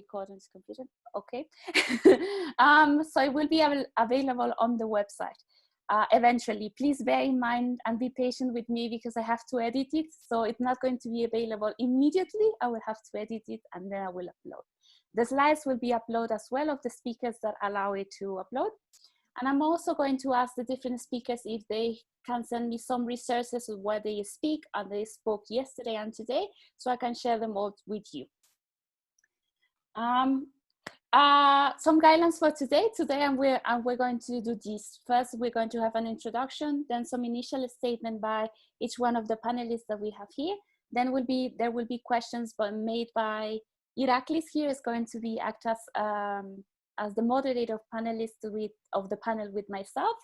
record on this computer. Okay. So it will be available on the website eventually. Please bear in mind and be patient with me because I have to edit it. So it's not going to be available immediately. I will have to edit it and then I will upload. The slides will be uploaded as well of the speakers that allow it to upload. And I'm also going to ask the different speakers if they can send me some resources of where they speak and they spoke yesterday and today, so I can share them all with you. Some guidelines for today. We're going to do this. First, we're going to have an introduction, then some initial statement by each one of the panelists that we have here. Then there will be questions made by Iraklis. Here is going to be act as the moderator of the panel with myself.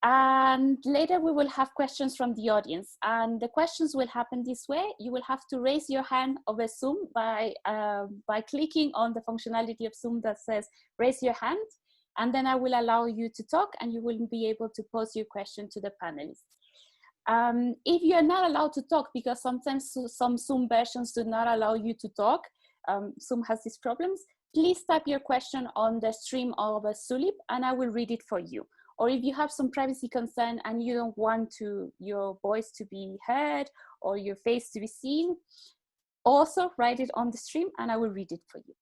And later we will have questions from the audience. And the questions will happen this way. You will have to raise your hand over Zoom by clicking on the functionality of Zoom that says raise your hand. And then I will allow you to talk and you will be able to pose your question to the panelists. If you're not allowed to talk, because sometimes some Zoom versions do not allow you to talk, Zoom has these problems, please type your question on the stream of Zulip and I will read it for you. Or if you have some privacy concern and you don't want your voice to be heard or your face to be seen, also write it on the stream and I will read it for you.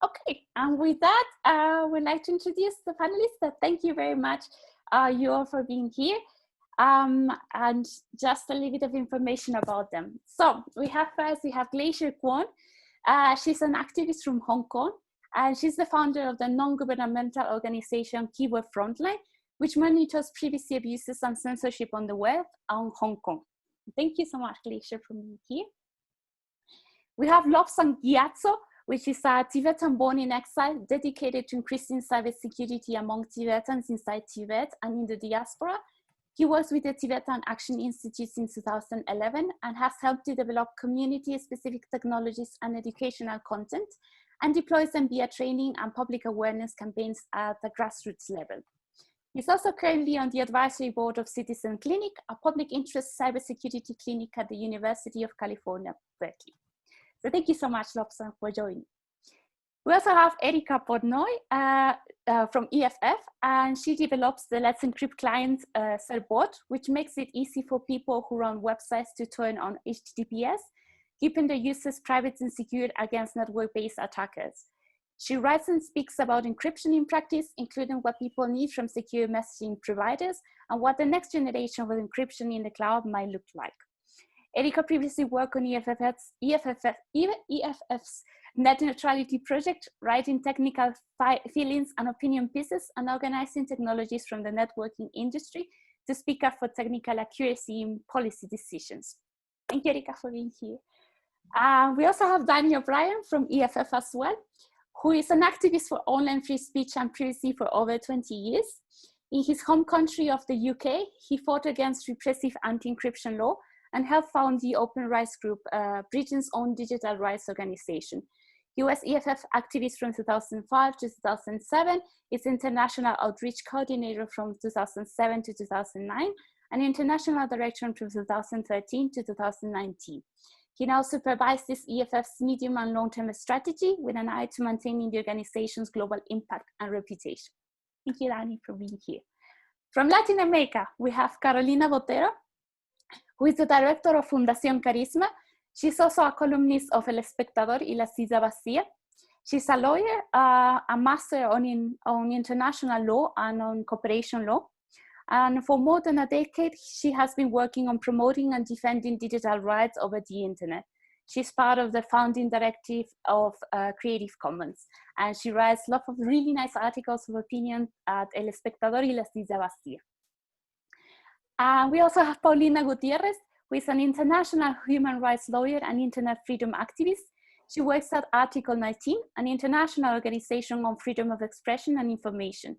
Okay, and with that, I would like to introduce the panelists. Thank you very much, you all, for being here. And just a little bit of information about them. So we have Glacier Kwong. She's an activist from Hong Kong, and she's the founder of the non-governmental organization Keyword Frontline, which monitors privacy abuses and censorship on the web on Hong Kong. Thank you so much, Glacier, for being here. We have Lobsang Gyatso, which is a Tibetan born in exile, dedicated to increasing cybersecurity among Tibetans inside Tibet and in the diaspora. He works with the Tibetan Action Institute since 2011 and has helped to develop community-specific technologies and educational content, and deploys them via training and public awareness campaigns at the grassroots level. He's also currently on the advisory board of Citizen Clinic, a public interest cybersecurity clinic at the University of California, Berkeley. So thank you so much, Lobsang, for joining. We also have Erika Portnoy from EFF, and she develops the Let's Encrypt client bot, which makes it easy for people who run websites to turn on HTTPS, keeping the users private and secure against network-based attackers. She writes and speaks about encryption in practice, including what people need from secure messaging providers and what the next generation of encryption in the cloud might look like. Erika previously worked on EFF's net neutrality project, writing technical feelings and opinion pieces and organizing technologies from the networking industry to speak up for technical accuracy in policy decisions. Thank you, Erika, for being here. We also have Danny O'Brien from EFF as well, who is an activist for online free speech and privacy for over 20 years. In his home country of the UK, he fought against repressive anti-encryption law and helped found the open rights group, Britain's own digital rights organization. He was EFF activist from 2005 to 2007, is international outreach coordinator from 2007 to 2009, and international director from 2013 to 2019. He now supervises EFF's medium and long-term strategy with an eye to maintaining the organization's global impact and reputation. Thank you, Dani, for being here. From Latin America, we have Carolina Botero, who is the director of Fundacion Karisma. She's also a columnist of El Espectador y La Silla Vacía. She's a lawyer, a master on international law and on cooperation law. And for more than a decade, she has been working on promoting and defending digital rights over the internet. She's part of the founding directive of Creative Commons. And she writes lots of really nice articles of opinion at El Espectador y La Silla Vacía. We also have Paulina Gutiérrez, who is an international human rights lawyer and internet freedom activist. She works at Article 19, an international organization on freedom of expression and information.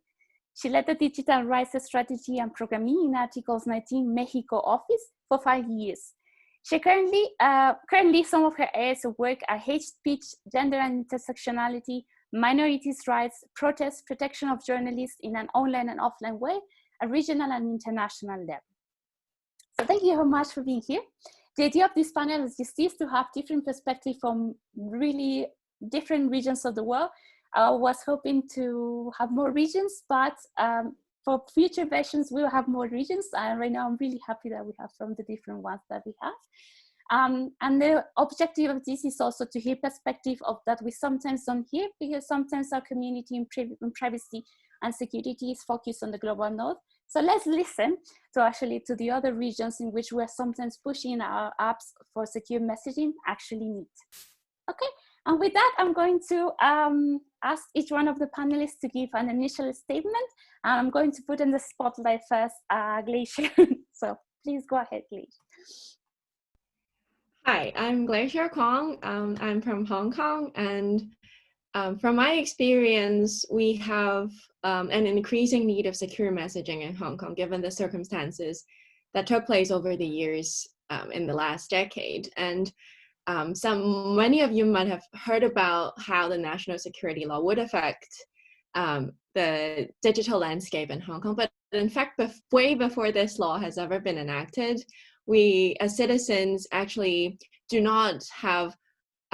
She led the digital rights strategy and programming in Article 19 Mexico office for 5 years. She currently some of her areas of work are hate speech, gender and intersectionality, minorities' rights, protest, protection of journalists in an online and offline way, at regional and international level. So thank you very much for being here. The idea of this panel is just to have different perspectives from really different regions of the world. I was hoping to have more regions, but for future versions, we'll have more regions. And right now, I'm really happy that we have from the different ones that we have. And the objective of this is also to hear perspective of that we sometimes don't hear, because sometimes our community in privacy and security is focused on the global north. So let's listen to the other regions in which we're sometimes pushing our apps for secure messaging actually need. Okay, and with that, I'm going to ask each one of the panelists to give an initial statement. And I'm going to put in the spotlight first, Glacier. So please go ahead, Glacier. Hi, I'm Glacier Kwong. I'm from Hong Kong, and from my experience, we have an increasing need of secure messaging in Hong Kong, given the circumstances that took place over the years in the last decade. And many of you might have heard about how the national security law would affect the digital landscape in Hong Kong. But in fact, way before this law has ever been enacted, we as citizens actually do not have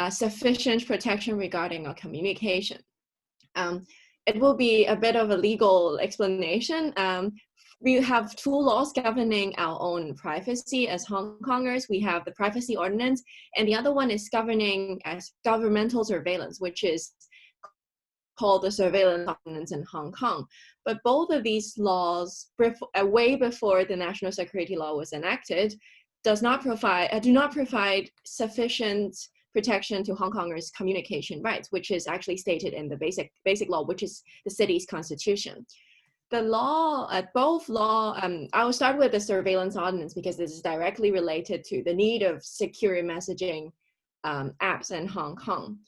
sufficient protection regarding our communication. It will be a bit of a legal explanation. We have two laws governing our own privacy as Hong Kongers. We have the Privacy Ordinance, and the other one is governing as governmental surveillance, which is called the Surveillance Ordinance in Hong Kong. But both of these laws, way before the national security law was enacted, do not provide sufficient protection to Hong Kongers' communication rights, which is actually stated in the basic law, which is the city's constitution. The law, I will start with the Surveillance Ordinance because this is directly related to the need of secure messaging apps in Hong Kong.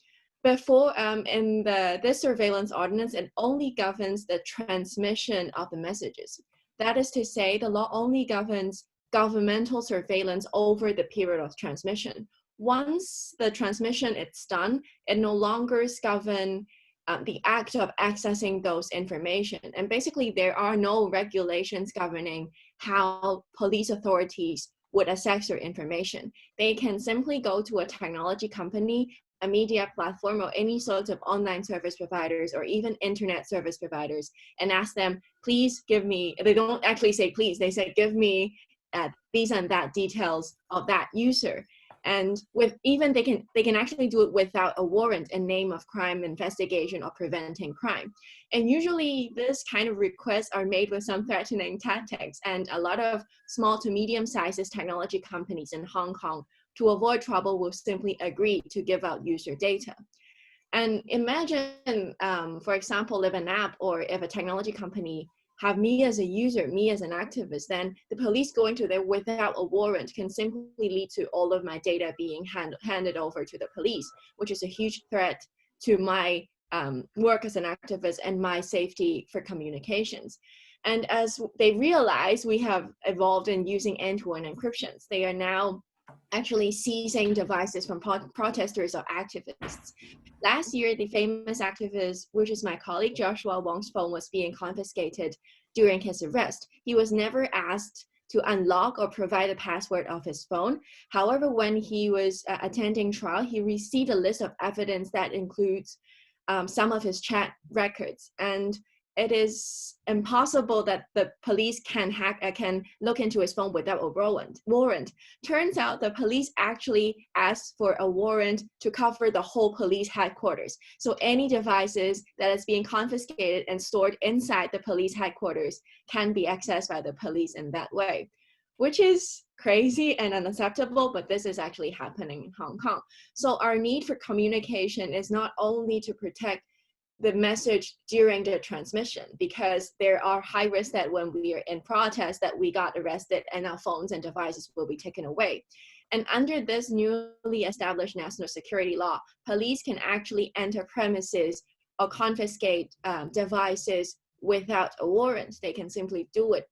Before, in this surveillance ordinance, it only governs the transmission of the messages. That is to say, the law only governs governmental surveillance over the period of transmission. Once the transmission is done, it no longer governs the act of accessing those information. And basically, there are no regulations governing how police authorities would access your information. They can simply go to a technology company, a media platform, or any sorts of online service providers or even internet service providers and ask them, please give me, they don't actually say please, they say give me these and that details of that user. And they can actually do it without a warrant in name of crime investigation or preventing crime. And usually this kind of requests are made with some threatening tactics, and a lot of small to medium-sized technology companies in Hong Kong, to avoid trouble, will simply agree to give out user data. And imagine, for example, if an app or if a technology company have me as a user, me as an activist, then the police going to there without a warrant can simply lead to all of my data being handed over to the police, which is a huge threat to my work as an activist and my safety for communications. And as they realize, we have evolved in using end-to-end encryptions. They are now actually seizing devices from protesters or activists. Last year, the famous activist, which is my colleague Joshua Wong's phone, was being confiscated during his arrest. He was never asked to unlock or provide a password of his phone. However, when he was attending trial, he received a list of evidence that includes some of his chat records. And it is impossible that the police can look into his phone without a warrant. Turns out the police actually asked for a warrant to cover the whole police headquarters. So any devices that is being confiscated and stored inside the police headquarters can be accessed by the police in that way, which is crazy and unacceptable, but this is actually happening in Hong Kong. So our need for communication is not only to protect the message during the transmission, because there are high risks that when we are in protest that we got arrested and our phones and devices will be taken away. And under this newly established national security law, police can actually enter premises or confiscate devices without a warrant. They can simply do it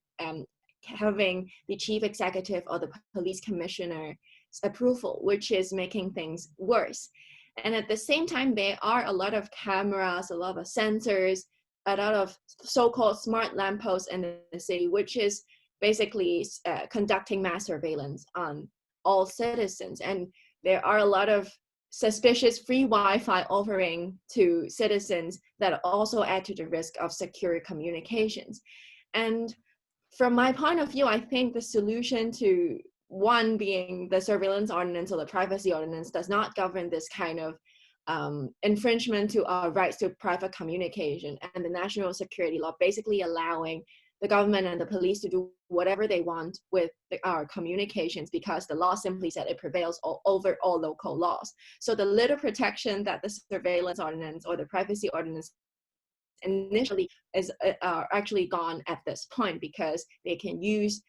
having the chief executive or the police commissioner's approval, which is making things worse. And at the same time, there are a lot of cameras, a lot of sensors, a lot of so-called smart lampposts in the city, which is basically conducting mass surveillance on all citizens. And there are a lot of suspicious free Wi-Fi offering to citizens that also add to the risk of secure communications. And from my point of view, I think the solution to one being the surveillance ordinance or the privacy ordinance does not govern this kind of infringement to our rights to private communication, and the national security law basically allowing the government and the police to do whatever they want with our communications, because the law simply said it prevails over all local laws. So the little protection that the surveillance ordinance or the privacy ordinance initially is actually gone at this point, because they can use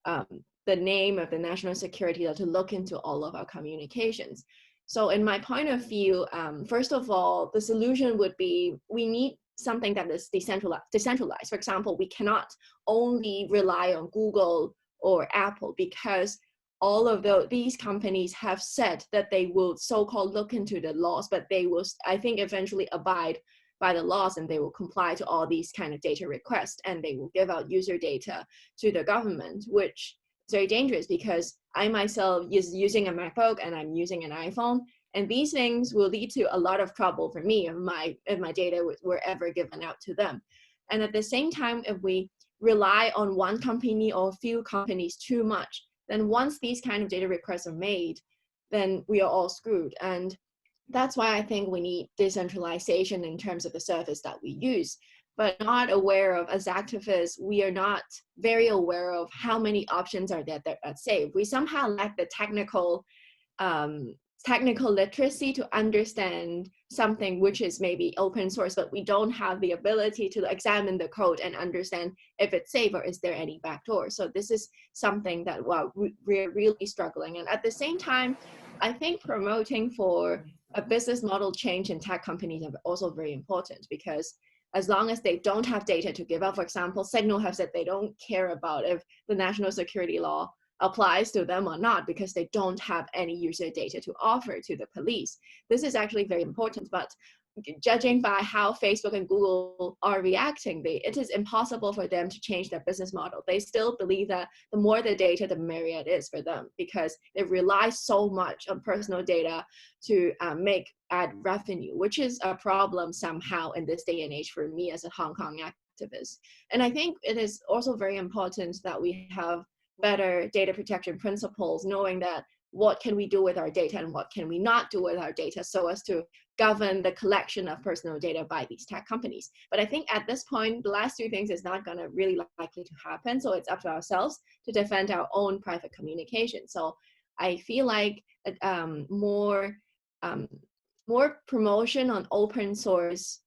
the name of the national security law to look into all of our communications. So in my point of view, first of all, the solution would be we need something that is decentralized. For example, we cannot only rely on Google or Apple, because all of these companies have said that they will so-called look into the laws, but they will, I think, eventually abide by the laws, and they will comply to all these kind of data requests, and they will give out user data to the government, which is very dangerous, because I myself is using a MacBook and I'm using an iPhone, and these things will lead to a lot of trouble for me if my data were ever given out to them. And at the same time, if we rely on one company or a few companies too much, then once these kind of data requests are made, then we are all screwed. And that's why I think we need decentralization in terms of the service that we use, but not aware of, as activists, we are not very aware of how many options are there that are safe. We somehow lack the technical literacy to understand something which is maybe open source, but we don't have the ability to examine the code and understand if it's safe or is there any backdoor. So this is something that we're really struggling. And at the same time, I think promoting for a business model change in tech companies are also very important, because as long as they don't have data to give out, for example, Signal have said they don't care about if the national security law applies to them or not, because they don't have any user data to offer to the police. This is actually very important, but judging by how Facebook and Google are reacting, it is impossible for them to change their business model. They still believe that the more the data, the merrier it is for them, because they rely so much on personal data to add revenue, which is a problem somehow in this day and age for me as a Hong Kong activist. And I think it is also very important that we have better data protection principles, knowing that what can we do with our data and what can we not do with our data, so as to govern the collection of personal data by these tech companies. But I think at this point, the last two things is not going to really likely to happen. So it's up to ourselves to defend our own private communication. So I feel like more promotion on open source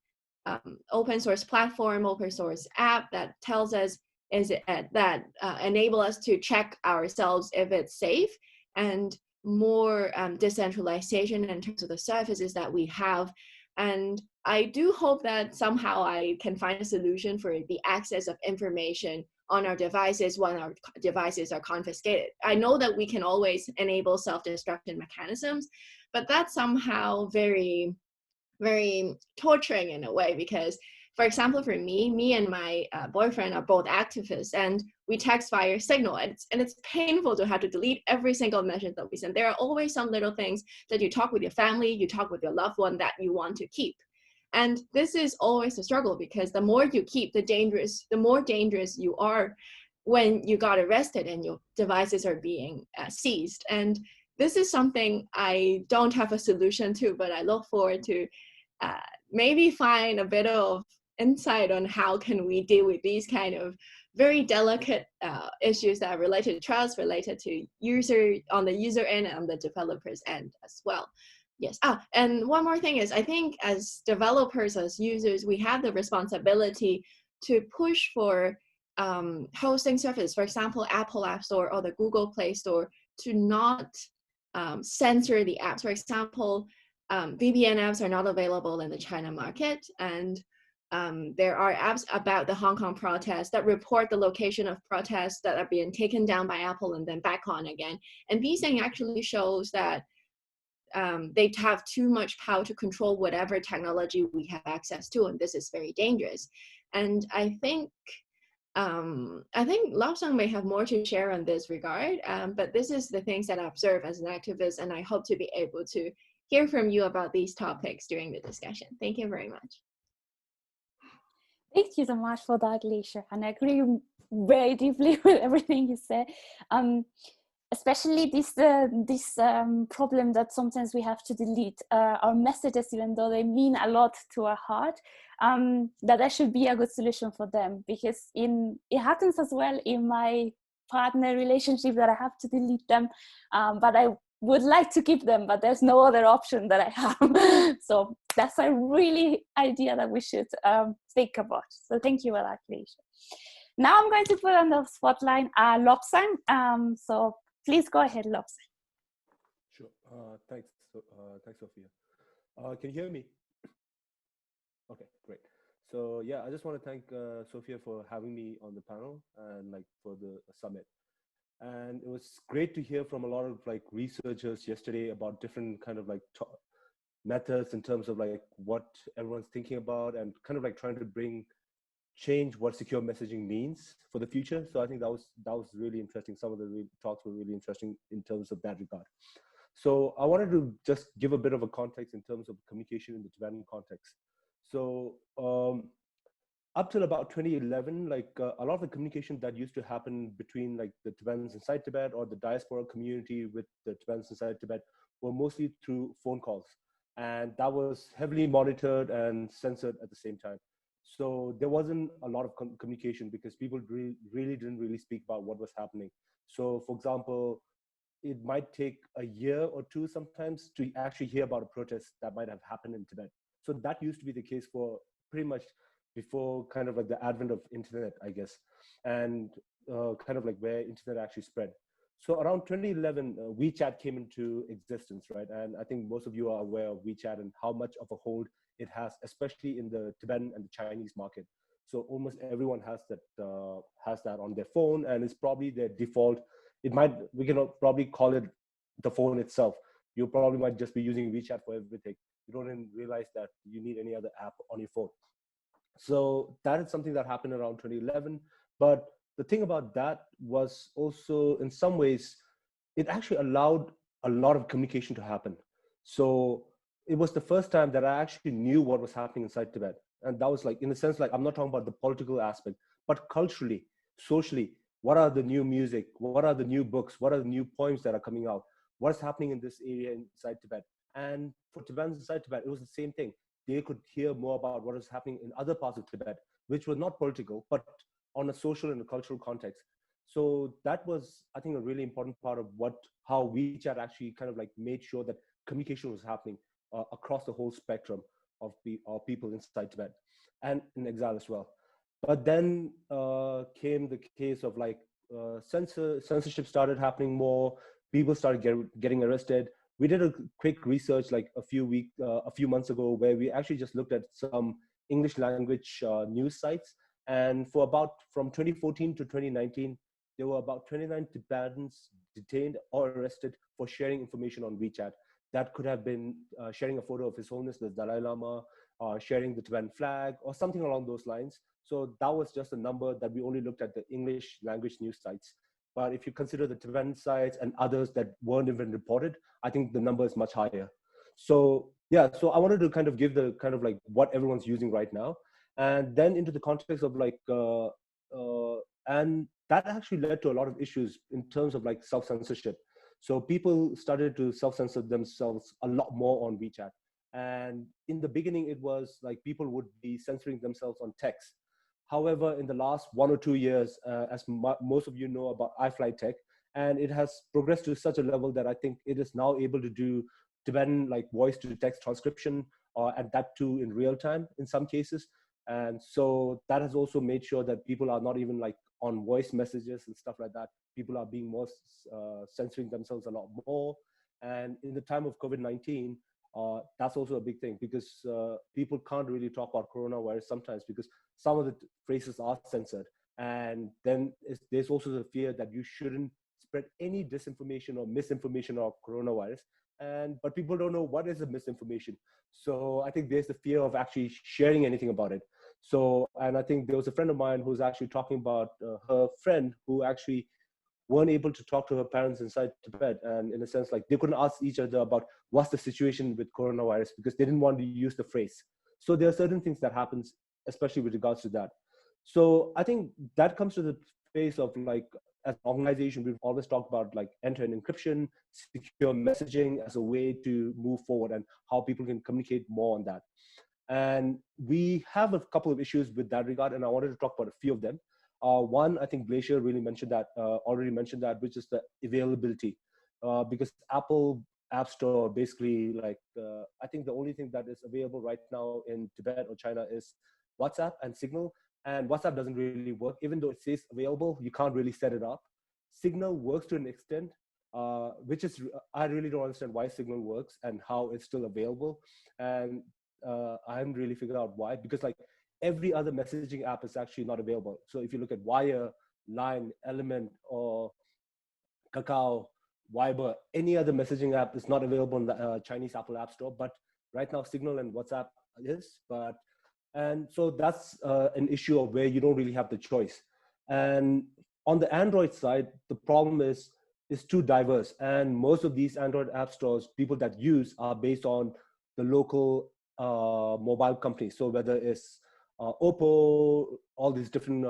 platform, open source app that tells us that enable us to check ourselves if it's safe, and more decentralization in terms of the services that we have. And I do hope that somehow I can find a solution for the access of information on our devices when our devices are confiscated. I know that we can always enable self-destruction mechanisms, but that's somehow very, very torturing in a way, because for example, for me and my boyfriend are both activists, and we text via Signal, and it's painful to have to delete every single message that we send. There are always some little things that you talk with your family, you talk with your loved one that you want to keep. And this is always a struggle, because the more you keep, the more dangerous you are when you got arrested and your devices are being seized. And this is something I don't have a solution to, but I look forward to maybe find a bit of insight on how can we deal with these kind of very delicate issues that are related to trust, related to on the user end and on the developers end as well. Yes. And one more thing is, I think as developers, as users, we have the responsibility to push for hosting service, for example, Apple App Store or the Google Play Store, to not censor the apps. For example, VPN apps are not available in the China market, and there are apps about the Hong Kong protests that report the location of protests that are being taken down by Apple and then back on again. And these things actually shows that they have too much power to control whatever technology we have access to, and this is very dangerous. And I think Lobsang may have more to share on this regard, but this is the things that I observe as an activist, and I hope to be able to hear from you about these topics during the discussion. Thank you very much. Thank you so much for that, Glacier. And I agree very deeply with everything you said. Especially this problem that sometimes we have to delete our messages, even though they mean a lot to our heart, that should be a good solution for them. Because it happens as well in my partner relationship that I have to delete them, but I would like to keep them, but there's no other option that I have. So that's a really idea that we should think about. So thank you for that, Glacier. Now I'm going to put on the spotlight Lobsang. So please go ahead, Lobsang. Sure. Thanks, Sophia. Can you hear me? Okay, great. So yeah, I just want to thank Sophia for having me on the panel and for the summit. And it was great to hear from a lot of researchers yesterday about different kind of methods in terms of what everyone's thinking about and kind of trying to change what secure messaging means for the future. So I think that was really interesting. Some of the talks were really interesting in terms of that regard. So I wanted to just give a bit of a context in terms of communication in the Tibetan context. So up till about 2011, a lot of the communication that used to happen between the Tibetans inside Tibet or the diaspora community with the Tibetans inside Tibet were mostly through phone calls. And that was heavily monitored and censored at the same time. So there wasn't a lot of communication because people really didn't speak about what was happening. So for example, it might take a year or two sometimes to actually hear about a protest that might have happened in Tibet. So that used to be the case for pretty much before kind of the advent of internet, I guess, and kind of where internet actually spread. So around 2011, Wechat came into existence, right? And I think most of you are aware of Wechat and how much of a hold it has, especially in the Tibetan and the Chinese market. So almost everyone has that on their phone, and it's probably their default. We can probably call it the phone itself. You probably might just be using Wechat for everything. You don't even realize that you need any other app on your phone. So that is something that happened around 2011. But the thing about that was also, in some ways, it actually allowed a lot of communication to happen. So it was the first time that I actually knew what was happening inside Tibet. And that was in a sense, I'm not talking about the political aspect, but culturally, socially, what are the new music? What are the new books? What are the new poems that are coming out? What's happening in this area inside Tibet? And for Tibetans inside Tibet, it was the same thing. They could hear more about what is happening in other parts of Tibet, which were not political, but on a social and a cultural context. So that was, I think, a really important part of how Wechat actually kind of made sure that communication was happening across the whole spectrum of people inside Tibet and in exile as well. But then came the case of censorship started happening more. People started getting arrested. We did a quick research a few months ago where we actually just looked at some English language news sites. And from 2014 to 2019, there were about 29 Tibetans detained or arrested for sharing information on Wechat. That could have been sharing a photo of His Holiness the Dalai Lama, sharing the Tibetan flag, or something along those lines. So that was just a number that we only looked at the English language news sites. But if you consider the Tibetan sites and others that weren't even reported, I think the number is much higher. So yeah, so I wanted to kind of give the kind of what everyone's using right now. And then into the context of and that actually led to a lot of issues in terms of self-censorship. So people started to self-censor themselves a lot more on Wechat. And in the beginning, it was people would be censoring themselves on text. However, in the last 1 or 2 years, as most of you know about iFly Tech, and it has progressed to such a level that I think it is now able to do Tibetan voice to text transcription, and that too in real time in some cases. And so that has also made sure that people are not even on voice messages and stuff like that. People are being more censoring themselves a lot more. And in the time of COVID-19, that's also a big thing because people can't really talk about coronavirus sometimes because some of the phrases are censored. And then there's also the fear that you shouldn't spread any disinformation or misinformation of coronavirus. But people don't know what is the misinformation. So I think there's the fear of actually sharing anything about it. So, and I think there was a friend of mine who's actually talking about her friend who actually weren't able to talk to her parents inside Tibet. And in a sense, like they couldn't ask each other about what's the situation with coronavirus because they didn't want to use the phrase. So there are certain things that happens, especially with regards to that. So I think that comes to the face of like, as an organization, we've always talked about like end-to-end encryption, secure messaging as a way to move forward and how people can communicate more on that. And we have a couple of issues with that regard, and I wanted to talk about a few of them. One, I think Glacier really mentioned that, already mentioned that, which is the availability. Because Apple App Store basically, like, I think the only thing that is available right now in Tibet or China is WhatsApp and Signal. And WhatsApp doesn't really work. Even though it says available, you can't really set it up. Signal works to an extent, which is, I really don't understand why Signal works and how it's still available. And I haven't really figured out why, because like every other messaging app is actually not available. So if you look at Wire, Line, Element, or Kakao, Viber, any other messaging app is not available in the Chinese Apple App Store. But right now, Signal and WhatsApp is. And so that's an issue of where you don't really have the choice. And on the Android side, the problem is too diverse. And most of these Android app stores, people that use are based on the local mobile companies. So whether it's Oppo, all these different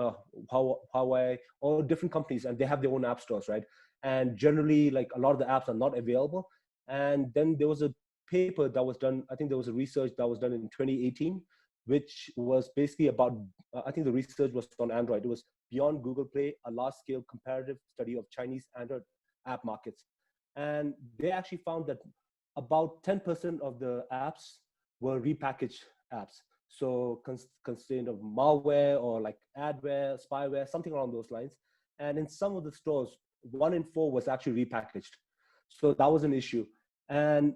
Huawei, or different companies, and they have their own app stores, right? And generally, like a lot of the apps are not available. And then there was a paper that was done, I think there was a research that was done in 2018, which was basically about, I think the research was on Android. It was Beyond Google Play, a large-scale comparative study of Chinese Android app markets. And they actually found that about 10% of the apps were repackaged apps. So constrained of malware or like adware, spyware, something along those lines. And in some of the stores, 1 in 4 was actually repackaged. So that was an issue. And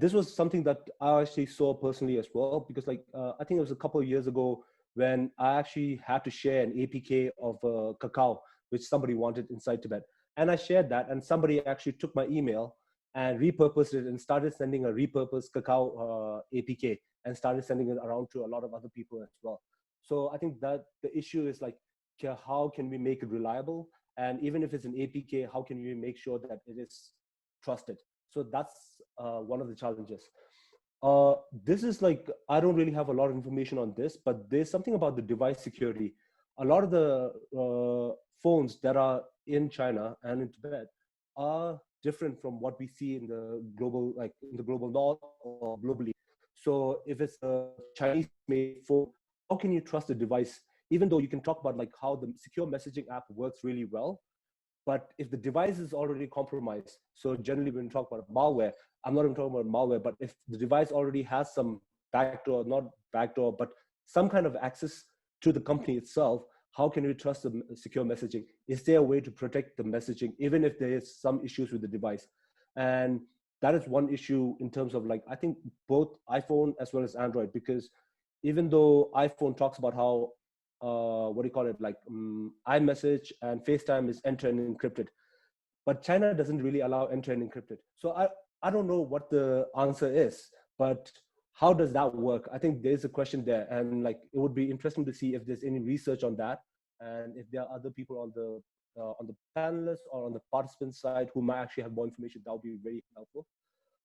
this was something that I actually saw personally as well, because like, I think it was a couple of years ago when I actually had to share an APK of Kakao, which somebody wanted inside Tibet. And I shared that, and somebody actually took my email and repurposed it and started sending a repurposed Kakao APK and started sending it around to a lot of other people as well. So I think that the issue is like, how can we make it reliable? And even if it's an APK, how can we make sure that it is trusted? So that's one of the challenges. This is like, I don't really have a lot of information on this, but there's something about the device security. A lot of the phones that are in China and in Tibet are different from what we see in the global, like in the global north or globally. So if it's a Chinese made phone, how can you trust the device? Even though you can talk about like how the secure messaging app works really well, but if the device is already compromised, so generally when we talk about malware, I'm not even talking about malware, but if the device already has some backdoor, not backdoor, but some kind of access to the company itself, how can we trust the secure messaging? Is there a way to protect the messaging, even if there is some issues with the device? And that is one issue in terms of like, I think both iPhone as well as Android, because even though iPhone talks about how what do you call it, like iMessage and FaceTime is end-to-end encrypted, but China doesn't really allow end-to-end encrypted. So I don't know what the answer is, but how does that work? I think there's a question there, and like it would be interesting to see if there's any research on that, and if there are other people on the panelists or on the participant side who might actually have more information. That would be very helpful.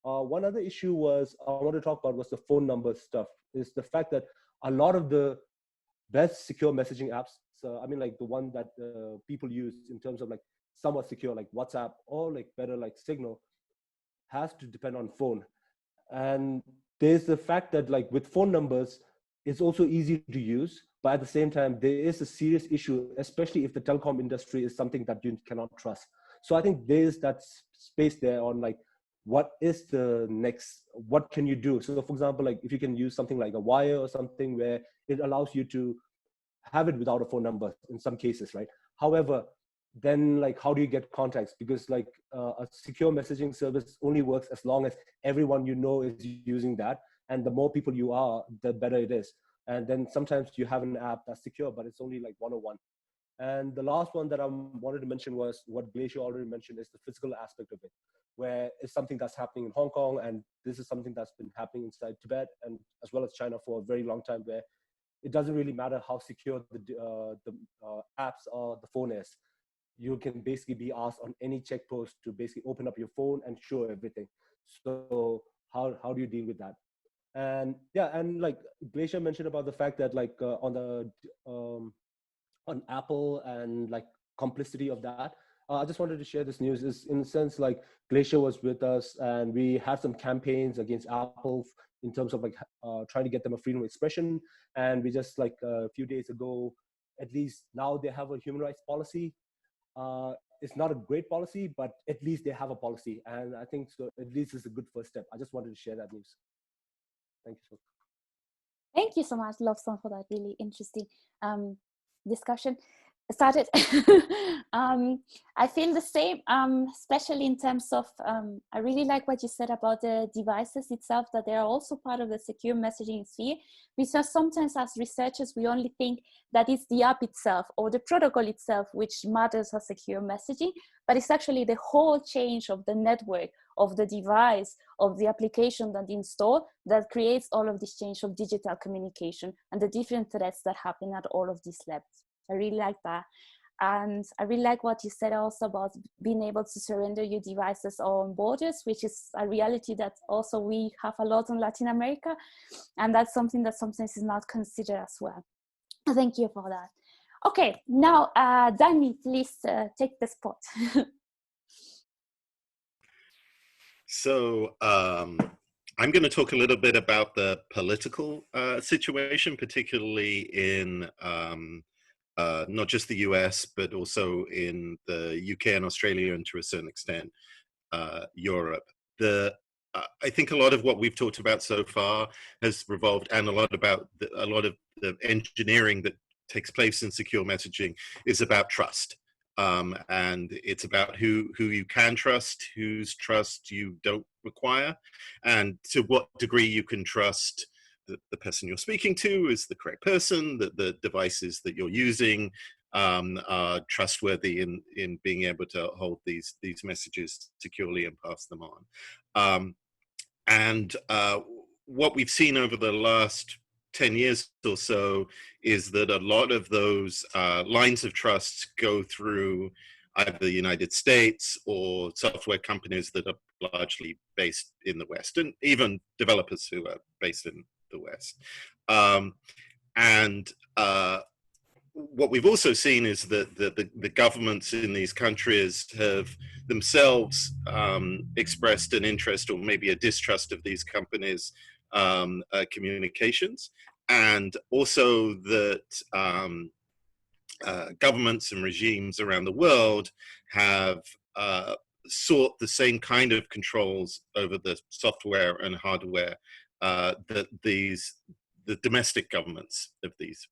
One other issue was I want to talk about was the phone number stuff. Is the fact that a lot of the best secure messaging apps, so I mean like the one that people use in terms of like somewhat secure, like WhatsApp or like better like Signal, has to depend on phone. And there's the fact that like with phone numbers, it's also easy to use, but at the same time, there is a serious issue, especially if the telecom industry is something that you cannot trust. So I think there's that space there on like, what is the next, what can you do? So for example, like if you can use something like a Wire or something where it allows you to have it without a phone number in some cases, right? However, then like how do you get contacts? Because like a secure messaging service only works as long as everyone you know is using that, and the more people you are, the better it is. And then sometimes you have an app that's secure, but it's only like 101. And the last one that I wanted to mention was what Glacier already mentioned, is the physical aspect of it, where it's something that's happening in Hong Kong, and this is something that's been happening inside Tibet and as well as China for a very long time, where it doesn't really matter how secure the apps or the phone is. you can basically be asked on any check post to basically open up your phone and show everything. So how do you deal with that? And yeah, and like Glacier mentioned about the fact that like on Apple and like complicity of that. I just wanted to share this news is in the sense like Glacier was with us and we had some campaigns against Apple in terms of like trying to get them a freedom of expression. And we just like a few days ago, at least now they have a human rights policy. It's not a great policy, but at least they have a policy. And I think so at least it's a good first step. I just wanted to share that news. Thank you so much. Thank you so much, Lobsang, for that really interesting discussion. Started. I feel the same, especially in terms of, I really like what you said about the devices itself, that they are also part of the secure messaging sphere. Because sometimes as researchers, we only think that it's the app itself or the protocol itself which matters for secure messaging, but it's actually the whole change of the network, of the device, of the application that install that creates all of this change of digital communication and the different threats that happen at all of these levels. I really like that. And I really like what you said also about being able to surrender your devices on borders, which is a reality that also we have a lot in Latin America. And that's something that sometimes is not considered as well. Thank you for that. Okay, now Danny, please take the spot. So I'm going to talk a little bit about the political situation, particularly in not just the US, but also in the UK and Australia, and to a certain extent, Europe. I think a lot of what we've talked about so far has revolved, and a lot of the engineering that takes place in secure messaging is about trust. And it's about who you can trust, whose trust you don't require, and to what degree you can trust that the person you're speaking to is the correct person, that the devices that you're using are trustworthy in being able to hold these messages securely and pass them on. What we've seen over the last 10 years or so is that a lot of those lines of trust go through either the United States or software companies that are largely based in the West, and even developers who are based in the West. What we've also seen is that the governments in these countries have themselves expressed an interest or maybe a distrust of these companies' communications, and also that governments and regimes around the world have sought the same kind of controls over the software and hardware that the domestic governments of these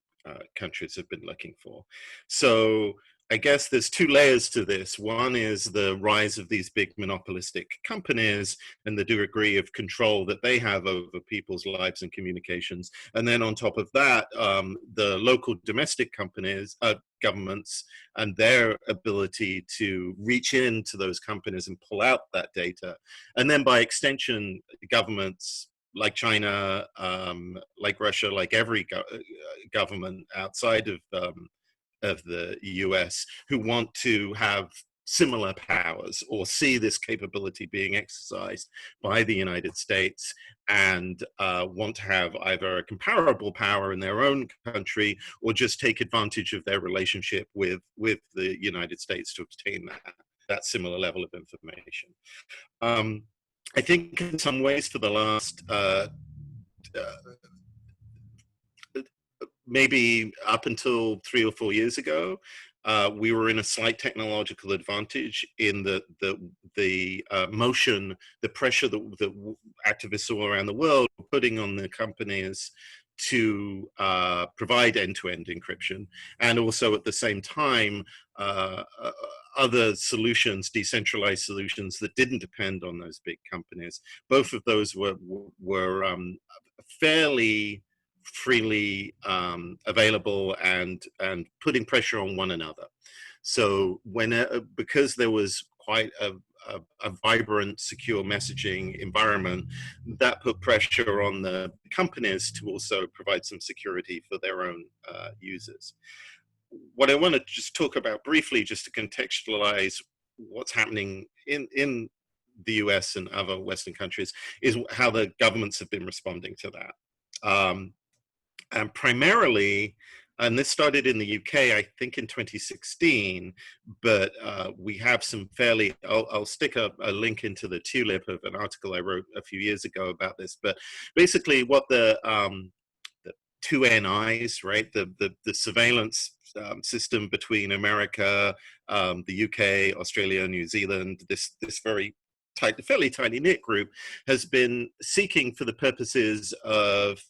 countries have been looking for. So I guess there's two layers to this. One is the rise of these big monopolistic companies and the degree of control that they have over people's lives and communications. And then on top of that, the local domestic companies, governments, and their ability to reach into those companies and pull out that data. And then by extension, governments like China, like Russia, like every government outside of the US, who want to have similar powers or see this capability being exercised by the United States, and want to have either a comparable power in their own country or just take advantage of their relationship with the United States to obtain that similar level of information. I think in some ways for the last maybe up until 3 or 4 years ago, we were in a slight technological advantage in the motion, the pressure that activists all around the world were putting on the companies to provide end-to-end encryption, and also at the same time other solutions, decentralized solutions that didn't depend on those big companies. Both of those were fairly freely available and putting pressure on one another. So because there was quite a vibrant, secure messaging environment, that put pressure on the companies to also provide some security for their own users. what I want to just talk about briefly, just to contextualize what's happening in the US and other Western countries, is how the governments have been responding to that. And primarily, and this started in the UK, I think in 2016, but we have some fairly, I'll stick a link into the Tulip of an article I wrote a few years ago about this, but basically what the two NIs, right, the surveillance system between America, the UK, Australia, New Zealand, this very tight, fairly tiny knit group has been seeking, for the purposes of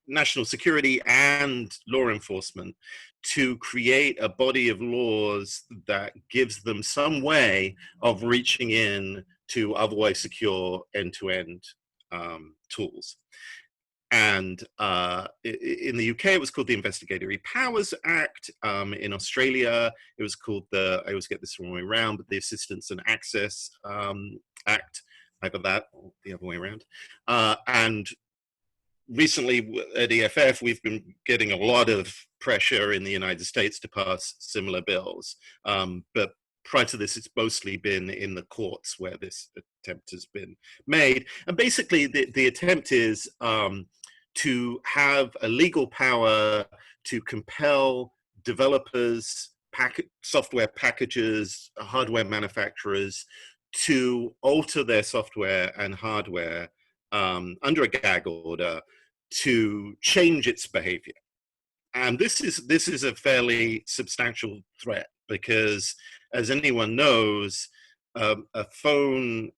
national security and law enforcement, to create a body of laws that gives them some way of reaching in to otherwise secure end-to-end tools. And in the UK, it was called the Investigatory Powers Act. In Australia, it was called the, I always get this wrong way around, but the Assistance and Access Act, either that or the other way around. And recently at EFF, we've been getting a lot of pressure in the United States to pass similar bills. But prior to this, it's mostly been in the courts where this attempt has been made. And basically, the attempt is to have a legal power to compel developers, software packages, hardware manufacturers to alter their software and hardware under a gag order to change its behavior. And this is a fairly substantial threat, because as anyone knows, a phone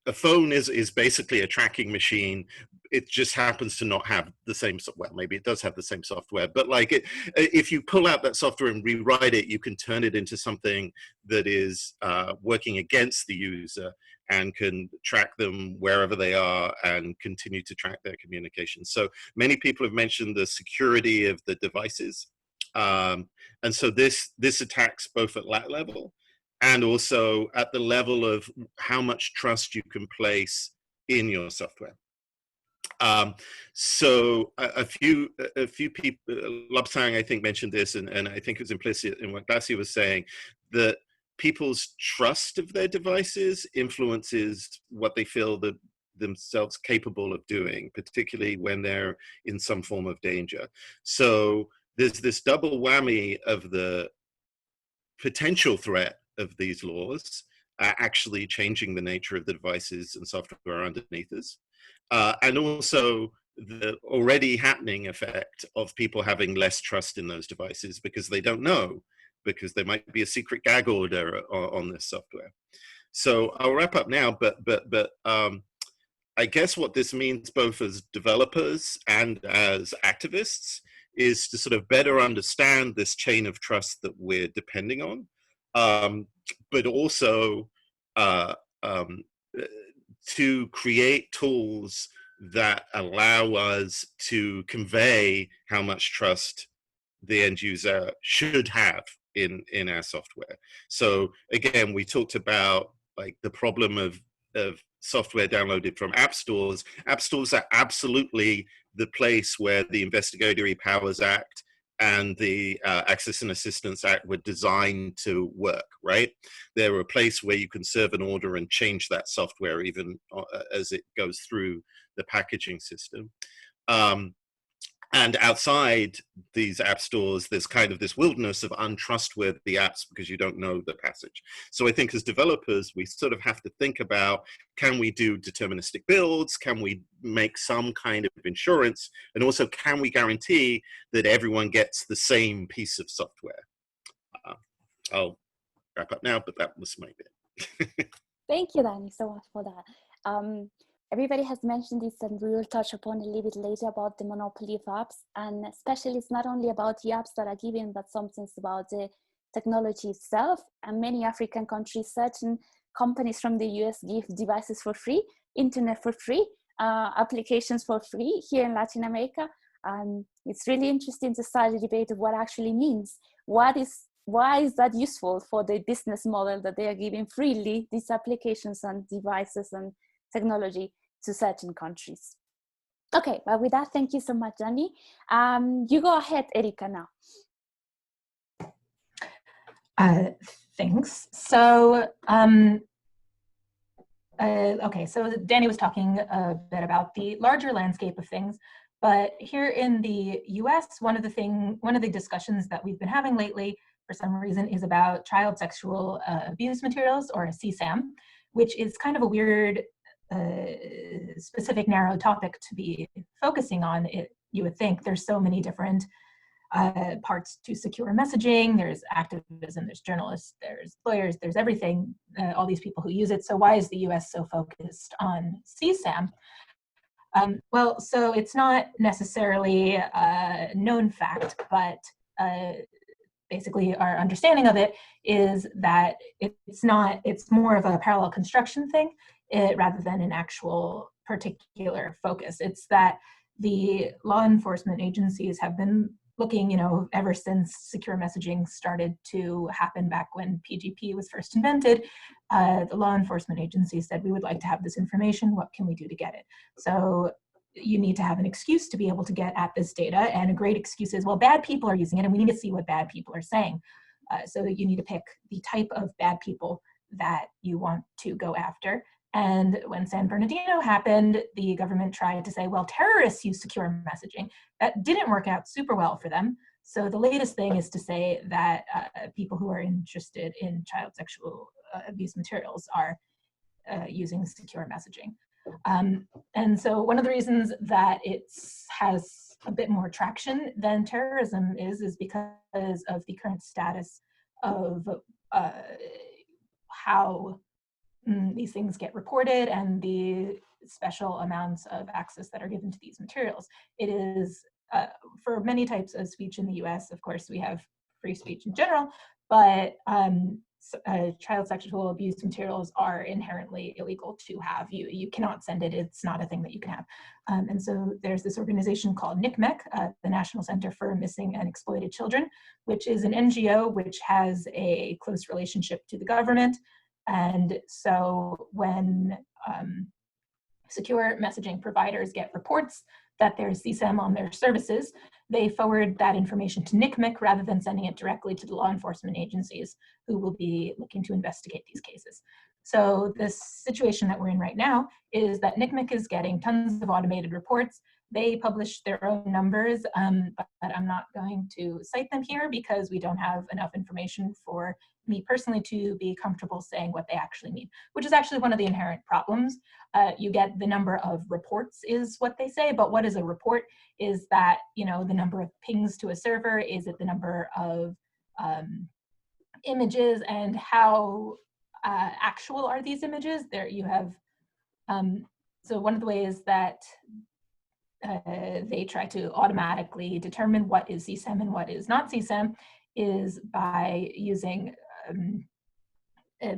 is basically a tracking machine. It just happens to not have the same, well, maybe it does have the same software, but like if you pull out that software and rewrite it, you can turn it into something that is working against the user and can track them wherever they are and continue to track their communication. So many people have mentioned the security of the devices. And so this attacks both at that level and also at the level of how much trust you can place in your software. So a few people, Lobsang, I think, mentioned this, and I think it was implicit in what Glacier was saying, that people's trust of their devices influences what they feel that themselves capable of doing, particularly when they're in some form of danger. So there's this double whammy of the potential threat of these laws actually changing the nature of the devices and software underneath us. And also the already happening effect of people having less trust in those devices because they don't know, because there might be a secret gag order on this software. So I'll wrap up now, but I guess what this means both as developers and as activists is to sort of better understand this chain of trust that we're depending on, but also to create tools that allow us to convey how much trust the end user should have in our software. So again, we talked about like the problem of software downloaded from app stores. App stores are absolutely the place where the Investigatory Powers Act and the Access and Assistance Act were designed to work, right? They're a place where you can serve an order and change that software even as it goes through the packaging system. And outside these app stores, there's kind of this wilderness of untrustworthy apps because you don't know the passage. So I think as developers, we sort of have to think about, can we do deterministic builds? Can we make some kind of insurance? And also, can we guarantee that everyone gets the same piece of software? I'll wrap up now, but that was my bit. Thank you, Danny, so much for that. Everybody has mentioned this, and we will touch upon a little bit later about the monopoly of apps. And especially, it's not only about the apps that are given, but sometimes about the technology itself. And many African countries, certain companies from the US give devices for free, internet for free, applications for free. Here in Latin America, it's really interesting to start a debate of what actually means. Why is that useful for the business model that they are giving freely these applications and devices and technology to certain countries? Okay, but with that, thank you so much, Danny. You go ahead, Erika, now. Thanks. So, okay, so Danny was talking a bit about the larger landscape of things, but here in the US, one of the discussions that we've been having lately, for some reason, is about child sexual abuse materials, or CSAM, which is kind of a weird, specific, narrow topic to be focusing on. You would think there's so many different parts to secure messaging. There's activism, there's journalists, there's lawyers, there's everything, all these people who use it. So why is the US so focused on CSAM? Well, so it's not necessarily a known fact, but basically our understanding of it is that it's more of a parallel construction thing rather than an actual particular focus. It's that the law enforcement agencies have been looking, ever since secure messaging started to happen back when PGP was first invented. The law enforcement agencies said, we would like to have this information. What can we do to get it? So you need to have an excuse to be able to get at this data. And a great excuse is, well, bad people are using it and we need to see what bad people are saying. So that you need to pick the type of bad people that you want to go after. And when San Bernardino happened, the government tried to say, well, terrorists use secure messaging. That didn't work out super well for them. So the latest thing is to say that people who are interested in child sexual abuse materials are using secure messaging. And so one of the reasons that it has a bit more traction than terrorism is because of the current status of how these things get reported and the special amounts of access that are given to these materials. It is, for many types of speech in the US, of course, we have free speech in general, but child sexual abuse materials are inherently illegal to have. You cannot send it, it's not a thing that you can have. And so there's this organization called NCMEC, the National Center for Missing and Exploited Children, which is an NGO which has a close relationship to the government. And so when secure messaging providers get reports that there's CSAM on their services, they forward that information to NCMEC rather than sending it directly to the law enforcement agencies who will be looking to investigate these cases. So this situation that we're in right now is that NCMEC is getting tons of automated reports. They publish their own numbers, but I'm not going to cite them here because we don't have enough information for me personally to be comfortable saying what they actually mean, which is actually one of the inherent problems. You get the number of reports is what they say, but what is a report? Is that, the number of pings to a server? Is it the number of images, and how actual are these images? There you have, so one of the ways that they try to automatically determine what is CSAM and what is not CSAM is by using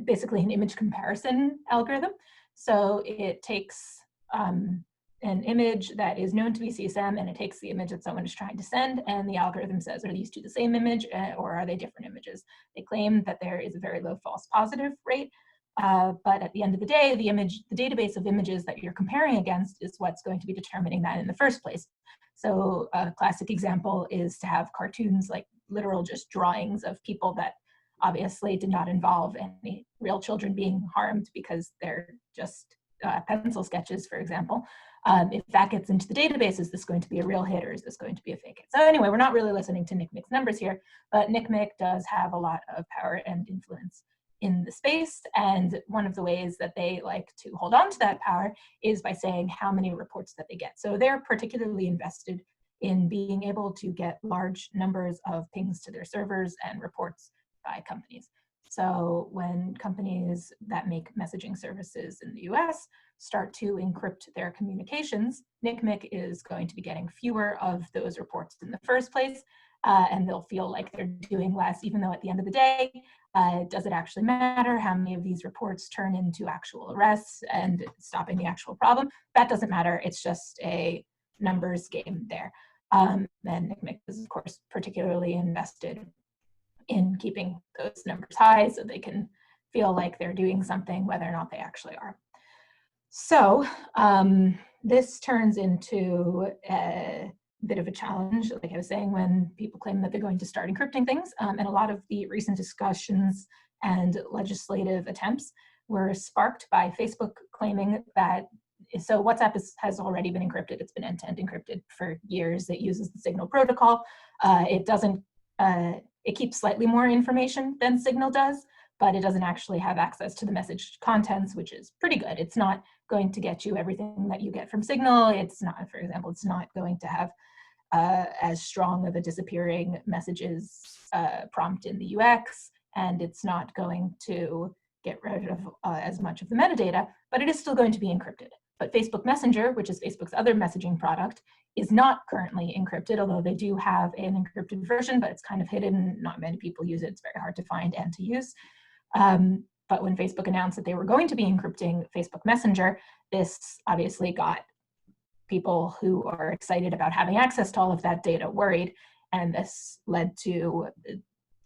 basically an image comparison algorithm. So it takes an image that is known to be CSAM and it takes the image that someone is trying to send, and the algorithm says, are these two the same image or are they different images? They claim that there is a very low false positive rate, but at the end of the day, the database of images that you're comparing against is what's going to be determining that in the first place. So a classic example is to have cartoons, like literal just drawings of people that obviously did not involve any real children being harmed because they're just pencil sketches, for example. If that gets into the database, is this going to be a real hit or is this going to be a fake hit? So anyway, we're not really listening to NCMEC's numbers here, but NCMEC does have a lot of power and influence in the space. And one of the ways that they like to hold on to that power is by saying how many reports that they get. So they're particularly invested in being able to get large numbers of pings to their servers and reports by companies. So when companies that make messaging services in the US start to encrypt their communications, NCMEC is going to be getting fewer of those reports in the first place, and they'll feel like they're doing less, even though at the end of the day, does it actually matter how many of these reports turn into actual arrests and stopping the actual problem? That doesn't matter, it's just a numbers game there. And NCMEC is, of course, particularly invested in keeping those numbers high so they can feel like they're doing something whether or not they actually are. So this turns into a bit of a challenge, like I was saying, when people claim that they're going to start encrypting things. And a lot of the recent discussions and legislative attempts were sparked by Facebook claiming that, so WhatsApp has already been encrypted. It's been end-to-end encrypted for years. It uses the Signal protocol. It keeps slightly more information than Signal does, but it doesn't actually have access to the message contents, which is pretty good. It's not going to get you everything that you get from Signal. It's not, for example, it's not going to have as strong of a disappearing messages prompt in the UX, and it's not going to get rid of as much of the metadata, but it is still going to be encrypted. But Facebook Messenger, which is Facebook's other messaging product, is not currently encrypted, although they do have an encrypted version, but it's kind of hidden. Not many people use it. It's very hard to find and to use. But when Facebook announced that they were going to be encrypting Facebook Messenger, this obviously got people who are excited about having access to all of that data worried. And this led to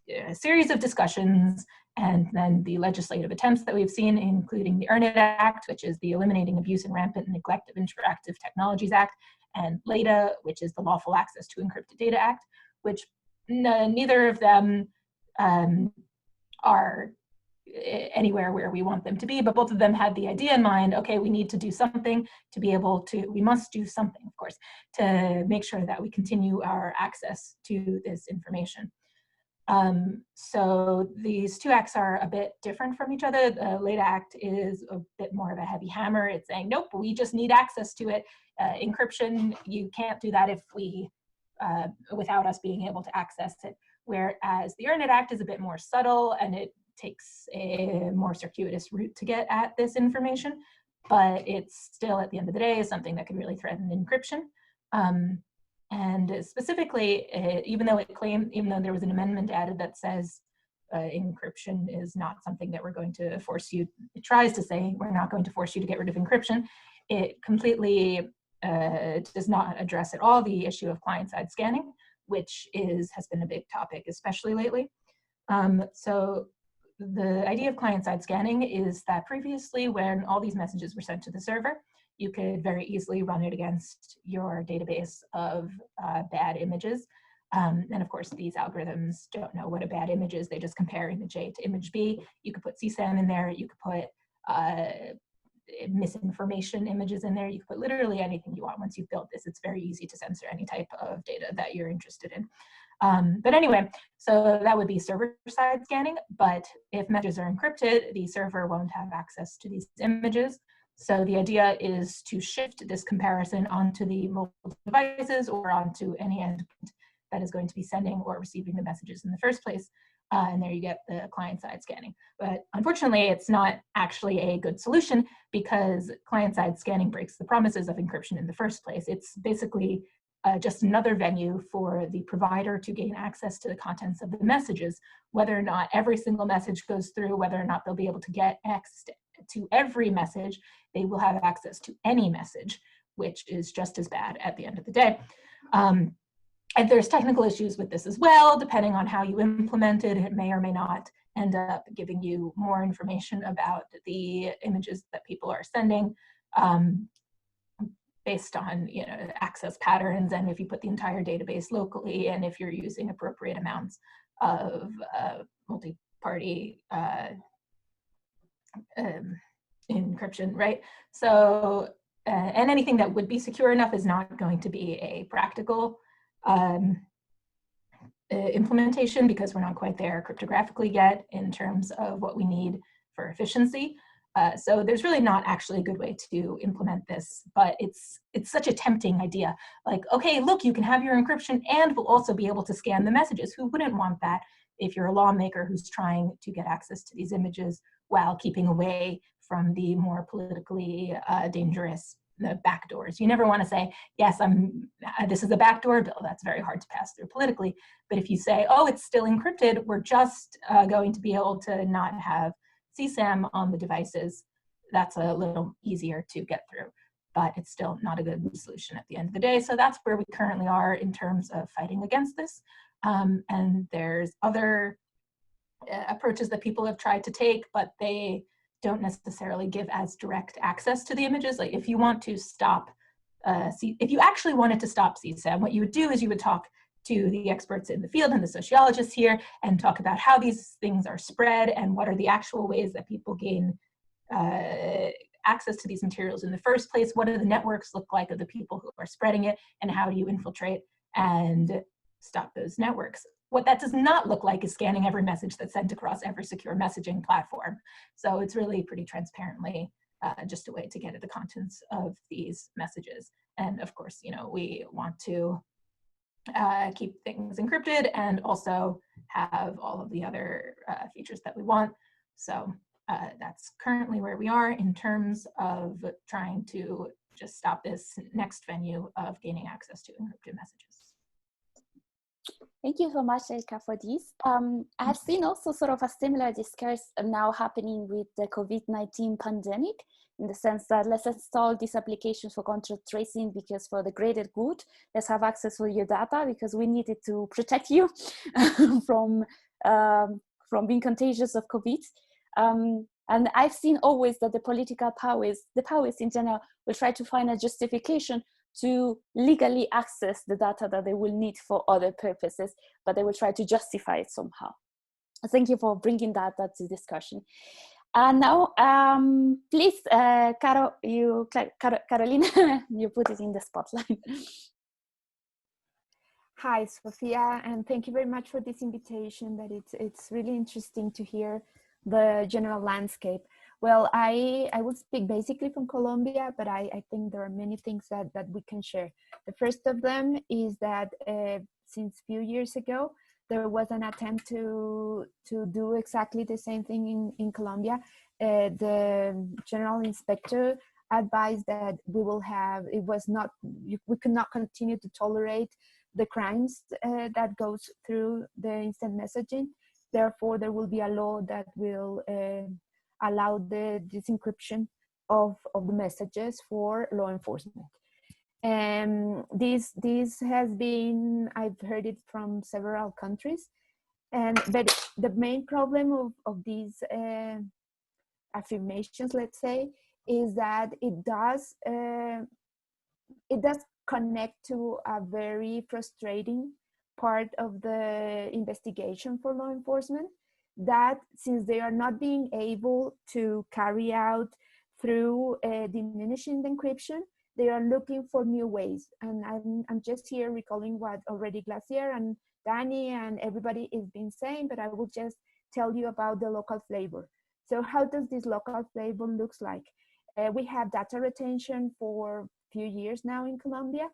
a series of discussions and then the legislative attempts that we've seen, including the EARN-IT Act, which is the Eliminating Abuse and Rampant Neglect of Interactive Technologies Act, and LADA, which is the Lawful Access to Encrypted Data Act, which neither of them are anywhere where we want them to be, but both of them had the idea in mind, okay, we need to do something to be able to, we must do something, of course, to make sure that we continue our access to this information. So these two acts are a bit different from each other. The LADA Act is a bit more of a heavy hammer. It's saying, nope, we just need access to it. Encryption, you can't do that if we, without us being able to access it. Whereas the EARN-IT Act is a bit more subtle and it takes a more circuitous route to get at this information, but it's still, at the end of the day, is something that can really threaten encryption. And specifically, even though there was an amendment added that says encryption is not something that we're going to force you, it tries to say we're not going to force you to get rid of encryption, it completely does not address at all the issue of client-side scanning, which has been a big topic, especially lately. So the idea of client-side scanning is that previously, when all these messages were sent to the server, you could very easily run it against your database of bad images. And of course, these algorithms don't know what a bad image is. They just compare image A to image B. You could put CSAM in there. You could put misinformation images in there. You could put literally anything you want. Once you've built this, it's very easy to censor any type of data that you're interested in. But anyway, so that would be server-side scanning. But if messages are encrypted, the server won't have access to these images. So the idea is to shift this comparison onto the mobile devices or onto any endpoint that is going to be sending or receiving the messages in the first place. And there you get the client-side scanning. But unfortunately, it's not actually a good solution because client-side scanning breaks the promises of encryption in the first place. It's basically just another venue for the provider to gain access to the contents of the messages. Whether or not every single message goes through, whether or not they'll be able to get access to every message, they will have access to any message, which is just as bad at the end of the day. And there's technical issues with this as well. Depending on how you implement it, it may or may not end up giving you more information about the images that people are sending based on access patterns, and if you put the entire database locally, and if you're using appropriate amounts of multi-party encryption, right? So, and anything that would be secure enough is not going to be a practical implementation because we're not quite there cryptographically yet in terms of what we need for efficiency. So there's really not actually a good way to implement this, but it's such a tempting idea. Like, okay, look, you can have your encryption and we'll also be able to scan the messages. Who wouldn't want that if you're a lawmaker who's trying to get access to these images while keeping away from the more politically dangerous backdoors? You never want to say, yes, this is a backdoor bill. That's very hard to pass through politically. But if you say, oh, it's still encrypted, we're just going to be able to not have CSAM on the devices, that's a little easier to get through. But it's still not a good solution at the end of the day. So that's where we currently are in terms of fighting against this. And there's other approaches that people have tried to take, but they don't necessarily give as direct access to the images. Like if you want to stop if you actually wanted to stop CSAM, what you would do is you would talk to the experts in the field and the sociologists here and talk about how these things are spread and what are the actual ways that people gain access to these materials in the first place. What do the networks look like of the people who are spreading it, and how do you infiltrate and stop those networks? What that does not look like is scanning every message that's sent across every secure messaging platform. So it's really pretty transparently just a way to get at the contents of these messages. And of course, you know, we want to keep things encrypted and also have all of the other features that we want. So that's currently where we are in terms of trying to just stop this next venue of gaining access to encrypted messages. Thank you so much, Elka, for this. I've seen also sort of a similar discourse now happening with the COVID-19 pandemic, in the sense that let's install these applications for contact tracing because for the greater good, let's have access to your data because we needed to protect you from being contagious of COVID. And I've seen always that the political powers, the powers in general, will try to find a justification to legally access the data that they will need for other purposes, but they will try to justify it somehow. Thank you for bringing that to discussion. And now, please, Carolina, you put it in the spotlight. Hi, Sophia, and thank you very much for this invitation. That it's really interesting to hear the general landscape. Well, I will speak basically from Colombia, but I think there are many things that we can share. The first of them is that since a few years ago, there was an attempt to do exactly the same thing in Colombia. The general inspector advised that we could not continue to tolerate the crimes that goes through the instant messaging. Therefore, there will be a law that will allow the disencryption of the messages for law enforcement. This has been, I've heard it from several countries, but the main problem of these affirmations, let's say, is that it does connect to a very frustrating part of the investigation for law enforcement, that since they are not being able to carry out through diminishing the encryption, they are looking for new ways. And I'm just here recalling what already Glacier and Danny and everybody has been saying, but I will just tell you about the local flavor. So how does this local flavor looks like? We have data retention for a few years now in Colombia,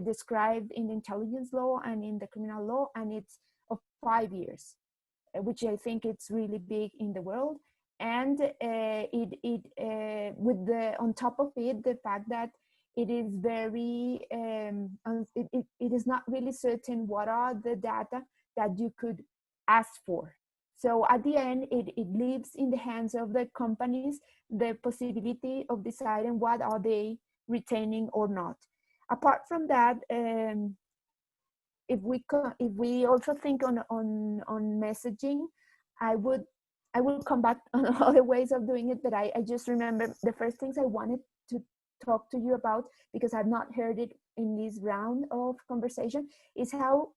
described in the intelligence law and in the criminal law, and it's of 5 years, which I think it's really big in the world. And on top of it, the fact that it is very, it is not really certain what are the data that you could ask for. So at the end, it leaves in the hands of the companies the possibility of deciding what are they retaining or not. Apart from that, if we also think on messaging, I will come back on other ways of doing it, but I just remember the first things I wanted to talk to you about, because I've not heard it in this round of conversation, is how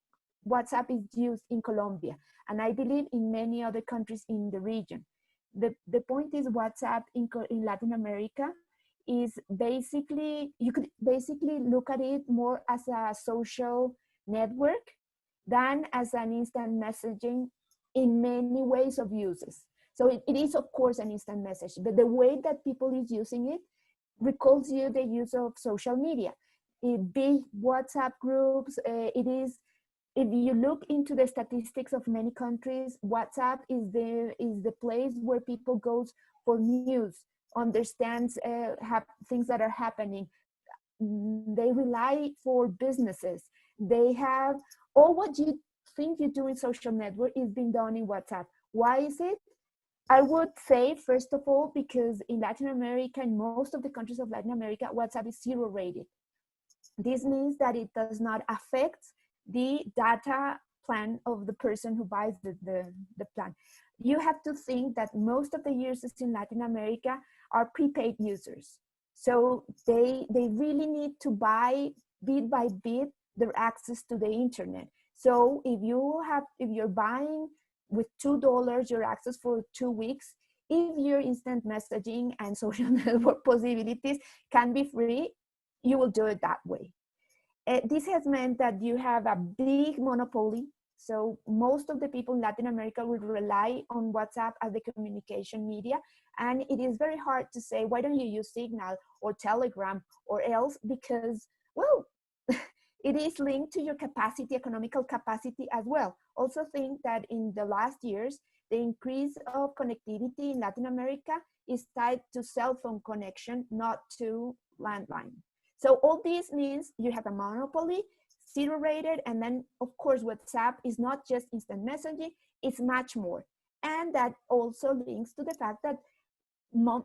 WhatsApp is used in Colombia, and I believe in many other countries in the region. The point is WhatsApp in Latin America is basically, you could basically look at it more as a social network than as an instant messaging in many ways of uses. So it is of course an instant message, but the way that people is using it recalls you the use of social media. Big WhatsApp groups, it is, if you look into the statistics of many countries, WhatsApp is the place where people go for news, understands things that are happening. They rely for businesses. They have all what you think you do in social network is being done in WhatsApp. Why is it? I would say, first of all, because in Latin America, in most of the countries of Latin America, WhatsApp is 0 rated. This means that it does not affect the data plan of the person who buys the plan. You have to think that most of the users in Latin America are prepaid users. So they really need to buy bit by bit their access to the internet. So if you're buying with $2 your access for 2 weeks, if your instant messaging and social network possibilities can be free, you will do it that way. This has meant that you have a big monopoly. So most of the people in Latin America will rely on WhatsApp as the communication media. And it is very hard to say, why don't you use Signal or Telegram or else? Because, well, it is linked to your capacity, economical capacity as well. Also think that in the last years, the increase of connectivity in Latin America is tied to cell phone connection, not to landline. So all this means you have a monopoly, zero rated, and then of course WhatsApp is not just instant messaging, it's much more. And that also links to the fact that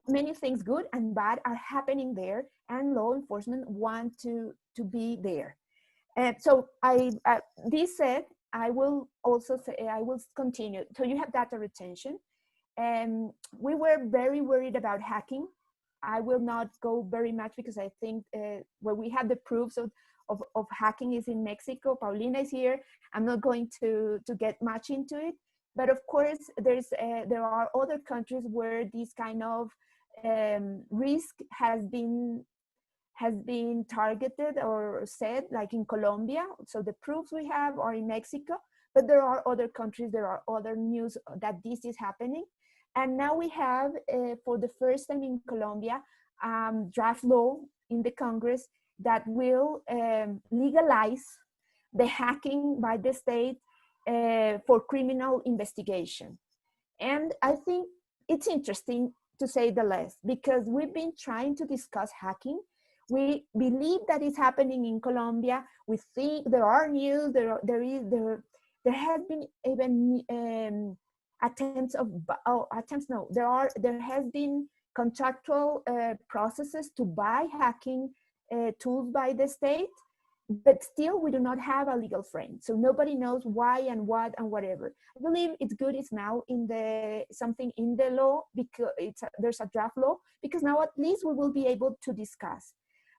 many things good and bad are happening there, and law enforcement want to be there. So this said, I will also say, I will continue. So you have data retention. We were very worried about hacking. I will not go very much because I think where we have the proofs of hacking is in Mexico. Paulina is here. I'm not going to get much into it. But of course, there are other countries where this kind of risk has been targeted or said, like in Colombia. So the proofs we have are in Mexico, but there are other countries, there are other news that this is happening. And now we have, for the first time in Colombia, draft law in the Congress that will legalize the hacking by the state for criminal investigation. And I think it's interesting, to say the least, because we've been trying to discuss hacking. We believe that it's happening in Colombia. We think there are news, there have been even there has been contractual processes to buy hacking tools by the state, but still we do not have a legal frame. So nobody knows why and what and whatever. I believe it's good it's now in something in the law, because there's a draft law, because now at least we will be able to discuss.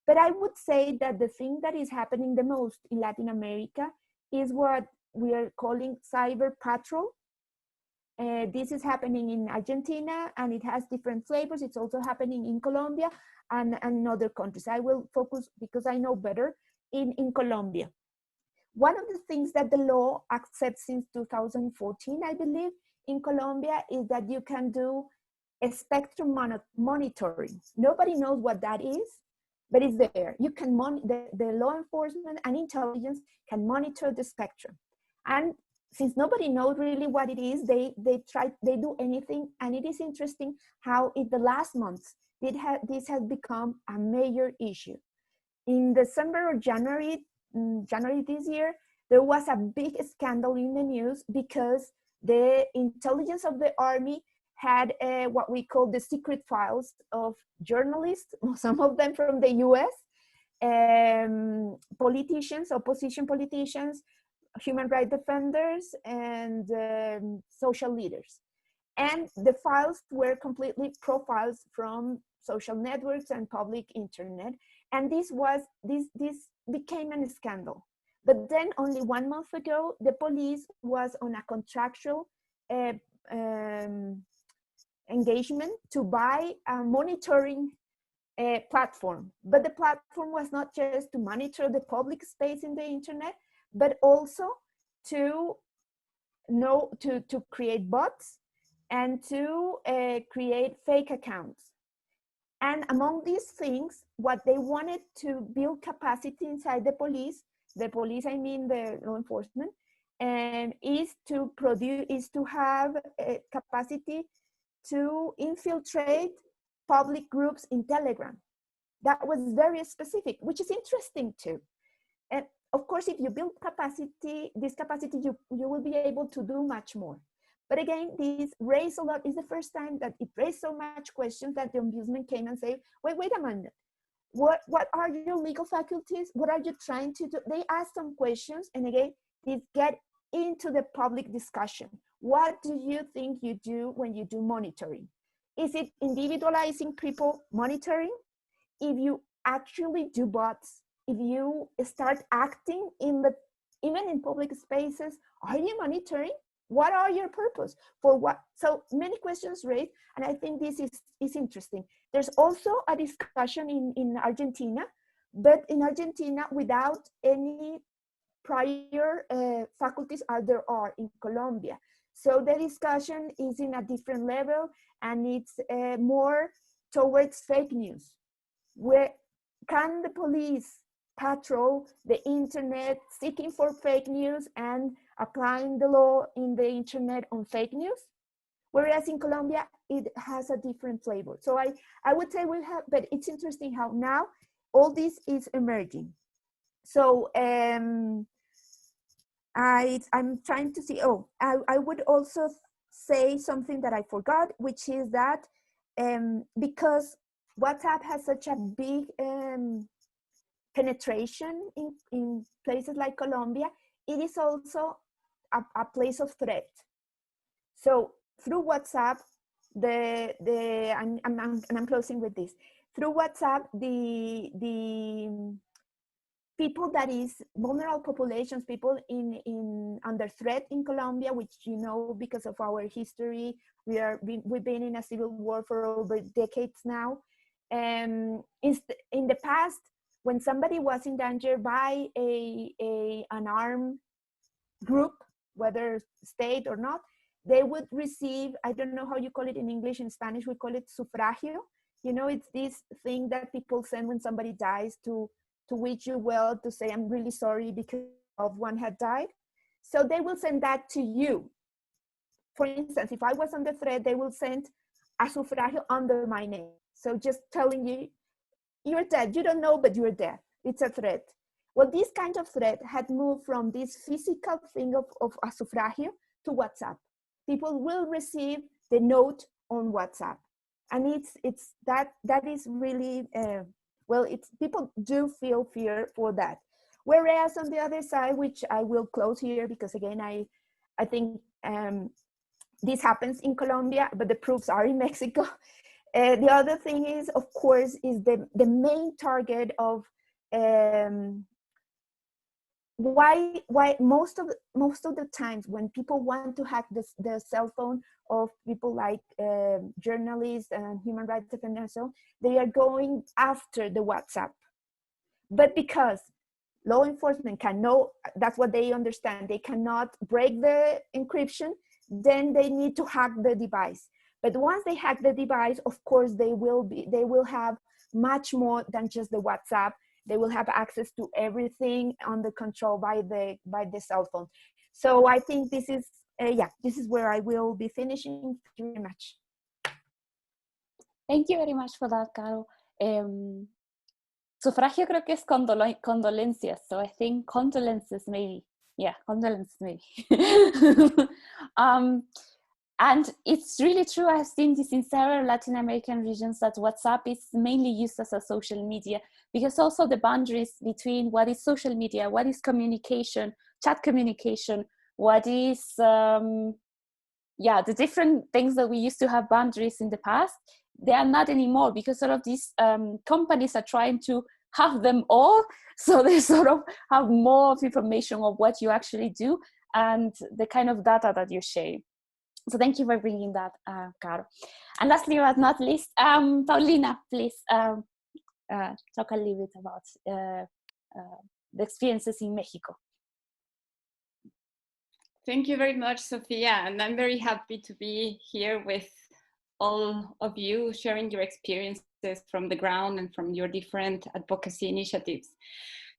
But I would say that the thing that is happening the most in Latin America is what we are calling cyber patrol. This is happening in Argentina, and it has different flavors. It's also happening in Colombia and in other countries. I will focus, because I know better, in Colombia. One of the things that the law accepts since 2014, I believe, in Colombia is that you can do a spectrum monitoring. Nobody knows what that is, but it's there. You can the law enforcement and intelligence can monitor the spectrum. And since nobody knows really what it is, they do anything. And it is interesting how in the last months, this has become a major issue. In December or January this year, there was a big scandal in the news because the intelligence of the army had what we call the secret files of journalists, some of them from the US, politicians, opposition politicians, human rights defenders, and social leaders. And the files were completely profiles from social networks and public internet. And this became a scandal. But then only 1 month ago, the police was on a contractual engagement to buy a monitoring platform. But the platform was not just to monitor the public space in the internet, but also to create bots and to create fake accounts. And among these things, what they wanted to build capacity inside the police, I mean the law enforcement, is to have a capacity to infiltrate public groups in Telegram. That was very specific, which is interesting too. And of course, if you build this capacity, you will be able to do much more. But again, this raised a lot. It's the first time that it raised so much questions that the ombudsman came and said, wait a minute. What are your legal faculties? What are you trying to do? They asked some questions, and again, it get into the public discussion. What do you think you do when you do monitoring? Is it individualizing people monitoring? if you actually do bots, if you start acting in the, even in public spaces, are you monitoring? What are your purpose? For what? So many questions raised, and I think this is interesting. There's also a discussion in Argentina, but in Argentina without any prior faculties as there are in Colombia. So the discussion is in a different level, and it's more towards fake news. Where can the police patrol the internet seeking for fake news and applying the law in the internet on fake news? Whereas in Colombia, it has a different flavor. So I would say we have, but it's interesting how now all this is emerging. So I'm trying to see, I would also say something that I forgot, which is that because WhatsApp has such a big penetration in places like Colombia, it is also a place of threat. So through WhatsApp, I'm closing with this. Through WhatsApp, the people that is vulnerable populations, people in under threat in Colombia, which you know because of our history, we've been in a civil war for over decades now. In the past, when somebody was in danger by an armed group, whether state or not, they would receive, I don't know how you call it in English, in Spanish we call it sufragio. You know, it's this thing that people send when somebody dies to wish you well, to say, I'm really sorry because of one had died. So they will send that to you. For instance, if I was under threat, they will send a sufragio under my name. So just telling you, you're dead. You don't know, but you're dead. It's a threat. Well, this kind of threat had moved from this physical thing of a sufragio to WhatsApp. People will receive the note on WhatsApp. And it's that is really, well, it's people do feel fear for that. Whereas on the other side, which I will close here because again, I think this happens in Colombia, but the proofs are in Mexico. The other thing is, of course, is the main target of why most of the times when people want to hack the cell phone of people like journalists and human rights defenders, so they are going after the WhatsApp. But because law enforcement can know, that's what they understand, they cannot break the encryption, then they need to hack the device. But once they hack the device, of course, they will have much more than just the WhatsApp. They will have access to everything under control by the cell phone. So I think this is where I will be finishing. Thank you very much. Thank you very much for that, Caro. Sufragio creo que es condolencias, so I think condolences maybe. Yeah, condolences maybe. And it's really true, I've seen this in several Latin American regions, that WhatsApp is mainly used as a social media, because also the boundaries between what is social media, what is communication, chat communication, what is, the different things that we used to have boundaries in the past, they are not anymore, because all of these companies are trying to have them all, so they sort of have more of information of what you actually do and the kind of data that you share. So thank you for bringing that, Caro. And lastly but not least, Paulina, please talk a little bit about the experiences in Mexico. Thank you very much, Sophia. And I'm very happy to be here with all of you sharing your experiences from the ground and from your different advocacy initiatives.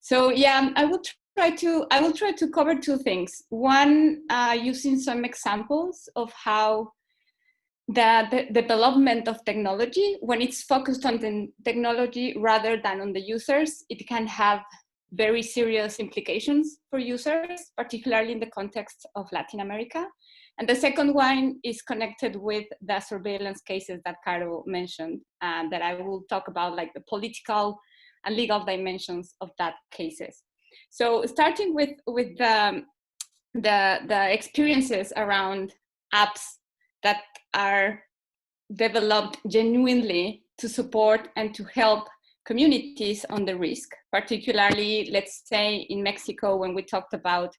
So yeah, I will try to cover two things. One, using some examples of how the development of technology, when it's focused on the technology rather than on the users, it can have very serious implications for users, particularly in the context of Latin America. And the second one is connected with the surveillance cases that Caro mentioned, that I will talk about, like the political and legal dimensions of that cases. So starting with the experiences around apps that are developed genuinely to support and to help communities on the risk, particularly, let's say, in Mexico, when we talked about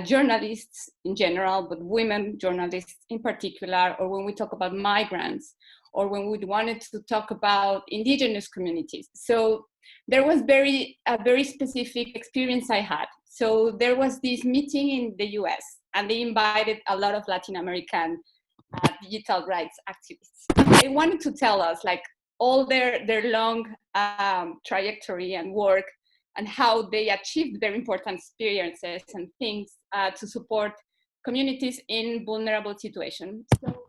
journalists in general, but women journalists in particular, or when we talk about migrants, or when we wanted to talk about indigenous communities. So there was a very specific experience I had. So there was this meeting in the US, and they invited a lot of Latin American digital rights activists. They wanted to tell us like all their long trajectory and work, and how they achieved very important experiences and things to support communities in vulnerable situations. So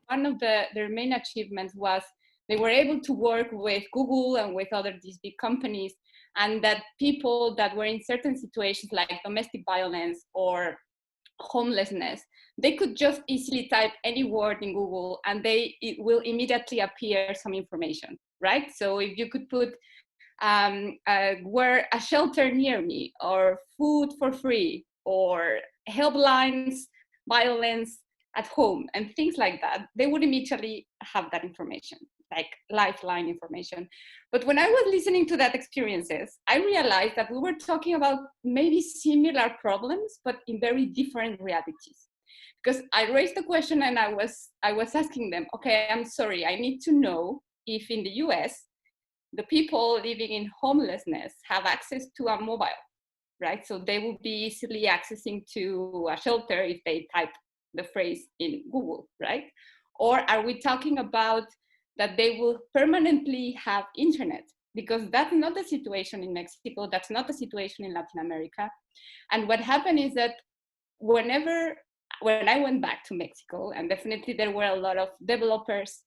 one of their main achievements was they were able to work with Google and with other these big companies, and that people that were in certain situations like domestic violence or homelessness, they could just easily type any word in Google and it will immediately appear some information, right? So if you could put where a shelter near me, or food for free, or helplines, violence at home, and things like that, they would immediately have that information, like lifeline information. But when I was listening to that experiences, I realized that we were talking about maybe similar problems, but in very different realities. Because I raised the question and I was asking them, okay, I'm sorry, I need to know if in the US, the people living in homelessness have access to a mobile, right? So they will be easily accessing to a shelter if they type the phrase in Google, right? Or are we talking about that they will permanently have internet? Because that's not the situation in Mexico, that's not the situation in Latin America. And what happened is that when I went back to Mexico, and definitely there were a lot of developers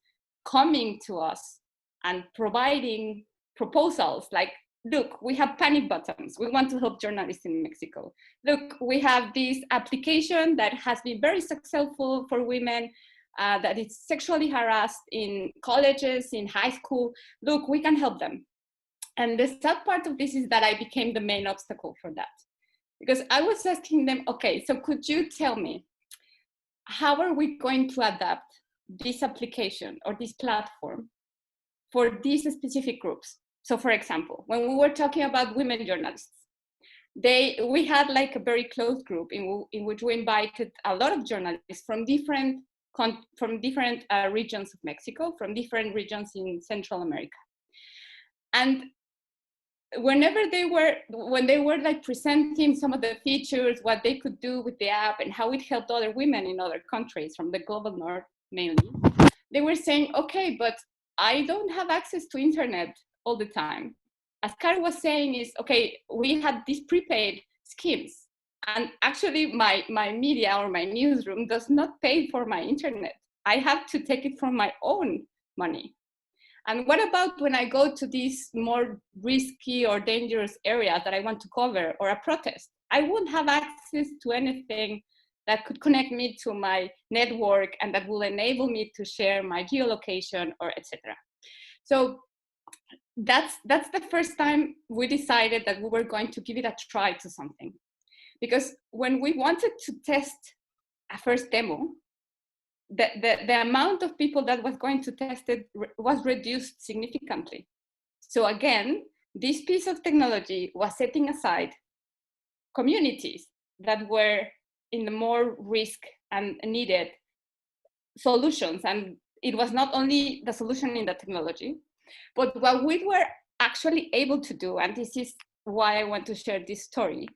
coming to us and providing proposals like, look, we have panic buttons. We want to help journalists in Mexico. Look, we have this application that has been very successful for women that is sexually harassed in colleges, in high school. Look, we can help them. And the sad part of this is that I became the main obstacle for that. Because I was asking them, okay, so could you tell me, how are we going to adapt this application or this platform for these specific groups? So for example, when we were talking about women journalists, we had like a very close group in which we invited a lot of journalists from different regions of Mexico, from different regions in Central America. And when they were like presenting some of the features, what they could do with the app and how it helped other women in other countries from the global north mainly, they were saying, okay, but I don't have access to internet all the time. As Kari was saying is, okay, we had these prepaid schemes, and actually my media or my newsroom does not pay for my internet. I have to take it from my own money. And what about when I go to these more risky or dangerous areas that I want to cover, or a protest? I won't have access to anything that could connect me to my network and that will enable me to share my geolocation or etc. So that's the first time we decided that we were going to give it a try to something. Because when we wanted to test a first demo, the amount of people that was going to test it was reduced significantly. So again, this piece of technology was setting aside communities that were in the more risk and needed solutions. And it was not only the solution in the technology, but what we were actually able to do, and this is why I want to share this story,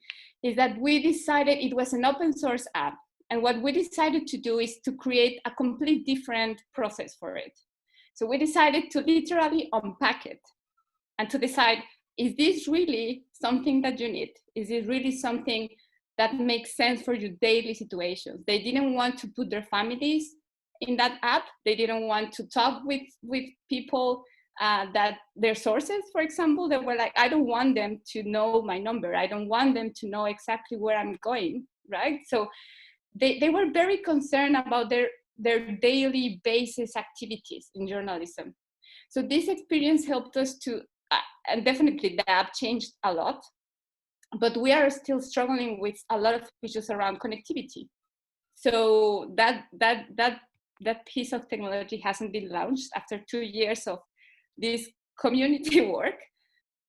is that we decided it was an open source app. And what we decided to do is to create a complete different process for it. So we decided to literally unpack it and to decide, is this really something that you need? Is it really something that makes sense for your daily situations? They didn't want to put their families in that app. They didn't want to talk with people that their sources, for example, they were like, I don't want them to know my number. I don't want them to know exactly where I'm going, right? So they were very concerned about their daily basis activities in journalism. So this experience helped us to, and definitely the app changed a lot, but we are still struggling with a lot of issues around connectivity. So that piece of technology hasn't been launched after 2 years of this community work.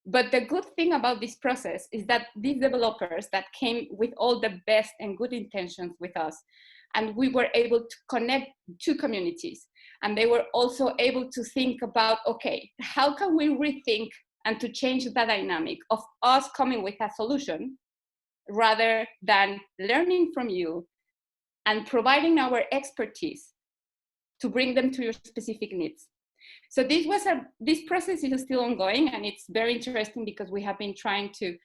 But the good thing about this process is that these developers that came with all the best and good intentions with us, and we were able to connect two communities. And they were also able to think about, okay, how can we rethink and to change the dynamic of us coming with a solution rather than learning from you and providing our expertise to bring them to your specific needs. So this process is still ongoing, and it's very interesting because we have been trying to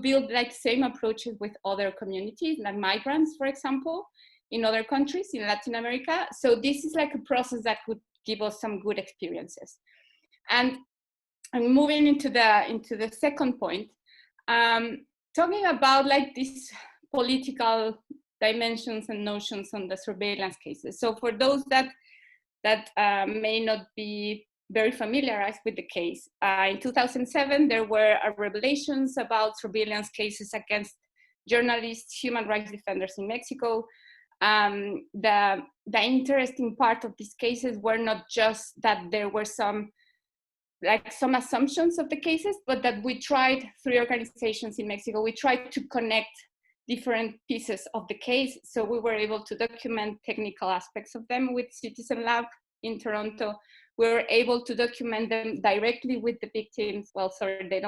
build like same approaches with other communities, like migrants, for example, in other countries in Latin America. So this is like a process that could give us some good experiences. And I'm moving into the second point, talking about like these political dimensions and notions on the surveillance cases. So for those that may not be very familiarized with the case, in 2007 there were revelations about surveillance cases against journalists, human rights defenders in Mexico. The interesting part of these cases were not just that there were some assumptions of the cases, but that we tried, 3 organizations in Mexico, we tried to connect different pieces of the case. So we were able to document technical aspects of them with Citizen Lab in Toronto. We were able to document them directly with the victims. Well, sorry, they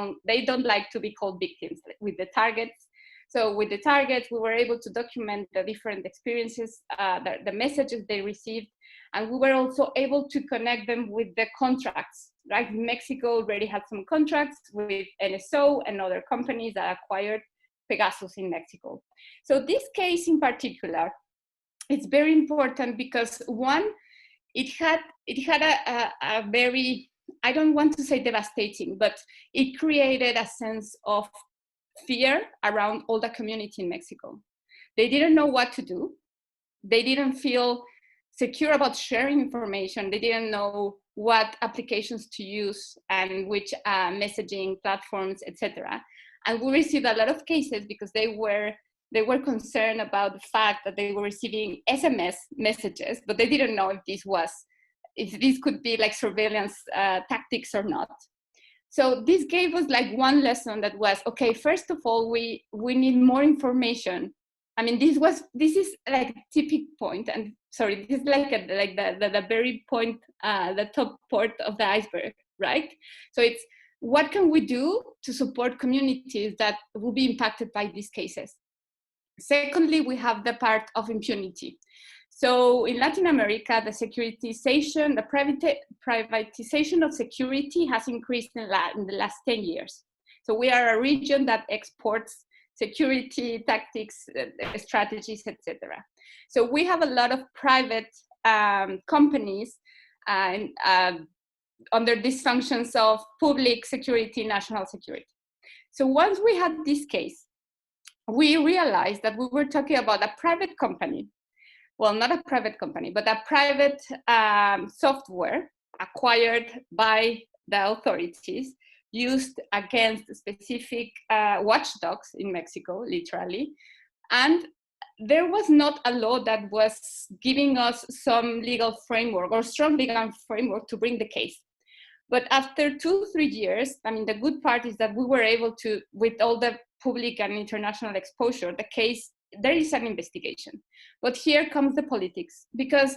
don't like to be called victims, with the targets. So with the targets, we were able to document the different experiences, the messages they received, and we were also able to connect them with the contracts. Right? Mexico already had some contracts with NSO and other companies that acquired Pegasus in Mexico. So this case in particular, it's very important because one, it had a very, I don't want to say devastating, but it created a sense of fear around all the community in Mexico. They didn't know what to do. They didn't feel secure about sharing information. They didn't know what applications to use and which messaging platforms, etc. And we received a lot of cases because they were concerned about the fact that they were receiving SMS messages, but they didn't know if this could be like surveillance tactics or not. So this gave us like one lesson that was, okay, first of all, we need more information. I mean, this is like a tipping point, and sorry, this is like the very point, the top part of the iceberg, right? So it's, what can we do to support communities that will be impacted by these cases? Secondly, we have the part of impunity. So in Latin America, the securitization, the privatization of security has increased in the last 10 years. So we are a region that exports security tactics, strategies, etc. So we have a lot of private companies under these functions of public security, national security. So once we had this case, we realized that we were talking about a private company. Well, not a private company, but a private software acquired by the authorities, used against specific watchdogs in Mexico, literally. And there was not a law that was giving us some legal framework or strong legal framework to bring the case. But after 2-3 years, I mean, the good part is that we were able to, with all the public and international exposure, the case, there is an investigation. But here comes the politics, because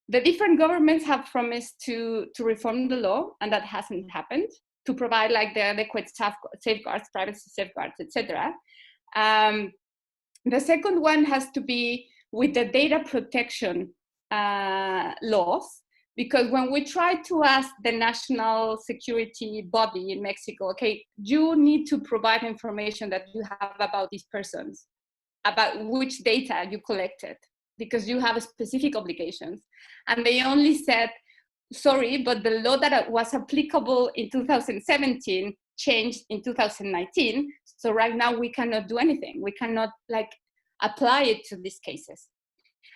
the different governments have promised to reform the law, and that hasn't happened, to provide like the adequate safeguards, privacy safeguards, etc. The second one has to be with the data protection laws, because when we try to ask the national security body in Mexico, okay, you need to provide information that you have about these persons, about which data you collected, because you have specific obligations. And they only said, sorry, but the law that was applicable in 2017 changed in 2019. So right now we cannot do anything. We cannot like apply it to these cases.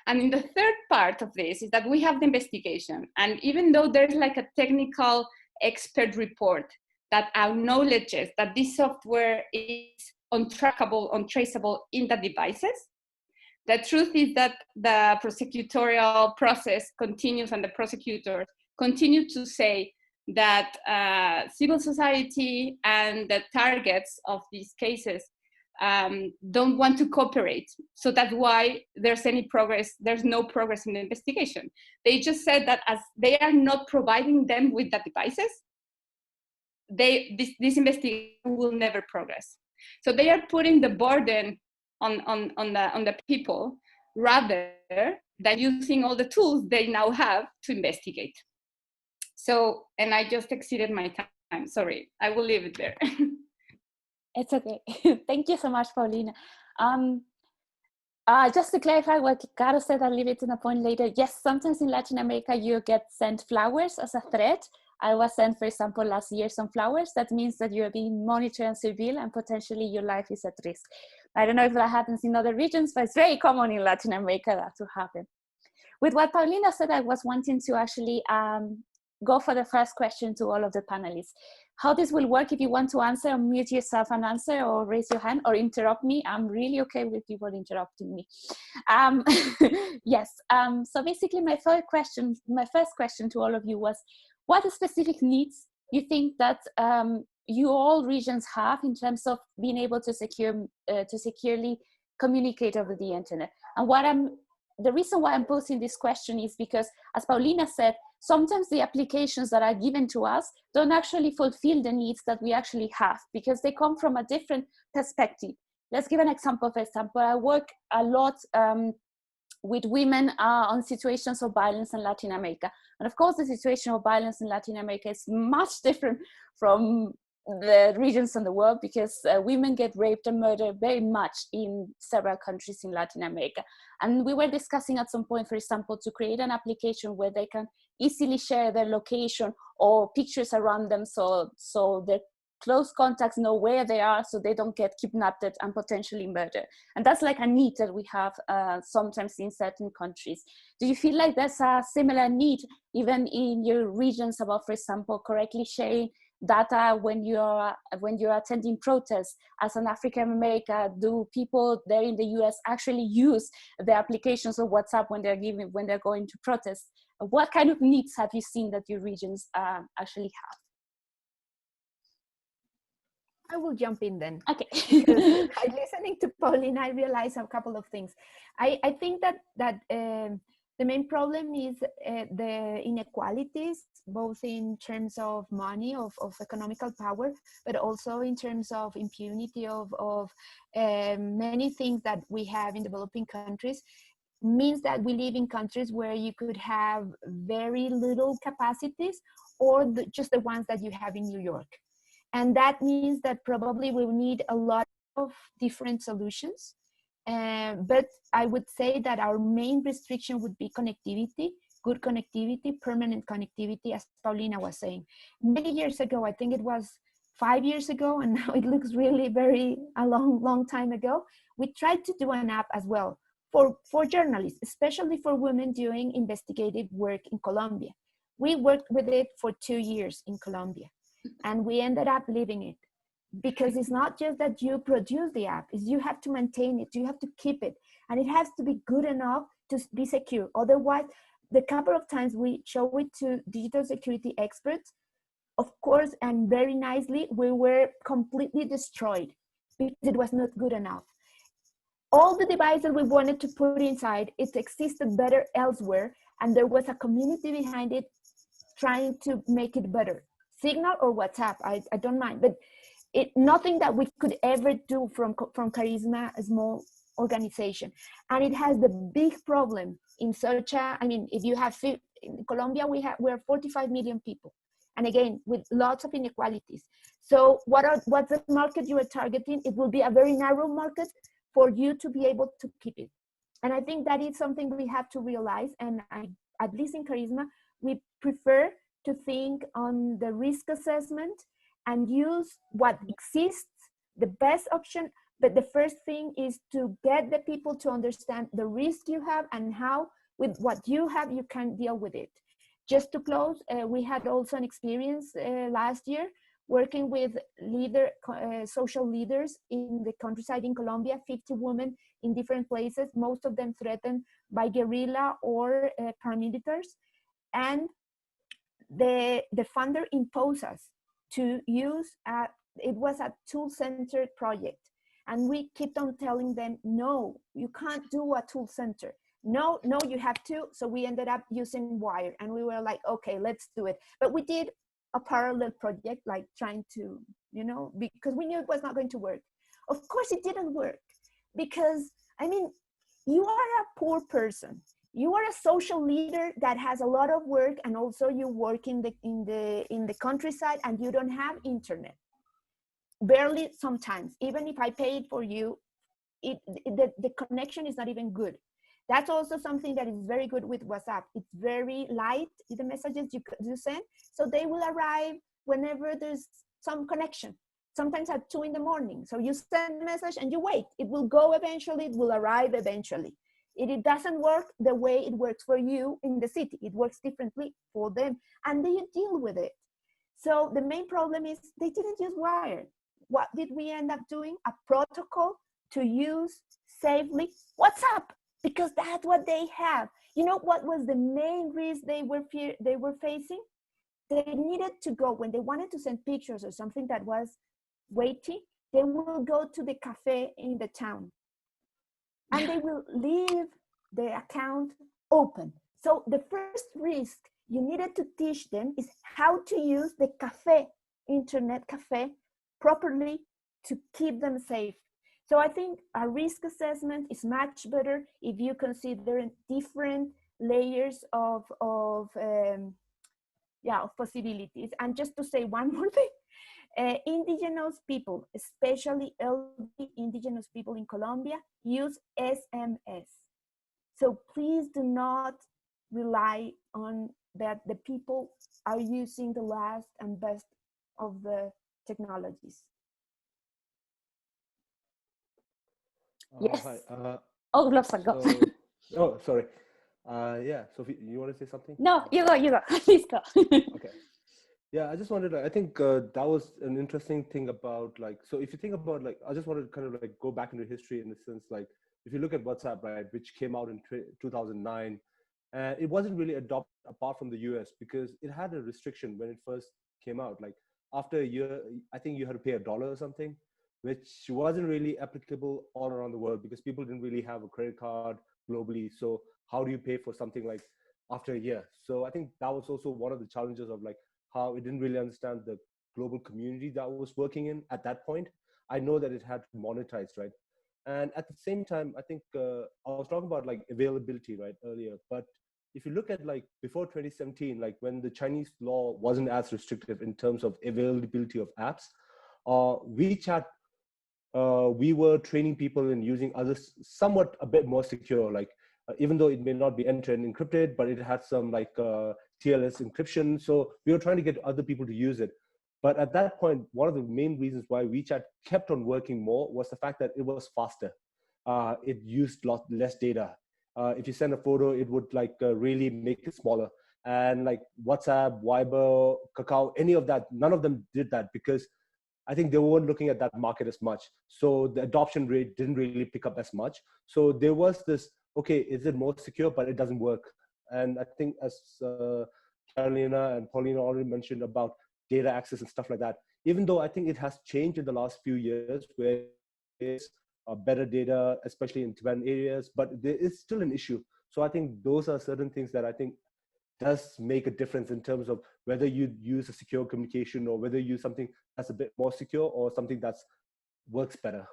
And in the third part of this is that we have the investigation. And even though there's like a technical expert report that acknowledges that this software is untrackable, untraceable in the devices, the truth is that the prosecutorial process continues and the prosecutors continue to say that civil society and the targets of these cases don't want to cooperate. So that's why there's no progress in the investigation. They just said that as they are not providing them with the devices, this investigation will never progress. So they are putting the burden on the people rather than using all the tools they now have to investigate. So, and I just exceeded my time. Sorry, I will leave it there. It's okay. Thank you so much, Paulina. Just to clarify what Caro said, I'll leave it to the point later. Yes, sometimes in Latin America, you get sent flowers as a threat. I was sent, for example, last year some flowers. That means that you're being monitored and surveilled and potentially your life is at risk. I don't know if that happens in other regions, but it's very common in Latin America that to happen. With what Paulina said, I was wanting to actually go for the first question to all of the panelists. How this will work, if you want to answer, unmute yourself and answer, or raise your hand, or interrupt me. I'm really okay with people interrupting me. Yes, so basically my first question to all of you was, what specific needs you think that you all regions have in terms of being able to securely communicate over the internet? And the reason why I'm posing this question is because, as Paulina said, sometimes the applications that are given to us don't actually fulfill the needs that we actually have because they come from a different perspective. Let's give an example. For example, I work a lot with women on situations of violence in Latin America. And of course, the situation of violence in Latin America is much different from the regions in the world because women get raped and murdered very much in several countries in Latin America. And we were discussing at some point, for example, to create an application where they can easily share their location or pictures around them so their close contacts know where they are so they don't get kidnapped and potentially murdered. And that's like a need that we have sometimes in certain countries. Do you feel like there's a similar need even in your regions about, for example, correctly sharing data when you're attending protests? As an African American, do people there in the US actually use the applications of WhatsApp when they're going to protest? What kind of needs have you seen that your regions actually have? I will jump in then. Okay. By listening to Pauline, I realized a couple of things. I think that the main problem is the inequalities, both in terms of money, of economical power, but also in terms of impunity of many things that we have in developing countries. Means that we live in countries where you could have very little capacities or just the ones that you have in New York. And that means that probably we need a lot of different solutions. But I would say that our main restriction would be connectivity, good connectivity, permanent connectivity, as Paulina was saying. Many years ago, I think it was 5 years ago, and now it looks really a long time ago, we tried to do an app as well for journalists, especially for women doing investigative work in Colombia. We worked with it for 2 years in Colombia. And we ended up leaving it because it's not just that you produce the app, is you have to maintain it, you have to keep it, and it has to be good enough to be secure. Otherwise, the couple of times we show it to digital security experts, of course, and very nicely, we were completely destroyed because it was not good enough. All the devices we wanted to put inside, it existed better elsewhere, and there was a community behind it trying to make it better. Signal or WhatsApp, I don't mind, but nothing that we could ever do from Karisma, a small organization. And it has the big problem in such a, I mean, if you have, in Colombia, we're 45 million people. And again, with lots of inequalities. So what's the market you are targeting? It will be a very narrow market for you to be able to keep it. And I think that is something we have to realize. And at least in Karisma, we prefer to think on the risk assessment and use what exists, the best option. But the first thing is to get the people to understand the risk you have and how, with what you have, you can deal with it. Just to close, we had also an experience last year working with social leaders in the countryside in Colombia, 50 women in different places, most of them threatened by guerrilla or paramilitaries. And the funder imposed us to use it was a tool-centered project. And we kept on telling them, no, you can't do a tool center. No, you have to. So we ended up using Wire, and we were like, okay, let's do it. But we did a parallel project, like trying to, because we knew it was not going to work. Of course it didn't work, because, I mean, you are a poor person. You are a social leader that has a lot of work, and also you work in the countryside, and you don't have internet. Barely sometimes. Even if I paid for you, the connection is not even good. That's also something that is very good with WhatsApp. It's very light, the messages you send, so they will arrive whenever there's some connection. Sometimes at 2 in the morning. So you send a message and you wait. It will go eventually, it will arrive eventually. It doesn't work the way it works for you in the city. It works differently for them, and they deal with it. So the main problem is they didn't use Wire. What did we end up doing? A protocol to use safely WhatsApp, because that's what they have. You know what was the main risk they were facing? They needed to go, when they wanted to send pictures or something that was weighty, they will go to the cafe in the town, and they will leave the account open. So the first risk you needed to teach them is how to use the cafe, internet cafe, properly to keep them safe. So I think a risk assessment is much better if you consider different layers of possibilities. And just to say one more thing, indigenous people, especially elderly indigenous people in Colombia, use SMS. So please do not rely on that the people are using the last and best of the technologies. Yes. Hi. Lobsang, go. Sorry. Yeah, Sophie, you want to say something? No, you go. Please go. Okay. Yeah, I just wanted to, I think that was an interesting thing about, like, so if you think about, like, I just wanted to kind of like go back into history in the sense, like, if you look at WhatsApp, right, which came out in 2009, it wasn't really adopted apart from the US, because it had a restriction when it first came out. Like, after a year, I think you had to pay $1 or something, which wasn't really applicable all around the world, because people didn't really have a credit card globally. So how do you pay for something like after a year? So I think that was also one of the challenges of, like, how it didn't really understand the global community that was working in at that point. I know that it had to monetize, right? And at the same time, I think I was talking about like availability, right, earlier. But if you look at like before 2017, like when the Chinese law wasn't as restrictive in terms of availability of apps, WeChat, we were training people in using others somewhat a bit more secure, like even though it may not be end-to-end encrypted, but it had some like TLS encryption. So we were trying to get other people to use it. But at that point, one of the main reasons why WeChat kept on working more was the fact that it was faster. It used less data. If you send a photo, it would like really make it smaller. And like WhatsApp, Viber, Kakao, any of that, none of them did that, because I think they weren't looking at that market as much. So the adoption rate didn't really pick up as much. So there was this, okay, is it more secure, but it doesn't work. And I think as Carolina and Paulina already mentioned about data access and stuff like that, even though I think it has changed in the last few years where there's better data, especially in Tibetan areas, but there is still an issue. So I think those are certain things that I think does make a difference in terms of whether you use a secure communication or whether you use something that's a bit more secure or something that works better.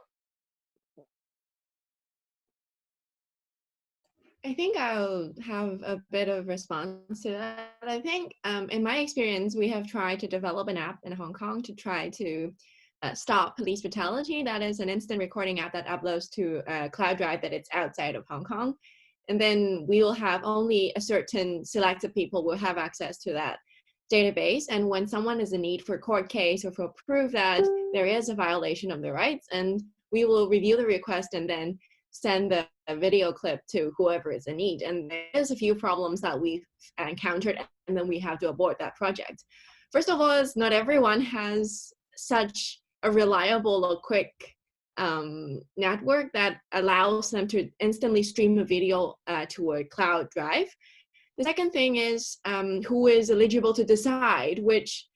I think I'll have a bit of response to that. I think in my experience, we have tried to develop an app in Hong Kong to try to stop police brutality. That is an instant recording app that uploads to a cloud drive that it's outside of Hong Kong. And then we will have only a certain selected people will have access to that database. And when someone is in need for a court case or for proof that there is a violation of their rights, and we will review the request and then send the video clip to whoever is in need. And there's a few problems that we've encountered, and then we have to abort that project. First of all, is not everyone has such a reliable or quick network that allows them to instantly stream a video to a cloud drive. The second thing is who is eligible to decide which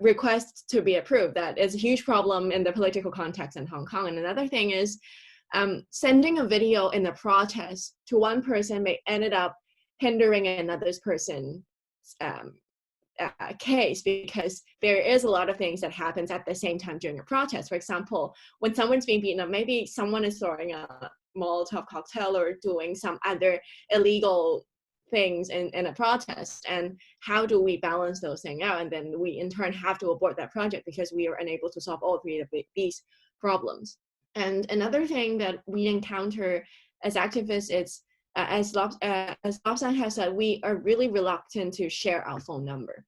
requests to be approved. That is a huge problem in the political context in Hong Kong. And another thing is sending a video in a protest to one person may ended up hindering another person's case, because there is a lot of things that happens at the same time during a protest. For example, when someone's being beaten up, maybe someone is throwing a Molotov cocktail or doing some other illegal things in a protest, and how do we balance those things out? And then we in turn have to abort that project because we are unable to solve all three of these problems. And another thing that we encounter as activists is, as Lobsang has said, we are really reluctant to share our phone number.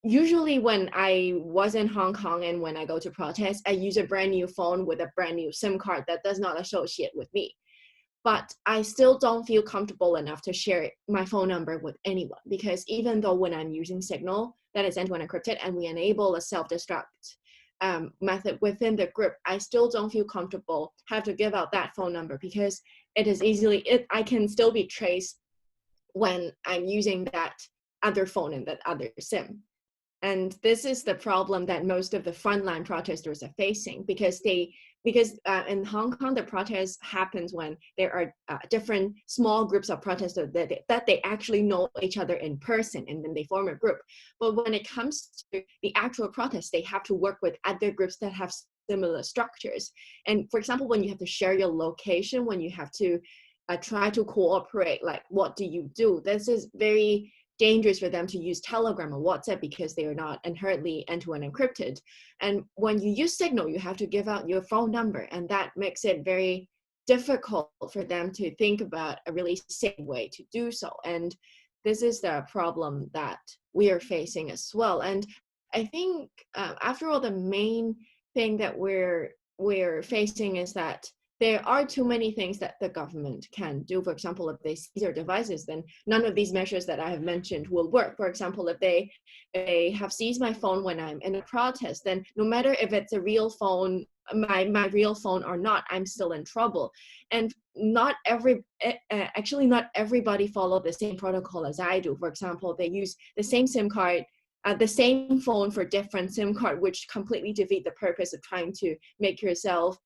Usually when I was in Hong Kong and when I go to protest, I use a brand new phone with a brand new SIM card that does not associate with me. But I still don't feel comfortable enough to share my phone number with anyone, because even though when I'm using Signal that is end-to-end encrypted and we enable a self-destruct method within the group, I still don't feel comfortable have to give out that phone number, because it is I can still be traced when I'm using that other phone and that other SIM. And this is the problem that most of the frontline protesters are facing, because in Hong Kong, the protest happens when there are different small groups of protesters that they actually know each other in person, and then they form a group. But when it comes to the actual protest, they have to work with other groups that have similar structures. And for example, when you have to share your location, when you have to try to cooperate, like what do you do? This is very dangerous for them to use Telegram or WhatsApp, because they are not inherently end-to-end encrypted. And when you use Signal, you have to give out your phone number, and that makes it very difficult for them to think about a really safe way to do so. And this is the problem that we are facing as well. And I think after all, the main thing that we're facing is that there are too many things that the government can do. For example, if they seize our devices, then none of these measures that I have mentioned will work. For example, if they have seized my phone when I'm in a protest, then no matter if it's a real phone, my real phone or not, I'm still in trouble. And actually not everybody follow the same protocol as I do. For example, they use the same SIM card, the same phone for different SIM card, which completely defeat the purpose of trying to make yourself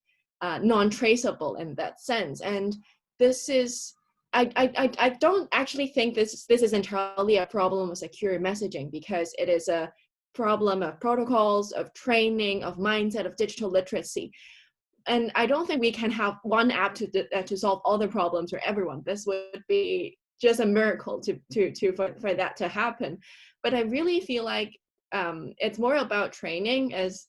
non-traceable in that sense. And this is, I don't actually think this is entirely a problem of secure messaging, because it is a problem of protocols, of training, of mindset, of digital literacy. And I don't think we can have one app to solve all the problems for everyone. This would be just a miracle for that to happen. But I really feel like it's more about training, as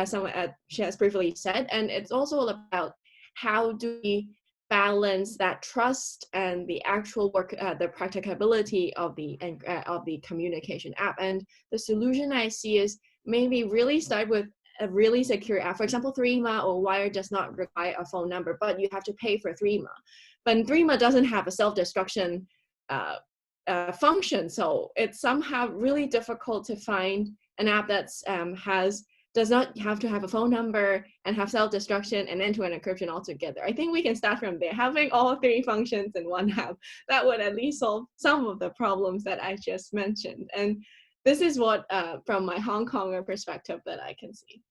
someone she has briefly said, and it's also about how do we balance that trust and the actual work, the practicability of the communication app. And the solution I see is maybe really start with a really secure app. For example, Threema or Wire does not require a phone number, but you have to pay for Threema. But Threema doesn't have a self-destruction function, so it's somehow really difficult to find an app that's does not have to have a phone number and have self-destruction and end-to-end encryption altogether. I think we can start from there, having all three functions in one app. That would at least solve some of the problems that I just mentioned. And this is what, from my Hong Konger perspective, that I can see.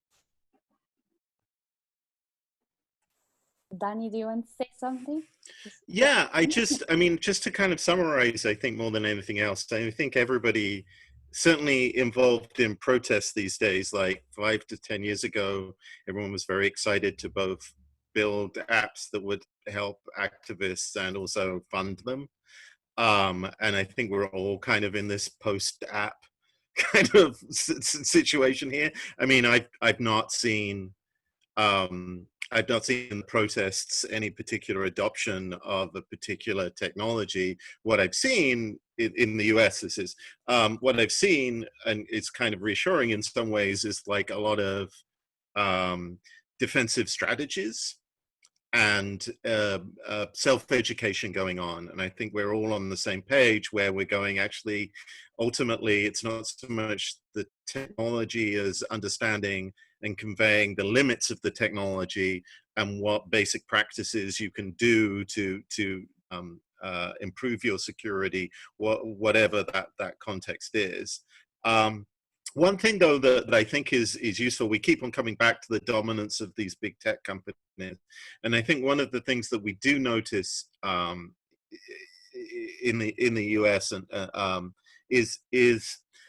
Danny, do you want to say something? Yeah, I mean, just to kind of summarize, I think more than anything else, I think everybody certainly involved in protests these days, like 5 to 10 years ago, everyone was very excited to both build apps that would help activists and also fund them. And I think we're all kind of in this post-app kind of situation here. I mean, I've not seen in the protests any particular adoption of a particular technology. What I've seen in the US, what I've seen, and it's kind of reassuring in some ways, is like a lot of defensive strategies and self-education going on. And I think we're all on the same page where we're going, actually, ultimately, it's not so much the technology as understanding and conveying the limits of the technology and what basic practices you can do to improve your security, whatever that context is. One thing though that I think is useful, we keep on coming back to the dominance of these big tech companies, and I think one of the things that we do notice in the US and is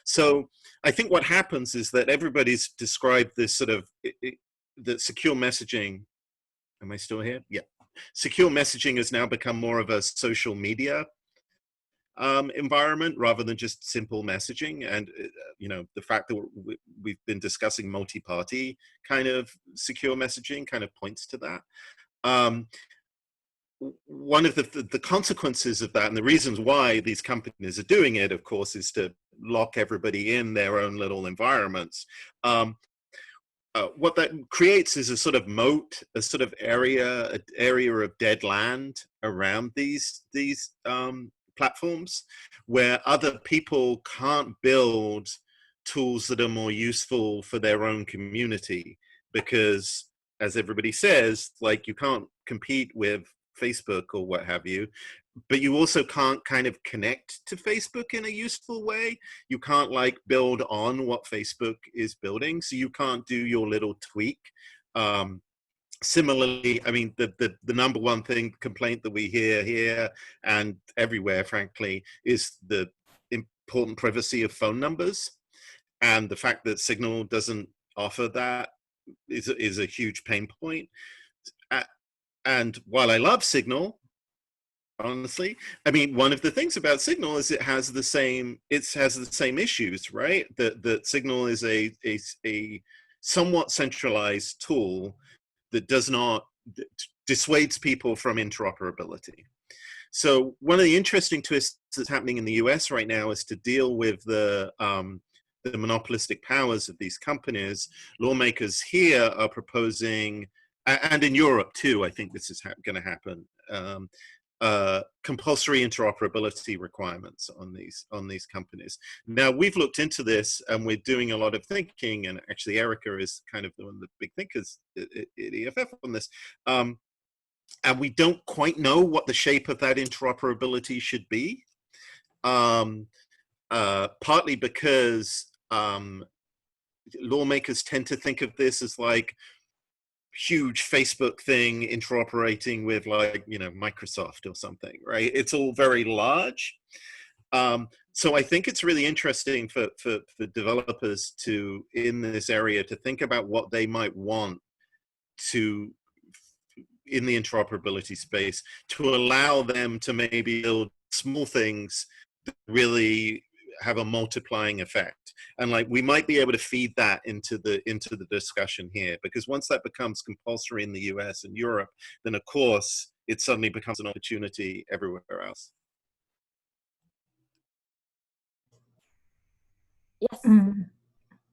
so I think what happens is that everybody's described this sort of that secure messaging. Am I still here? Yeah. Secure messaging has now become more of a social media environment rather than just simple messaging. And, you know, the fact that we've been discussing multi-party kind of secure messaging kind of points to that. One of the consequences of that, and the reasons why these companies are doing it, of course, is to lock everybody in their own little environments. What that creates is a sort of moat, a sort of area of dead land around these platforms, where other people can't build tools that are more useful for their own community, because, as everybody says, like, you can't compete with Facebook or what have you, but you also can't kind of connect to Facebook in a useful way. You can't like build on what Facebook is building, so you can't do your little tweak. Similarly, I mean, the number one complaint that we hear here and everywhere, frankly, is the important privacy of phone numbers, and the fact that Signal doesn't offer that is a huge pain point. And while I love Signal, honestly, I mean, one of the things about Signal is it has the same issues, right? That Signal is a somewhat centralized tool that does not dissuades people from interoperability. So one of the interesting twists that's happening in the US right now is to deal with the monopolistic powers of these companies. Lawmakers here are proposing, and in Europe too, I think this is going to happen, compulsory interoperability requirements on these companies. Now, we've looked into this and we're doing a lot of thinking, and actually Erica is kind of one of the big thinkers at EFF on this. And we don't quite know what the shape of that interoperability should be. Partly because lawmakers tend to think of this as like huge Facebook thing interoperating with, like, you know, Microsoft or something, right? It's all very large. So I think it's really interesting for developers to, in this area, to think about what they might want to, in the interoperability space, to allow them to maybe build small things that really have a multiplying effect. And like, we might be able to feed that into the discussion here, because once that becomes compulsory in the US and Europe, then of course it suddenly becomes an opportunity everywhere else. Yes.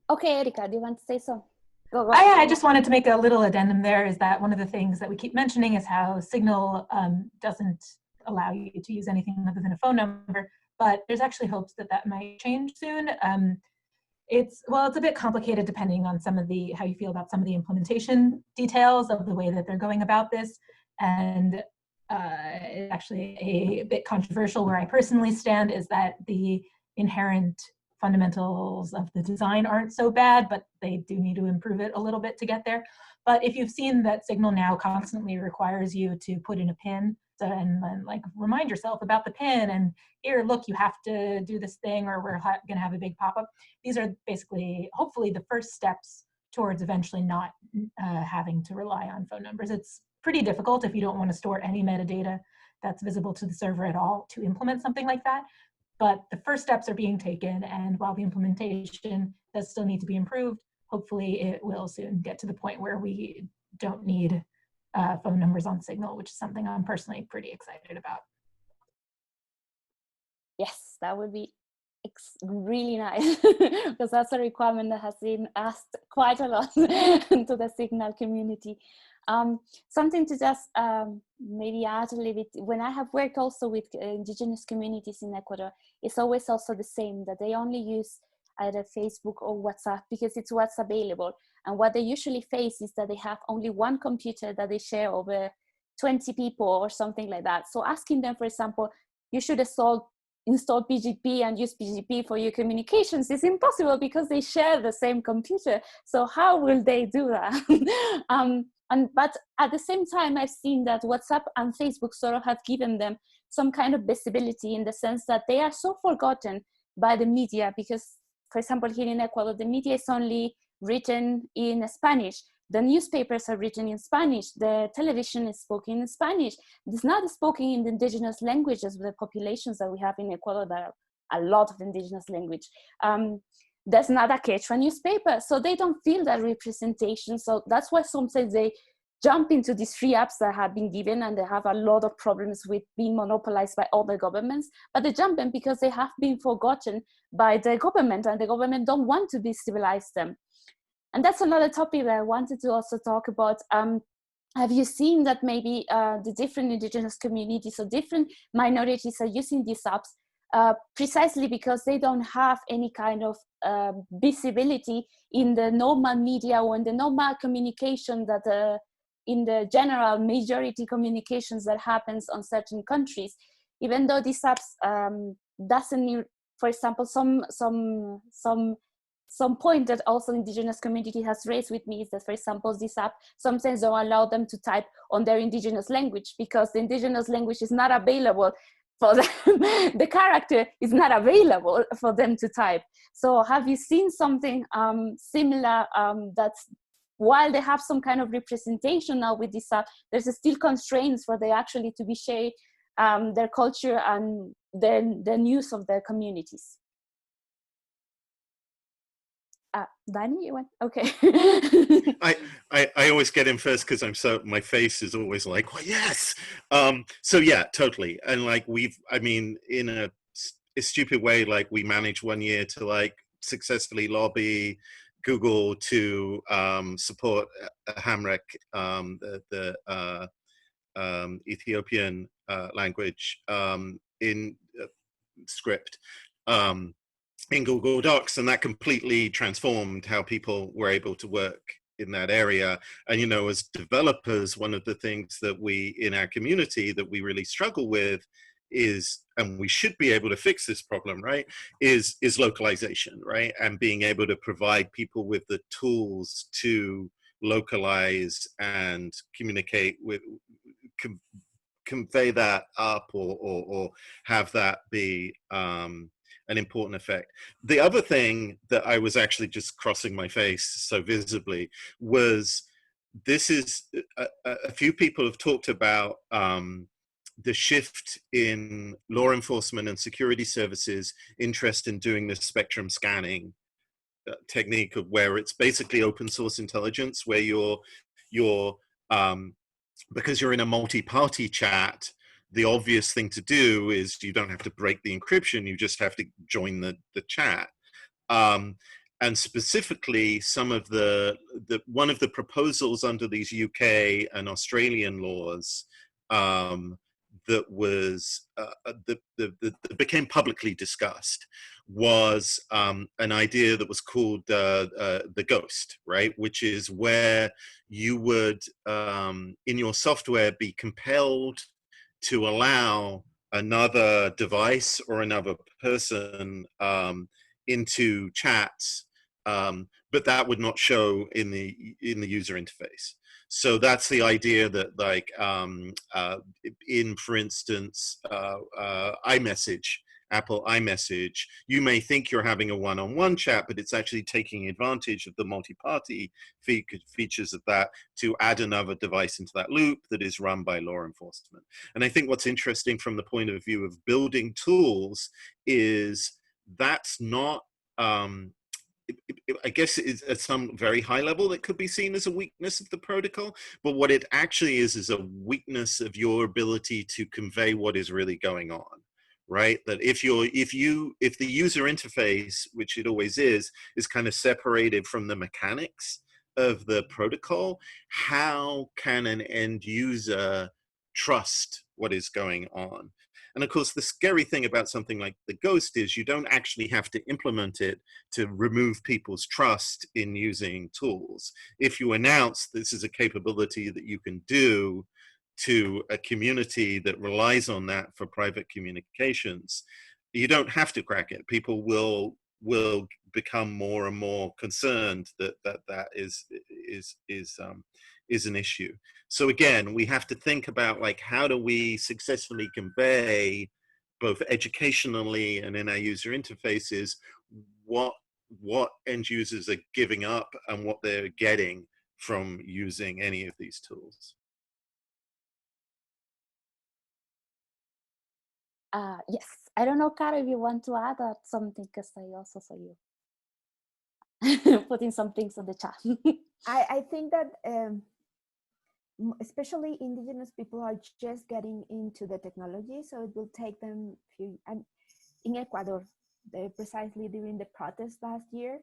Okay, Erica, do you want to say so? Go. I just wanted to make a little addendum there, is that one of the things that we keep mentioning is how Signal doesn't allow you to use anything other than a phone number, but there's actually hopes that that might change soon. It's a bit complicated depending on how you feel about some of the implementation details of the way that they're going about this. And it's actually a bit controversial. Where I personally stand is that the inherent fundamentals of the design aren't so bad, but they do need to improve it a little bit to get there. But if you've seen that Signal now constantly requires you to put in a PIN, and then like remind yourself about the PIN, and here, look, you have to do this thing, or we're going to have a big pop-up. These are basically, hopefully, the first steps towards eventually not having to rely on phone numbers. It's pretty difficult if you don't want to store any metadata that's visible to the server at all to implement something like that. But the first steps are being taken, and while the implementation does still need to be improved, hopefully it will soon get to the point where we don't need phone numbers on Signal, which is something I'm personally pretty excited about. Yes, that would be really nice, because that's a requirement that has been asked quite a lot to the Signal community. Something to just maybe add a little bit, when I have worked also with indigenous communities in Ecuador, it's always also the same, that they only use either Facebook or WhatsApp because it's what's available. And what they usually face is that they have only one computer that they share over 20 people or something like that. So asking them, for example, you should install PGP and use PGP for your communications is impossible because they share the same computer. So how will they do that? But at the same time, I've seen that WhatsApp and Facebook sort of have given them some kind of visibility, in the sense that they are so forgotten by the media, because, for example, here in Ecuador, the media is only written in Spanish. The newspapers are written in Spanish. The television is spoken in Spanish. It's not spoken in the indigenous languages of the populations that we have in Ecuador. There are a lot of indigenous language. There's not a Quechua newspaper, so they don't feel that representation. So that's why sometimes they jump into these free apps that have been given, and they have a lot of problems with being monopolized by other governments. But they jump in because they have been forgotten by the government, and the government don't want to civilize them. And that's another topic that I wanted to also talk about. Have you seen that maybe the different indigenous communities or different minorities are using these apps precisely because they don't have any kind of visibility in the normal media or in the normal communication that in the general majority communications that happens on certain countries? Even though these apps doesn't, for example, some point that also indigenous community has raised with me is that, for example, this app sometimes don't allow them to type on their indigenous language because the indigenous language is not available for them. The character is not available for them to type. So have you seen something similar, that's while they have some kind of representation now with this app, there's still constraints for they actually to be shared their culture and the news of their communities? Danny, you went? Okay. I always get in first because my face is always like, well, yes. So yeah, totally. And like in a stupid way, like we managed one year to like successfully lobby Google to support Hamrek, the Ethiopian language in script. In Google Docs, and that completely transformed how people were able to work in that area. And, you know, as developers, one of the things that we, in our community, that we really struggle with is, and we should be able to fix this problem, right, is localization, right? And being able to provide people with the tools to localize and communicate with, convey that up or have that be an important effect. The other thing that I was actually just crossing my face so visibly was, this is a few people have talked about the shift in law enforcement and security services interest in doing this spectrum scanning technique, of where it's basically open source intelligence, where you're because you're in a multi-party chat, the obvious thing to do is you don't have to break the encryption, you just have to join the chat. And specifically, some of one of the proposals under these UK and Australian laws that was that became publicly discussed was an idea that was called the ghost, right? Which is where you would in your software be compelled to allow another device or another person into chats, but that would not show in the user interface. So that's the idea that, like, in, for instance, iMessage, Apple iMessage, you may think you're having a one-on-one chat, but it's actually taking advantage of the multi-party features of that to add another device into that loop that is run by law enforcement. And I think what's interesting from the point of view of building tools is that's not, I guess it's at some very high level that could be seen as a weakness of the protocol, but what it actually is a weakness of your ability to convey what is really going on. Right? That if the user interface, which it always is kind of separated from the mechanics of the protocol, how can an end user trust what is going on? And of course, the scary thing about something like the ghost is you don't actually have to implement it to remove people's trust in using tools. If you announce this is a capability that you can do, to a community that relies on that for private communications, you don't have to crack it. People will become more and more concerned that that is an issue. So again, we have to think about, like, how do we successfully convey, both educationally and in our user interfaces, what end users are giving up and what they're getting from using any of these tools. Yes, I don't know, Caro, if you want to add something, because I also saw you putting some things on the chat. I think that especially indigenous people are just getting into the technology, so it will take them in Ecuador, precisely during the protest last year,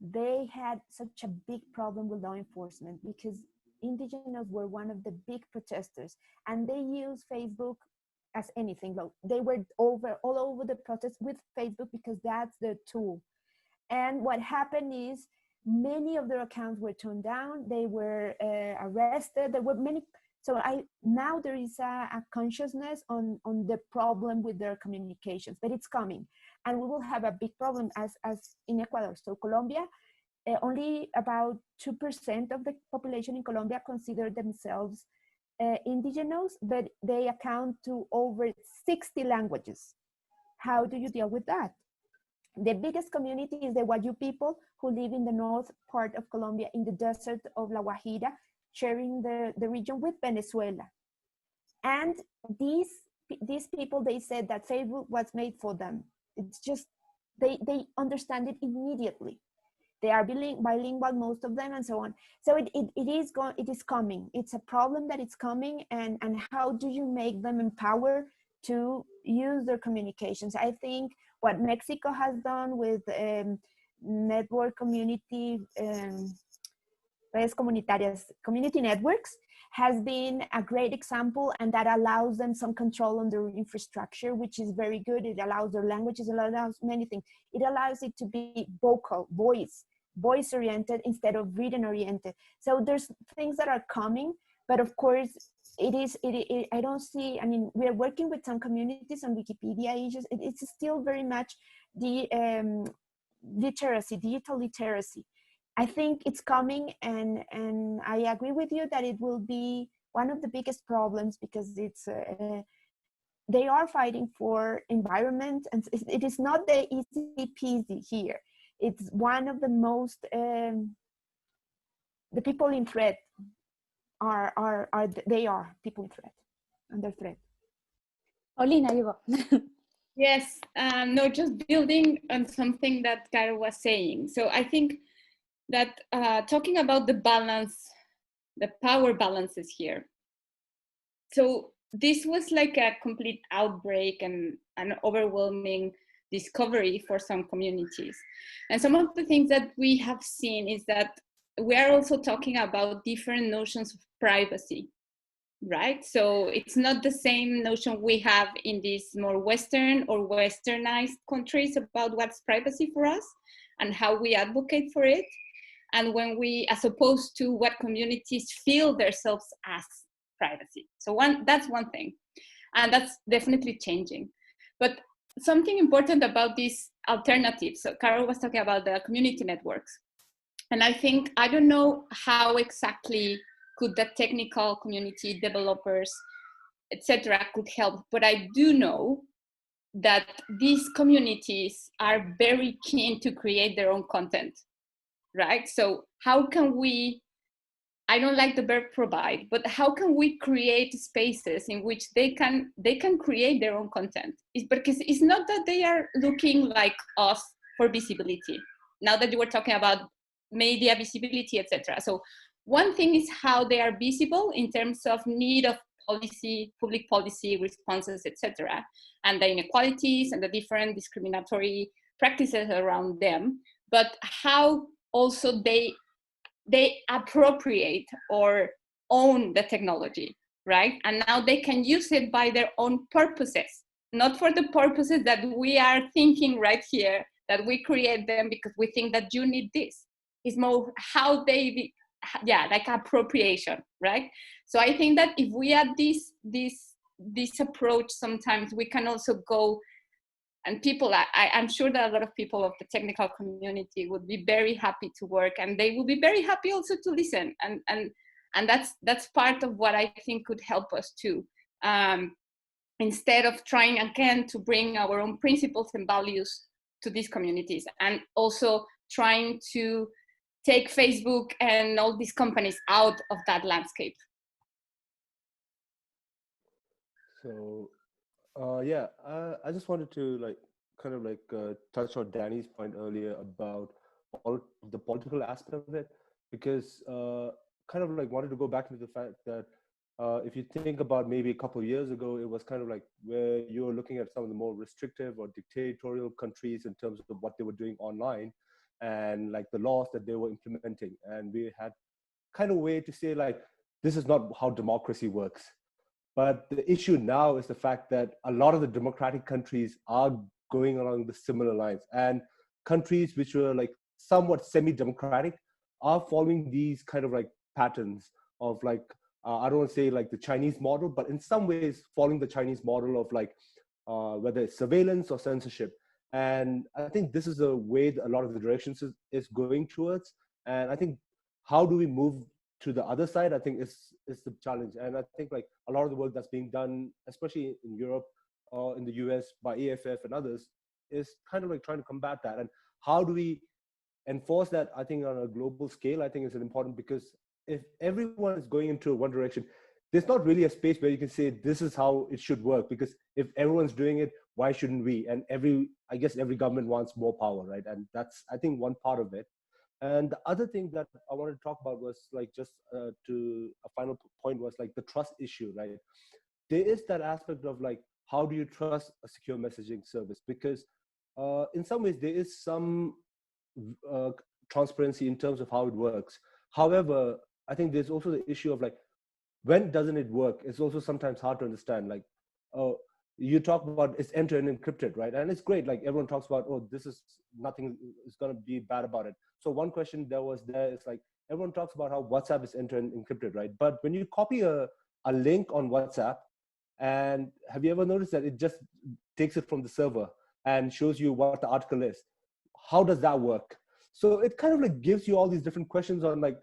they had such a big problem with law enforcement because indigenous were one of the big protesters, and they used Facebook as anything. They were all over the protest with Facebook because that's their tool. And what happened is many of their accounts were turned down. They were arrested. There were many. So now there is a consciousness on the problem with their communications, but it's coming. And we will have a big problem as in Ecuador. So Colombia, only about 2% of the population in Colombia consider themselves indigenous, but they account to over 60 languages. How do you deal with that? The biggest community is the Wayuu people who live in the north part of Colombia in the desert of La Guajira, sharing the region with Venezuela. And these people, they said that Facebook was made for them. It's just, they understand it immediately. They are bilingual, most of them, and so on. So it is coming. It's a problem that it's coming, and how do you make them empowered to use their communications? I think what Mexico has done with network community, redes comunitarias, community networks, has been a great example, and that allows them some control on their infrastructure, which is very good. It allows their languages, it allows many things. It allows it to be vocal, voice oriented instead of reading oriented. So there's things that are coming, but of course I don't see, I mean, we're working with some communities on Wikipedia issues. It's still very much the literacy, digital literacy. I think it's coming, and I agree with you that it will be one of the biggest problems, because it's they are fighting for environment, and it is not the easy peasy here. It's one of the most the people in threat are people in threat, under threat. Paulina, you go. Yes, no, just building on something that Caro was saying. So I think that talking about the balance, the power balances here. So this was like a complete outbreak and an overwhelming discovery for some communities. And some of the things that we have seen is that we are also talking about different notions of privacy, right? So it's not the same notion we have in these more Western or Westernized countries about what's privacy for us and how we advocate for it. And when we, as opposed to what communities feel themselves as privacy. So that's one thing. And that's definitely changing. But something important about these alternatives, so Carol was talking about the community networks. And I think, I don't know how exactly could the technical community, developers, etc., could help, but I do know that these communities are very keen to create their own content, right? So how can we, I don't like the verb provide, but how can we create spaces in which they can create their own content? It's because it's not that they are looking like us for visibility. Now that you were talking about media visibility, etc. So one thing is how they are visible in terms of need of policy, public policy responses, etc., and the inequalities and the different discriminatory practices around them, but how also they appropriate or own the technology, right? And now they can use it by their own purposes, not for the purposes that we are thinking right here, that we create them because we think that you need this. It's more how they yeah, like appropriation, right? So I think that if we add this approach, sometimes we can also go, and people, I'm sure that a lot of people of the technical community would be very happy to work, and they will be very happy also to listen, and that's part of what I think could help us too. Instead of trying again to bring our own principles and values to these communities, and also trying to take Facebook and all these companies out of that landscape. So yeah, I just wanted to touch on Danny's point earlier about the political aspect of it, because kind of like wanted to go back into the fact that if you think about maybe a couple of years ago, it was kind of like where you were looking at some of the more restrictive or dictatorial countries in terms of what they were doing online and like the laws that they were implementing. And we had kind of a way to say like, this is not how democracy works. But the issue now is the fact that a lot of the democratic countries are going along the similar lines, and countries which were like somewhat semi-democratic are following these kind of like patterns of like, I don't want to say like the Chinese model, but in some ways following the Chinese model of like, whether it's surveillance or censorship. And I think this is the way that a lot of the directions is going towards. And I think, how do we move to the other side, I think is the challenge. And I think like a lot of the work that's being done, especially in Europe or in the US by AFF and others, is kind of like trying to combat that. And how do we enforce that? I think on a global scale, I think is important, because if everyone is going into one direction, there's not really a space where you can say this is how it should work, because if everyone's doing it, why shouldn't we? And I guess every government wants more power, right? And that's, I think, one part of it. And the other thing that I wanted to talk about was like, just to a final point, was like the trust issue, right? There is that aspect of like, how do you trust a secure messaging service? Because in some ways there is some transparency in terms of how it works. However, I think there's also the issue of like, when doesn't it work? It's also sometimes hard to understand. Like, you talk about it's end-to-end encrypted, right? And it's great. Like everyone talks about, oh, this is nothing is going to be bad about it. So one question there is like, everyone talks about how WhatsApp is end-to-end encrypted, right? But when you copy a link on WhatsApp, and have you ever noticed that it just takes it from the server and shows you what the article is? How does that work? So it kind of like gives you all these different questions on like,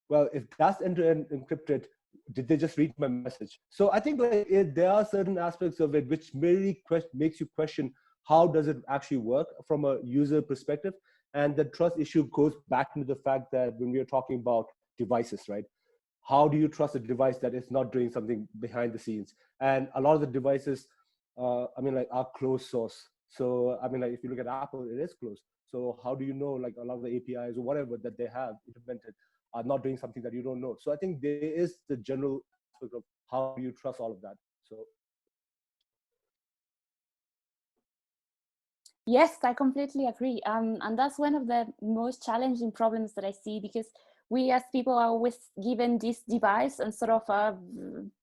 well, if that's end-to-end encrypted, did they just read my message? So I think like there are certain aspects of it which really makes you question, how does it actually work from a user perspective? And the trust issue goes back into the fact that when we are talking about devices, right? How do you trust a device that is not doing something behind the scenes? And a lot of the devices, I mean, like, are closed source. So I mean, like, if you look at Apple, it is closed. So how do you know, like, a lot of the APIs or whatever that they have implemented are not doing something that you don't know? So I think there is the general aspect of how do you trust all of that. So yes, I completely agree. And that's one of the most challenging problems that I see, because we as people are always given this device and sort of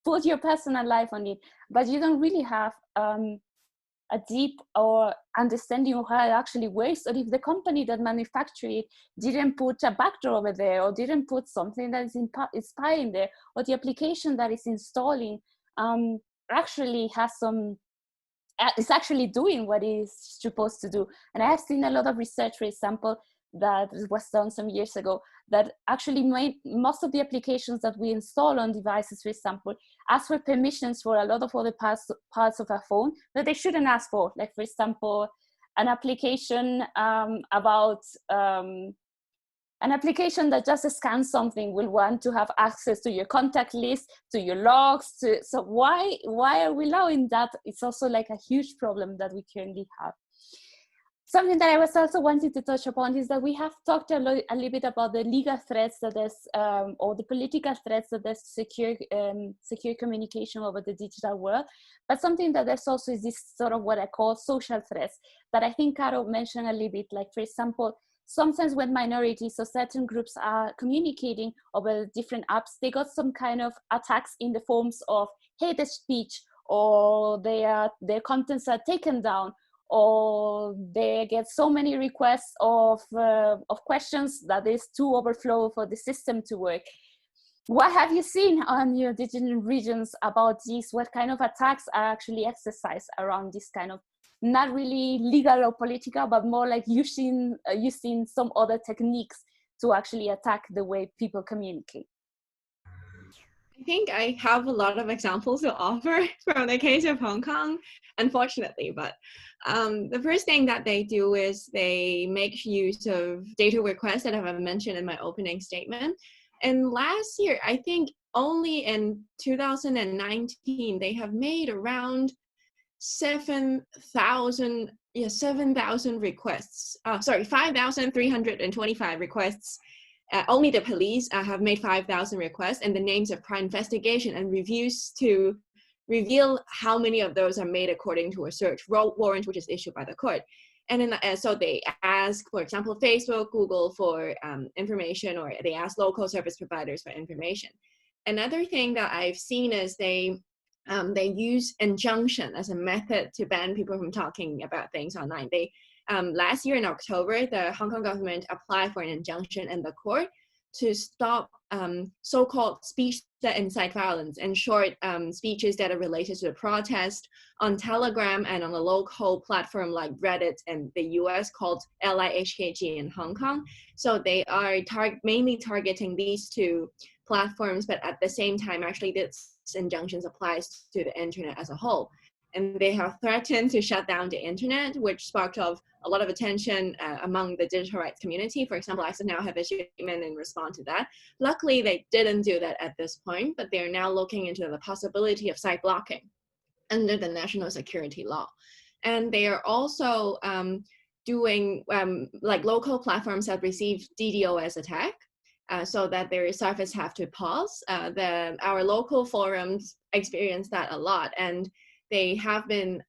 put your personal life on it, but you don't really have a deep or understanding of how it actually works, or if the company that manufactured it didn't put a backdoor over there, or didn't put something that is spying there, or the application that is installing actually has some, it's actually doing what it's supposed to do. And I have seen a lot of research, for example, that was done some years ago, that actually made most of the applications that we install on devices, for example, ask for permissions for a lot of other parts of our phone that they shouldn't ask for. Like, for example, an application about an application that just scans something will want to have access to your contact list, to your logs. So why are we allowing that? It's also like a huge problem that we currently have. Something that I was also wanting to touch upon is that we have talked a little bit about the legal threats that there's, or the political threats that there's secure communication over the digital world. But something that there's also is this sort of what I call social threats that I think Caro mentioned a little bit. Like, for example, sometimes when minorities or certain groups are communicating over different apps, they got some kind of attacks in the forms of hate speech, or their contents are taken down, or they get so many requests of questions that is too overflow for the system to work. What have you seen on your digital regions about this? What kind of attacks are actually exercised around this kind of, not really legal or political, but more like using some other techniques to actually attack the way people communicate? I think I have a lot of examples to offer from the case of Hong Kong, unfortunately. But the first thing that they do is they make use of data requests that I have mentioned in my opening statement. And last year, I think only in 2019, they have made around 7,000 requests. 5,325 requests. Only the police have made 5,000 requests, and the names of prime investigation and reviews to reveal how many of those are made according to a search warrant which is issued by the court. And then, so they ask, for example, Facebook, Google for information, or they ask local service providers for information. Another thing that I've seen is they use injunction as a method to ban people from talking about things online. They last year in October, the Hong Kong government applied for an injunction in the court to stop so-called speech that incite violence, in short, speeches that are related to the protest on Telegram and on a local platform like Reddit in the US called LIHKG in Hong Kong. So they are mainly targeting these two platforms, but at the same time, actually, this injunction applies to the internet as a whole. And they have threatened to shut down the internet, which sparked off a lot of attention among the digital rights community. For example, I now have a statement in response to that. Luckily, they didn't do that at this point, but they're now looking into the possibility of site blocking under the national security law. And they are also doing, like local platforms have received DDoS attack, so that their service have to pause. Our local forums experience that a lot, and they have been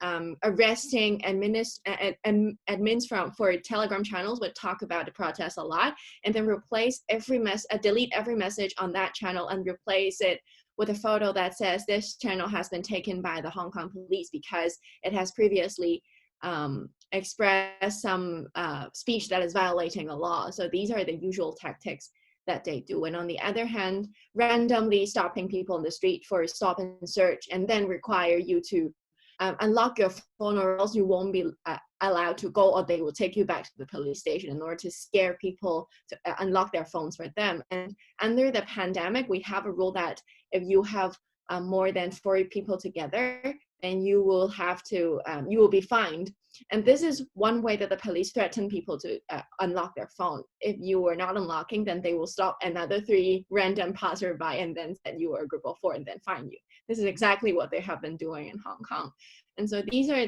arresting admins for Telegram channels would talk about the protest a lot, and then delete every message on that channel and replace it with a photo that says this channel has been taken by the Hong Kong police because it has previously expressed some speech that is violating the law. So these are the usual tactics that they do. And on the other hand, randomly stopping people in the street for stop and search, and then require you to unlock your phone, or else you won't be allowed to go, or they will take you back to the police station in order to scare people to unlock their phones for them. And under the pandemic, we have a rule that if you have more than 4 people together, then you will have to, you will be fined. And this is one way that the police threaten people to unlock their phone. If you are not unlocking, then they will stop another 3 random passerby and then said you were a group of 4 and then fine you. This is exactly what they have been doing in Hong Kong. And so these are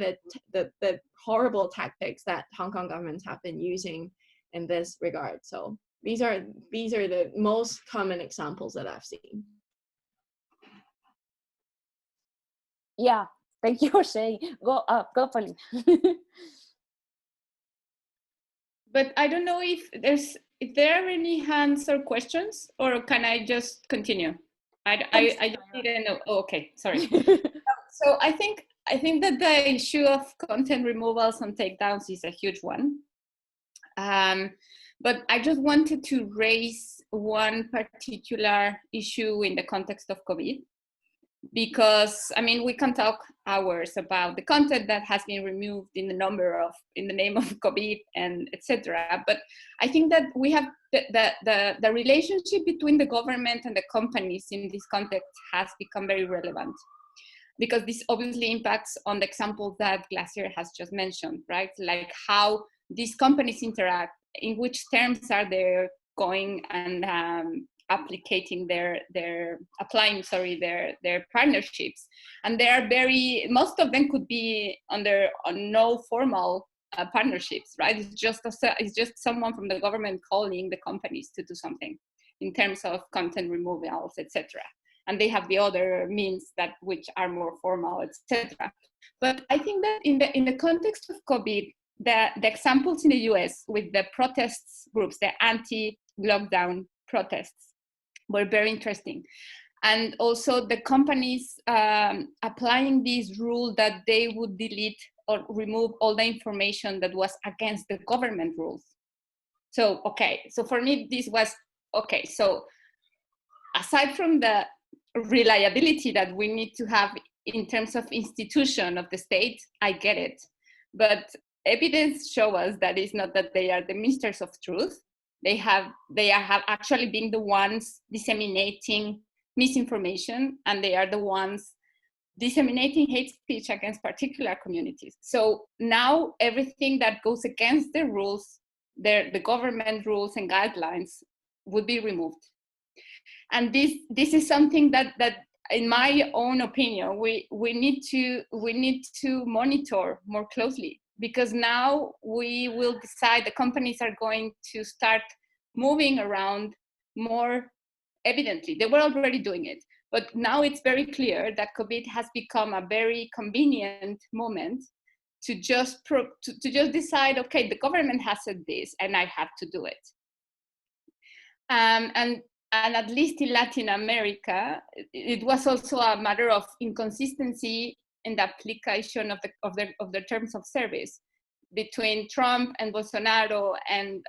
the horrible tactics that Hong Kong governments have been using in this regard. So these are the most common examples that I've seen. Yeah, thank you for saying. Go, Paulina. But I don't know if there are any hands or questions, or can I just continue? I just didn't know. Oh, okay, sorry. So I think that the issue of content removals and takedowns is a huge one. But I just wanted to raise one particular issue in the context of COVID, because I mean, we can talk hours about the content that has been removed in the name of COVID and etc. But I think that we have the relationship between the government and the companies in this context has become very relevant, because this obviously impacts on the example that Glacier has just mentioned, right? Like how these companies interact, in which terms are they going and applying their partnerships, and they are most of them could be on no formal partnerships, right? It's just someone from the government calling the companies to do something in terms of content removals, etc. And they have the other means which are more formal, etc. But I think that in the context of COVID, the examples in the US with the protests groups, the anti-lockdown protests, were very interesting. And also the companies applying this rule that they would delete or remove all the information that was against the government rules. So, okay, so for me, this was, okay, so aside from the reliability that we need to have in terms of institution of the state, I get it. But evidence shows us that it's not that they are the ministers of truth. They have actually been the ones disseminating misinformation, and they are the ones disseminating hate speech against particular communities. So now everything that goes against the rules, the government rules and guidelines, would be removed. And this is something that in my own opinion, we need to monitor more closely, because now we will decide, the companies are going to start moving around more evidently. They were already doing it, but now it's very clear that COVID has become a very convenient moment to just decide, okay, the government has said this and I have to do it. And at least in Latin America, it was also a matter of inconsistency in the application of the terms of service between Trump and Bolsonaro and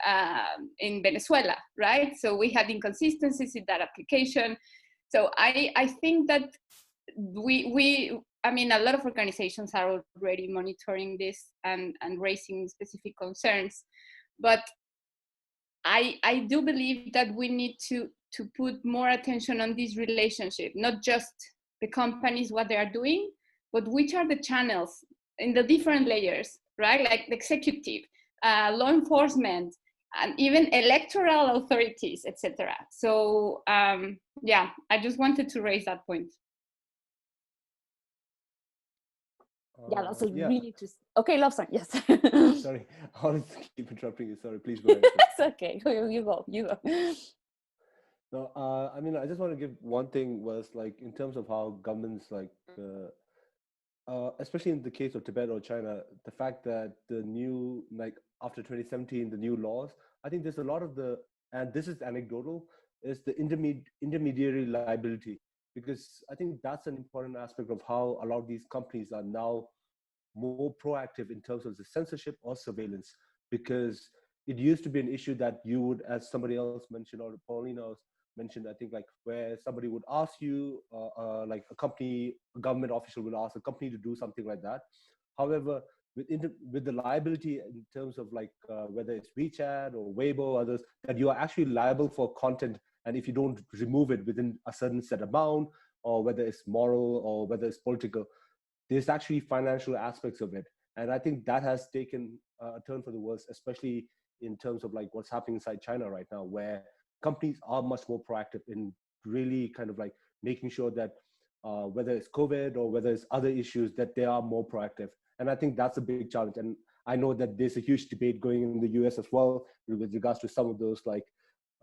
in Venezuela, right? So we had inconsistencies in that application. So I think that I mean, a lot of organizations are already monitoring this and raising specific concerns, but I do believe that we need to put more attention on this relationship, not just the companies, what they are doing, but which are the channels in the different layers, right? Like the executive, law enforcement, and even electoral authorities, etc. So yeah, I just wanted to raise that point. Yeah, that's really interesting. Okay, Lobsang, yes. Sorry, I want to keep interrupting you. Sorry, please go ahead. It's okay. You go. No, I mean, I just want to give one thing was like in terms of how governments like, especially in the case of Tibet or China, the fact that the new, like after 2017, the new laws, I think there's a lot of and this is anecdotal, is the intermediary liability, because I think that's an important aspect of how a lot of these companies are now more proactive in terms of the censorship or surveillance, because it used to be an issue that you would, as somebody else mentioned, or Paulina mentioned, I think, like where somebody would ask you, like a government official would ask a company to do something like that. However, with the liability in terms of like whether it's Wechat or Weibo or others, that you are actually liable for content, and if you don't remove it within a certain set amount, or whether it's moral or whether it's political, there's actually financial aspects of it. And I think that has taken a turn for the worse, especially in terms of like what's happening inside China right now, where companies are much more proactive in really kind of like making sure that whether it's COVID or whether it's other issues, that they are more proactive. And I think that's a big challenge. And I know that there's a huge debate going in the US as well with regards to some of those, like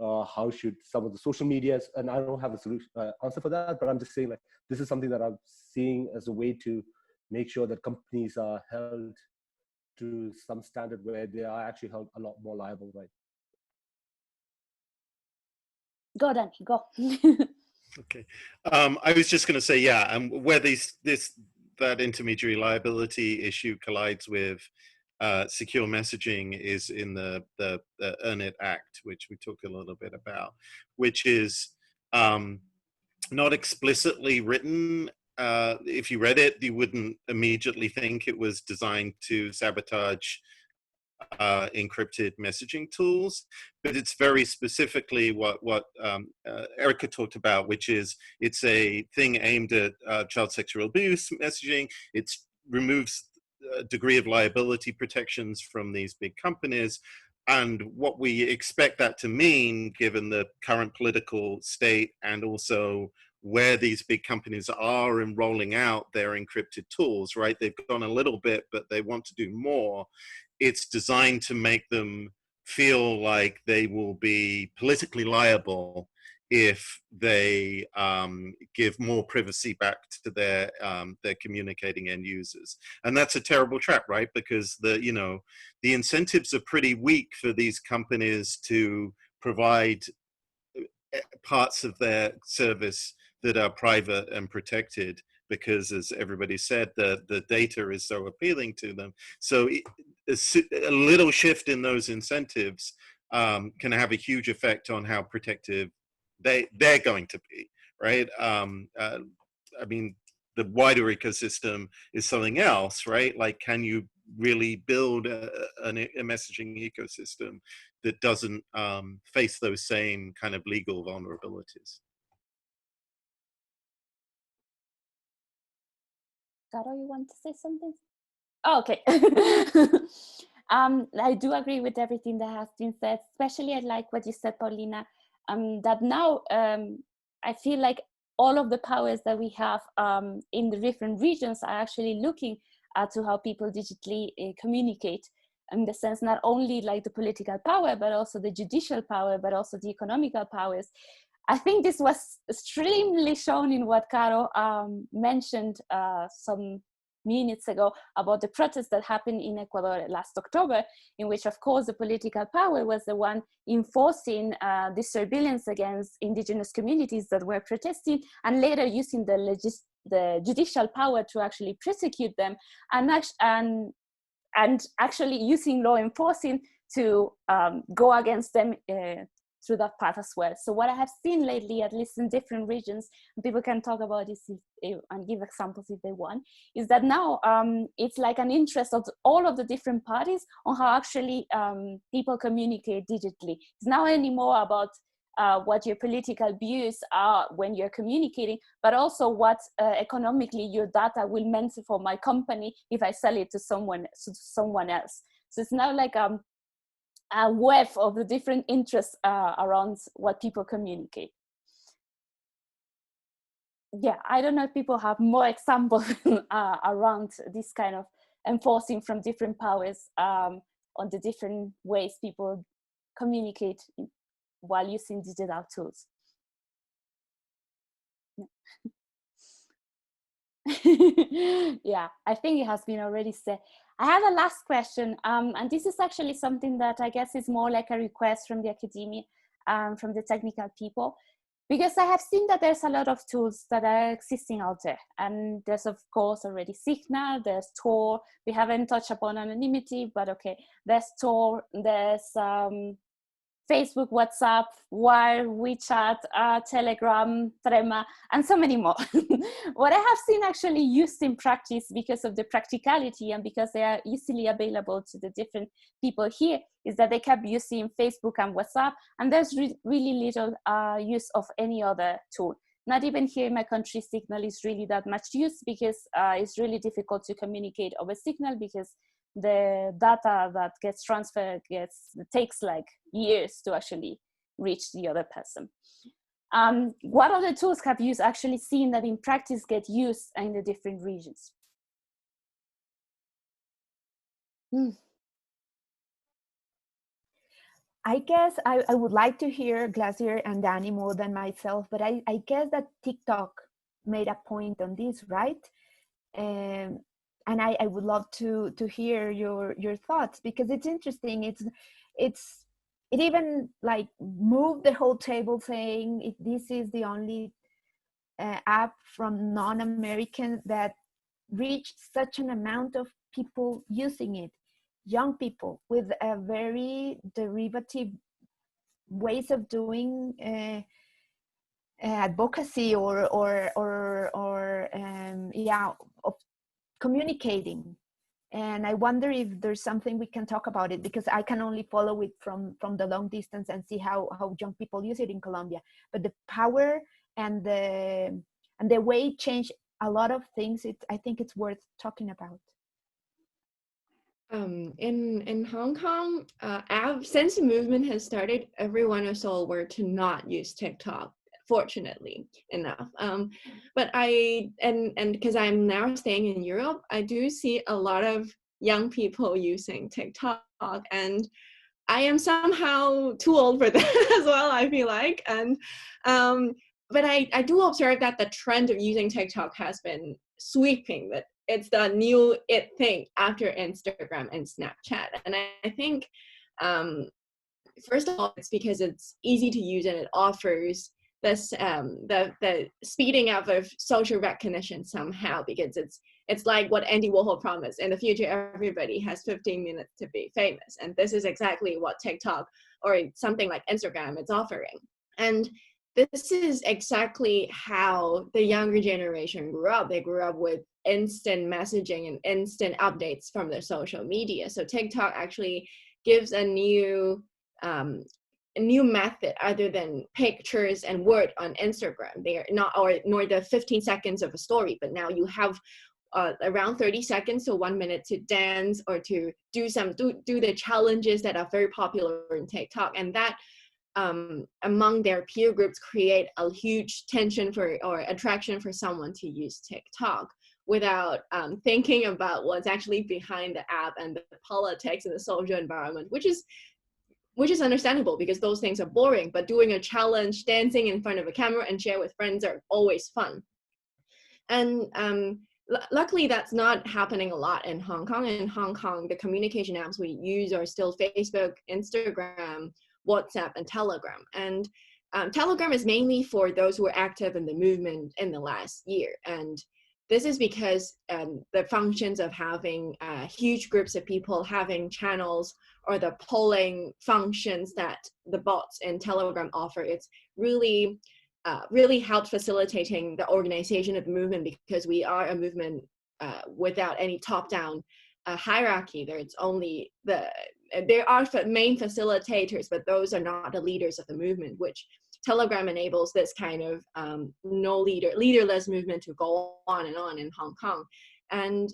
how should some of the social medias, and I don't have a solution answer for that, but I'm just saying like this is something that I'm seeing as a way to make sure that companies are held to some standard where they are actually held a lot more liable, right? Go, Danny, go. Okay, I was just going to say, yeah, and where that intermediary liability issue collides with secure messaging is in the Earn It Act, which we talked a little bit about, which is not explicitly written. If you read it, you wouldn't immediately think it was designed to sabotage encrypted messaging tools, but it's very specifically what Erica talked about, which is it's a thing aimed at child sexual abuse messaging. It removes a degree of liability protections from these big companies. And what we expect that to mean, given the current political state and also where these big companies are in rolling out their encrypted tools, right? They've gone a little bit, but they want to do more. It's designed to make them feel like they will be politically liable if they give more privacy back to their communicating end users. And that's a terrible trap, right? Because the incentives are pretty weak for these companies to provide parts of their service that are private and protected, because, as everybody said, the data is so appealing to them. So a little shift in those incentives can have a huge effect on how protective they're going to be, right? I mean, the wider ecosystem is something else, right? Like, can you really build a messaging ecosystem that doesn't face those same kind of legal vulnerabilities? Caro, you want to say something? Oh, okay. I do agree with everything that has been said, especially I like what you said, Paulina, that now I feel like all of the powers that we have in the different regions are actually looking to how people digitally communicate, in the sense not only like the political power, but also the judicial power, but also the economical powers. I think this was extremely shown in what Caro mentioned some minutes ago about the protests that happened in Ecuador last October, in which, of course, the political power was the one enforcing the surveillance against indigenous communities that were protesting, and later using the judicial power to actually prosecute them, and actually using law enforcing to go against them through that path as well. So what I have seen lately, at least in different regions, and people can talk about this and give examples if they want, is that now it's like an interest of all of the different parties on how actually people communicate digitally. It's not anymore about what your political views are when you're communicating, but also what economically your data will mean for my company if I sell it to someone else. So it's now like a web of the different interests around what people communicate. Yeah, I don't know if people have more examples around this kind of enforcing from different powers on the different ways people communicate while using digital tools. Yeah, I think it has been already said. I have a last question, and this is actually something that I guess is more like a request from the academia, from the technical people, because I have seen that there's a lot of tools that are existing out there, and there's of course already Signal, there's Tor, we haven't touched upon anonymity, but okay, there's Tor, there's Facebook, WhatsApp, Wire, WeChat, Telegram, Trema, and so many more. What I have seen actually used in practice because of the practicality and because they are easily available to the different people here is that they kept using Facebook and WhatsApp, and there's really little use of any other tool. Not even here in my country, Signal is really that much use because it's really difficult to communicate over Signal because the data that gets transferred takes like years to actually reach the other person. What other tools have you actually seen that in practice get used in the different regions? I guess I would like to hear Glacier and Danny more than myself, but I guess that TikTok made a point on this, right? And I would love to hear your thoughts, because it's interesting. It even like moved the whole table, saying this is the only app from non-American that reached such an amount of people using it, young people with a very derivative ways of doing advocacy or of communicating. And I wonder if there's something we can talk about it, because I can only follow it from the long distance and see how young people use it in Colombia. But the power and the way it changed a lot of things, I think it's worth talking about. In Hong Kong, since the movement has started, everyone is told where to not use TikTok, fortunately enough. But because I'm now staying in Europe, I do see a lot of young people using TikTok, and I am somehow too old for that as well, I feel like. And but I do observe that the trend of using TikTok has been sweeping, that it's the new it thing after Instagram and Snapchat. And I think first of all, it's because it's easy to use and it offers this the speeding up of social recognition somehow, because it's like what Andy Warhol promised. In the future, everybody has 15 minutes to be famous, and this is exactly what TikTok or something like Instagram is offering. And this is exactly how the younger generation grew up. They grew up with instant messaging and instant updates from their social media. So TikTok actually gives a new method other than pictures and word on Instagram. They are not, or nor the 15 seconds of a story, but now you have around 30 seconds to 1 minute to dance or to do the challenges that are very popular in TikTok, and that among their peer groups create a huge tension or attraction for someone to use TikTok without thinking about what's actually behind the app and the politics and the social environment, which is understandable because those things are boring. But doing a challenge, dancing in front of a camera and share with friends are always fun. And luckily, that's not happening a lot in Hong Kong. In Hong Kong, the communication apps we use are still Facebook, Instagram, WhatsApp, and Telegram. And Telegram is mainly for those who are active in the movement in the last year. And this is because the functions of having huge groups of people having channels, or the polling functions that the bots in Telegram offer, it's really helped facilitating the organization of the movement, because we are a movement without any top-down hierarchy. There's only there are main facilitators, but those are not the leaders of the movement, which Telegram enables this kind of leaderless movement to go on and on in Hong Kong. And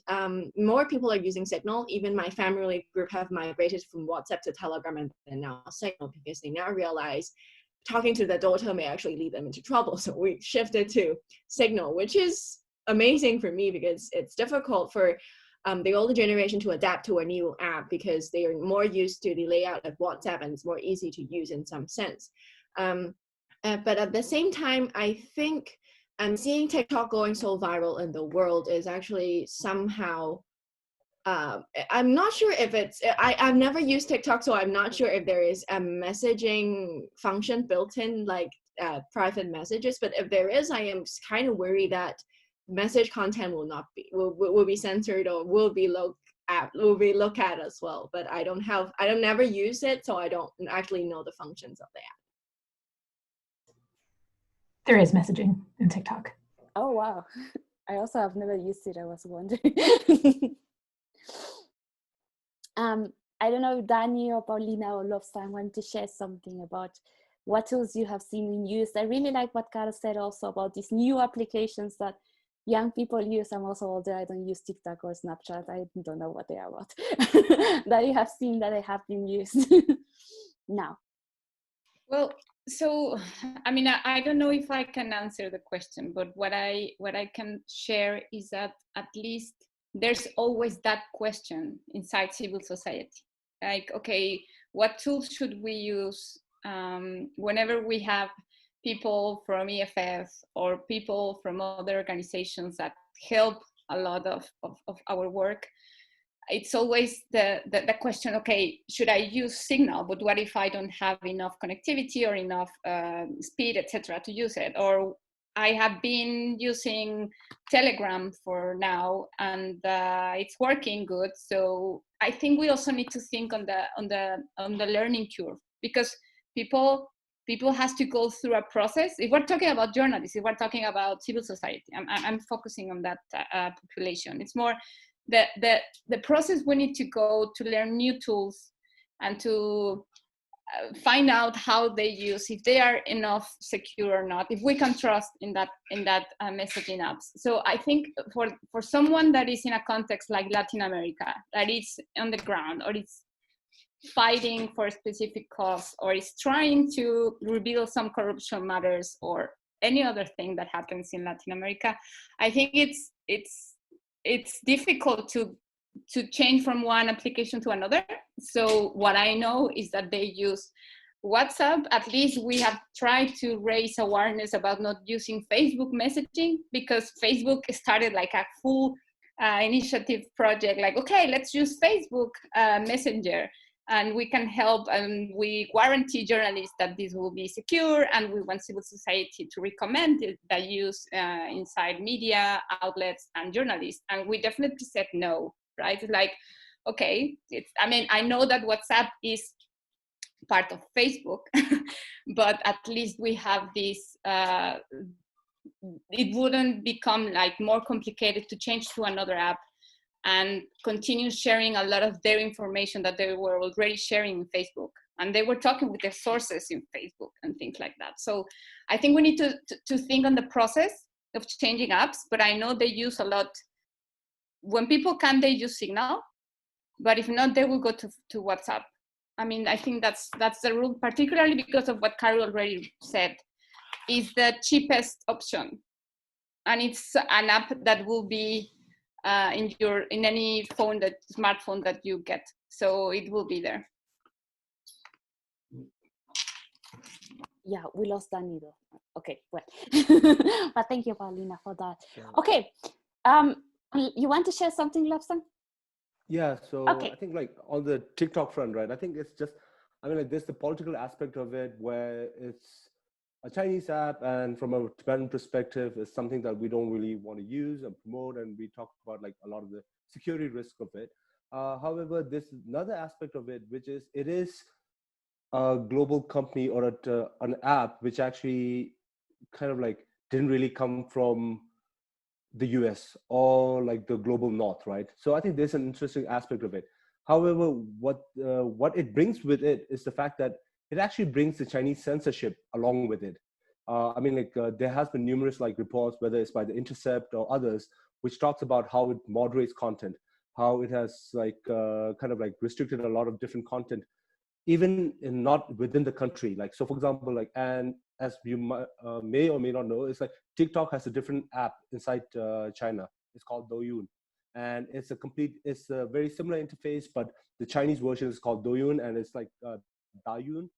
more people are using Signal. Even my family group have migrated from WhatsApp to Telegram and now Signal, because they now realize talking to their daughter may actually lead them into trouble. So we shifted to Signal, which is amazing for me because it's difficult for the older generation to adapt to a new app because they are more used to the layout of WhatsApp and it's more easy to use in some sense. But at the same time, I think seeing TikTok going so viral in the world is actually somehow, I'm not sure if it's, I've never used TikTok, so I'm not sure if there is a messaging function built in, like private messages. But if there is, I am kind of worried that message content will be censored or will be looked at as well. But I don't never use it, so I don't actually know the functions of the app. There is messaging in TikTok. Oh, wow. I also have never used it. I was wondering. I don't know if Danny or Paulina or Lobsang want to share something about what tools you have seen in use. I really like what Cara said also about these new applications that young people use. I'm also older. I don't use TikTok or Snapchat. I don't know what they are about. That you have seen that they have been used now. Well, so I mean, I don't know if I can answer the question, but what I can share is that at least there's always that question inside civil society. Like, okay, what tools should we use whenever we have people from EFF or people from other organizations that help a lot of our work? It's always the question, okay, should I use Signal? But what if I don't have enough connectivity or enough speed, etc., to use it? Or I have been using Telegram for now, and it's working good. So I think we also need to think on the learning curve, because people has to go through a process. If we're talking about journalists, if we're talking about civil society, I'm focusing on that population. It's more the process we need to go to learn new tools and to find out how they use, if they are enough secure or not, if we can trust in that messaging apps. So I think for someone that is in a context like Latin America, that is on the ground, or it's fighting for a specific cause, or is trying to reveal some corruption matters, or any other thing that happens in Latin America, I think it's difficult to change from one application to another. So what I know is that they use WhatsApp. At least we have tried to raise awareness about not using Facebook messaging, because Facebook started like a full initiative project, like, okay, let's use Facebook Messenger. and we can help, and we guarantee journalists that this will be secure, and we want civil society to recommend the use inside media outlets and journalists. And we definitely said no, right? Like, okay, I mean, I know that WhatsApp is part of Facebook, but at least we have this, it wouldn't become like more complicated to change to another app and continue sharing a lot of their information that they were already sharing in Facebook. And they were talking with their sources in Facebook and things like that. So I think we need to think on the process of changing apps, but I know they use a lot. When people can, they use Signal, but if not, they will go to WhatsApp. I mean, I think that's the rule, particularly because of what Carol already said, is the cheapest option. And it's an app that will be in any phone, smartphone that you get. So it will be there. Yeah, we lost Danny though. Okay, well, but thank you, Paulina, for that. Okay, you want to share something, Lobsang? Yeah, so okay. I think like on the TikTok front, right? I think it's just, I mean, like there's the political aspect of it where it's a Chinese app, and from a Tibetan perspective, it's something that we don't really want to use and promote, and we talk about like a lot of the security risk of it. However, there's another aspect of it, which is it is a global company or an app which actually kind of like didn't really come from the US or like the global north, right? So I think there's an interesting aspect of it. However, what it brings with it is the fact that it actually brings the Chinese censorship along with it. I mean, like there has been numerous like reports, whether it's by The Intercept or others, which talks about how it moderates content, how it has like kind of like restricted a lot of different content, even not within the country. Like, so for example, like, and as you may or may not know, it's like TikTok has a different app inside China. It's called Douyin. And it's a very similar interface, but the Chinese version is called Douyin, and it's like Dayun.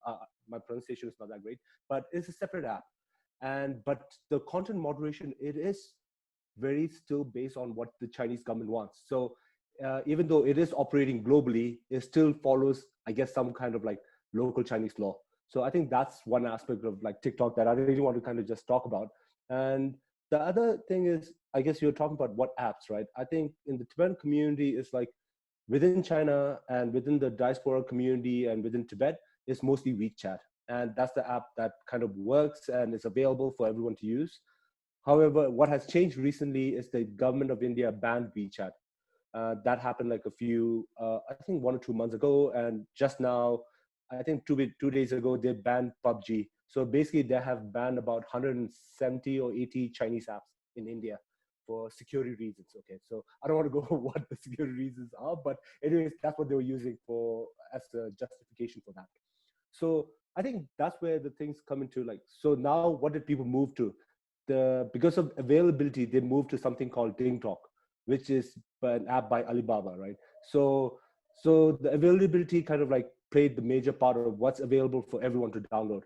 My pronunciation is not that great, but it's a separate app. But the content moderation, it is very still based on what the Chinese government wants. So even though it is operating globally, it still follows, I guess, some kind of like local Chinese law. So I think that's one aspect of like TikTok that I really want to kind of just talk about. And the other thing is, I guess you're talking about what apps, right? I think in the Tibetan community, it's like within China and within the diaspora community and within Tibet, it's mostly Wechat. And that's the app that kind of works and is available for everyone to use. However, what has changed recently is the government of India banned Wechat. That happened like a few, I think 1 or 2 months ago. And just now, I think 2 days ago, they banned PUBG. So basically they have banned about 170 or 80 Chinese apps in India for security reasons. Okay, so I don't want to go over what the security reasons are, but anyways, that's what they were using for as a justification for that. So I think that's where the things come into like, so now what did people move to? Because of availability, they moved to something called DingTalk, which is an app by Alibaba, right? So the availability kind of like played the major part of what's available for everyone to download.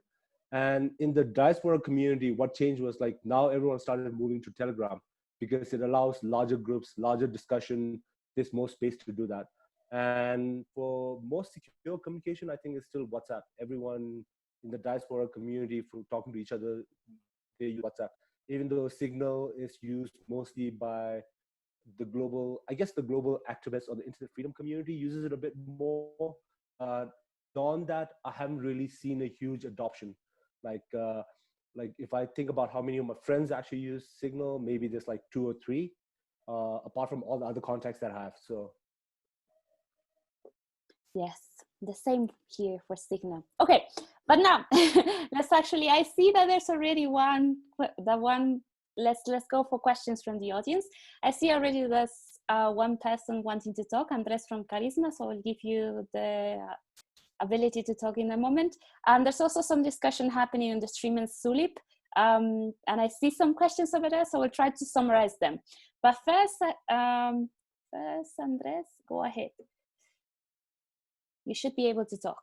And in the diaspora community, what changed was like now everyone started moving to Telegram because it allows larger groups, larger discussion. There's more space to do that. And for most secure communication, I think it's still WhatsApp. Everyone in the diaspora community, for talking to each other, they use WhatsApp. Even though Signal is used mostly by the global, I guess the global activists or the internet freedom community uses it a bit more. Beyond that, I haven't really seen a huge adoption. Like if I think about how many of my friends actually use Signal, maybe there's like 2 or 3, apart from all the other contacts that I have. So. Yes, the same here for Signal. Okay, but now let's actually, I see that there's already let's go for questions from the audience. I see already there's one person wanting to talk, Andres from Karisma, so I'll give you the ability to talk in a moment. And there's also some discussion happening on the stream in Sulip, and I see some questions over there, so we'll try to summarize them. But first, Andres, go ahead. You should be able to talk.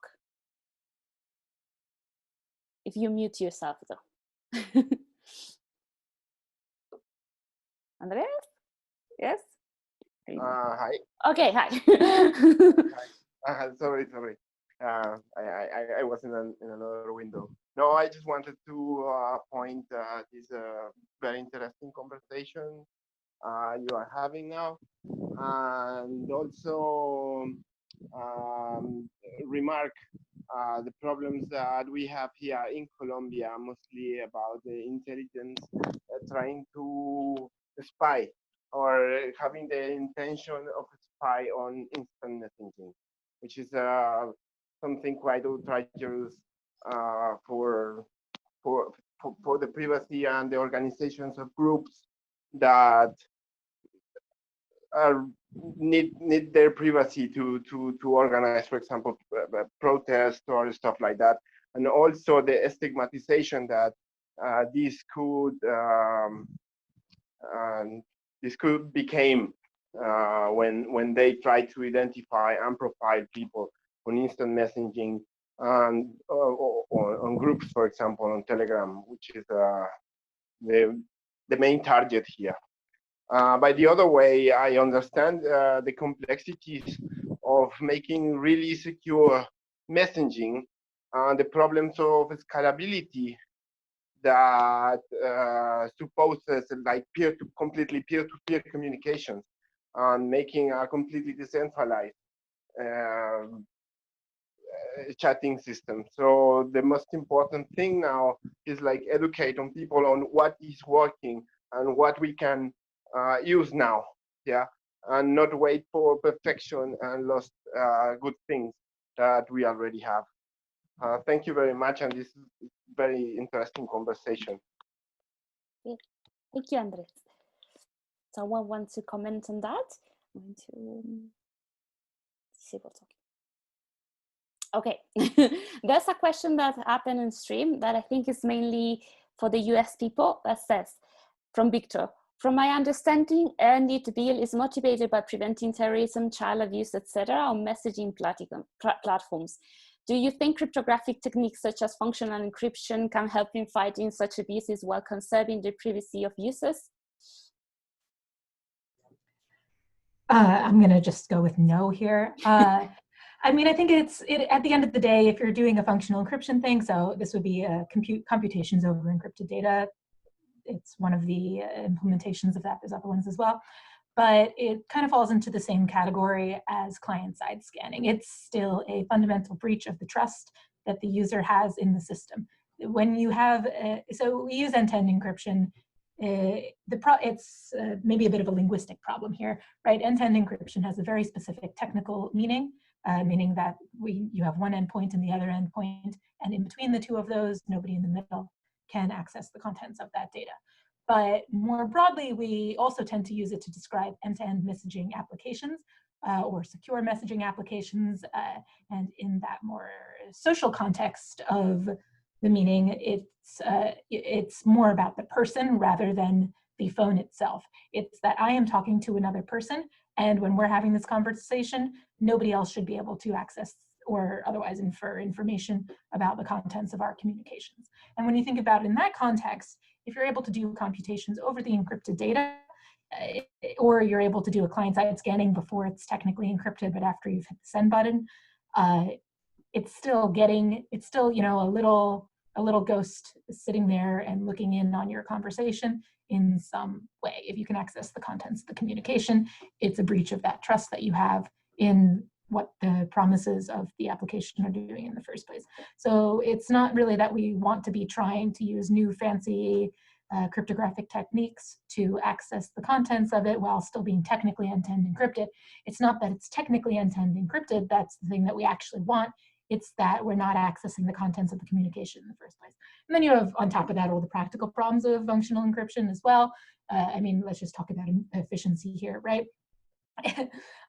If you mute yourself, though. Andres? Yes? Hi. Okay, hi. Hi. Sorry. I was in another window. No, I just wanted to point this very interesting conversation you are having now, and also remark the problems that we have here in Colombia, mostly about the intelligence trying to spy or having the intention of spy on instant messaging, which is something quite outrageous for, for the privacy and the organizations of groups that need their privacy to organize, for example, protests or stuff like that, and also the stigmatization that this could became when they try to identify and profile people on instant messaging and or on groups, for example, on Telegram, which is the main target here. By the other way, I understand the complexities of making really secure messaging and the problems of scalability that supposes like completely peer-to-peer communications and making a completely decentralized chatting system. So the most important thing now is like educate on people on what is working and what we can use now, yeah, and not wait for perfection and lost good things that we already have. Thank you very much, and this is a very interesting conversation. Thank you, Andres. Someone wants to comment on that? I'm going to disable talking. Okay, there's a question that happened in stream that I think is mainly for the US people that says, from Victor, from my understanding, Earn It Bill is motivated by preventing terrorism, child abuse, etc. on messaging platforms. Do you think cryptographic techniques such as functional encryption can help in fighting such abuses while conserving the privacy of users? I'm going to just go with no here. I mean, I think at the end of the day, if you're doing a functional encryption thing, so this would be computations over encrypted data. It's one of the implementations of that. There's other ones as well. But it kind of falls into the same category as client-side scanning. It's still a fundamental breach of the trust that the user has in the system. When you have, so we use end-to-end encryption. It's maybe a bit of a linguistic problem here, right? End-to-end encryption has a very specific technical meaning, meaning that you have one endpoint and the other endpoint, and in between the two of those, nobody in the middle can access the contents of that data. But more broadly, we also tend to use it to describe end-to-end messaging applications or secure messaging applications. And in that more social context of the meaning, it's more about the person rather than the phone itself. It's that I am talking to another person, and when we're having this conversation, nobody else should be able to access or otherwise infer information about the contents of our communications. And when you think about it in that context, if you're able to do computations over the encrypted data, or you're able to do a client-side scanning before it's technically encrypted, but after you've hit the send button, it's still you know, a little ghost sitting there and looking in on your conversation in some way. If you can access the contents of the communication, it's a breach of that trust that you have in what the promises of the application are doing in the first place. So it's not really that we want to be trying to use new fancy cryptographic techniques to access the contents of it while still being technically end-to-end encrypted. It's not that it's technically end-to-end encrypted, that's the thing that we actually want. It's that we're not accessing the contents of the communication in the first place. And then you have, on top of that, all the practical problems of functional encryption as well. I mean, let's just talk about efficiency here, right?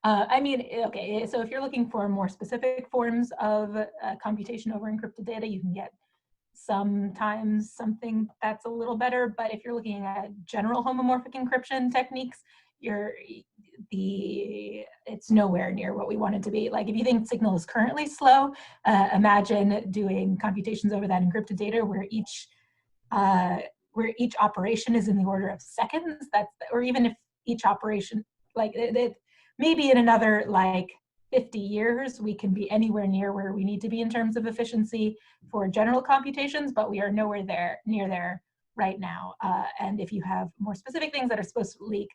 I mean, okay, so if you're looking for more specific forms of computation over encrypted data, you can get sometimes something that's a little better, but if you're looking at general homomorphic encryption techniques, it's nowhere near what we want it to be. Like if you think signal is currently slow, imagine doing computations over that encrypted data where each operation is in the order of seconds. Or even if each operation, like maybe in another, like 50 years, we can be anywhere near where we need to be in terms of efficiency for general computations, but we are nowhere near there right now. And if you have more specific things that are supposed to leak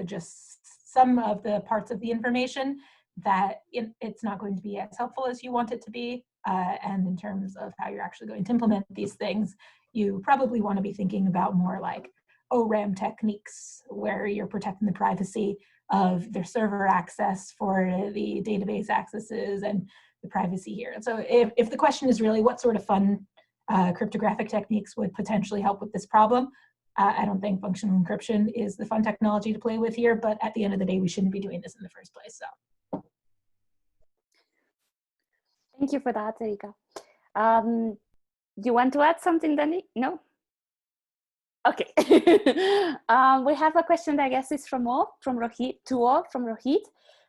just some of the parts of the information, that it's not going to be as helpful as you want it to be. And in terms of how you're actually going to implement these things, you probably want to be thinking about more like ORAM techniques, where you're protecting the privacy of their server access for the database accesses and the privacy here. And so if the question is really what sort of fun cryptographic techniques would potentially help with this problem, I don't think functional encryption is the fun technology to play with here, but at the end of the day, we shouldn't be doing this in the first place. So. Thank you for that, Erika. Do you want to add something, Danny? No? Okay. We have a question that I guess is from Rohit.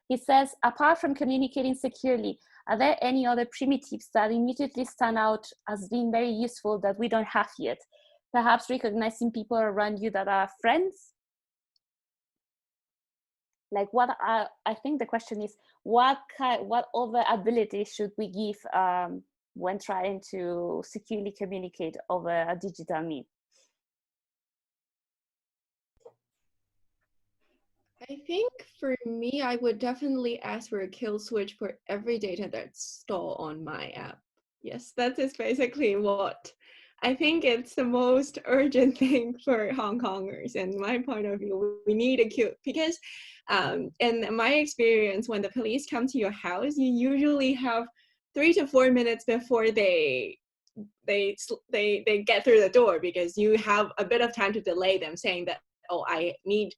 He says, apart from communicating securely, are there any other primitives that immediately stand out as being very useful that we don't have yet? Perhaps recognizing people around you that are friends? Like I think the question is, what other abilities should we give when trying to securely communicate over a digital mean? I think for me, I would definitely ask for a kill switch for every data that's stored on my app. Yes, that is basically what I think it's the most urgent thing for Hong Kongers. In my point of view, we need a kill, because in my experience, when the police come to your house, you usually have 3 to 4 minutes before they get through the door, because you have a bit of time to delay them, saying that, oh, I need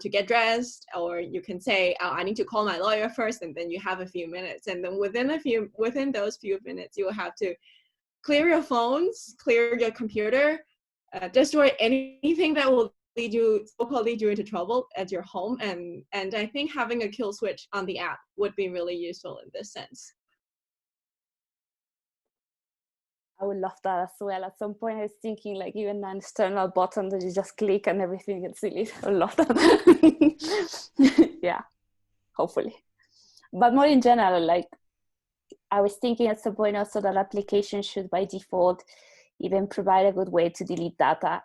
to get dressed, or you can say, oh, I need to call my lawyer first, and then you have a few minutes, and then within those few minutes, you will have to clear your phones, clear your computer, destroy anything that will lead you into trouble at your home, and I think having a kill switch on the app would be really useful in this sense. I would love that as well. At some point I was thinking like even an external button that you just click and everything gets deleted. I love that. Yeah, hopefully. But more in general, like I was thinking at some point also that applications should by default even provide a good way to delete data.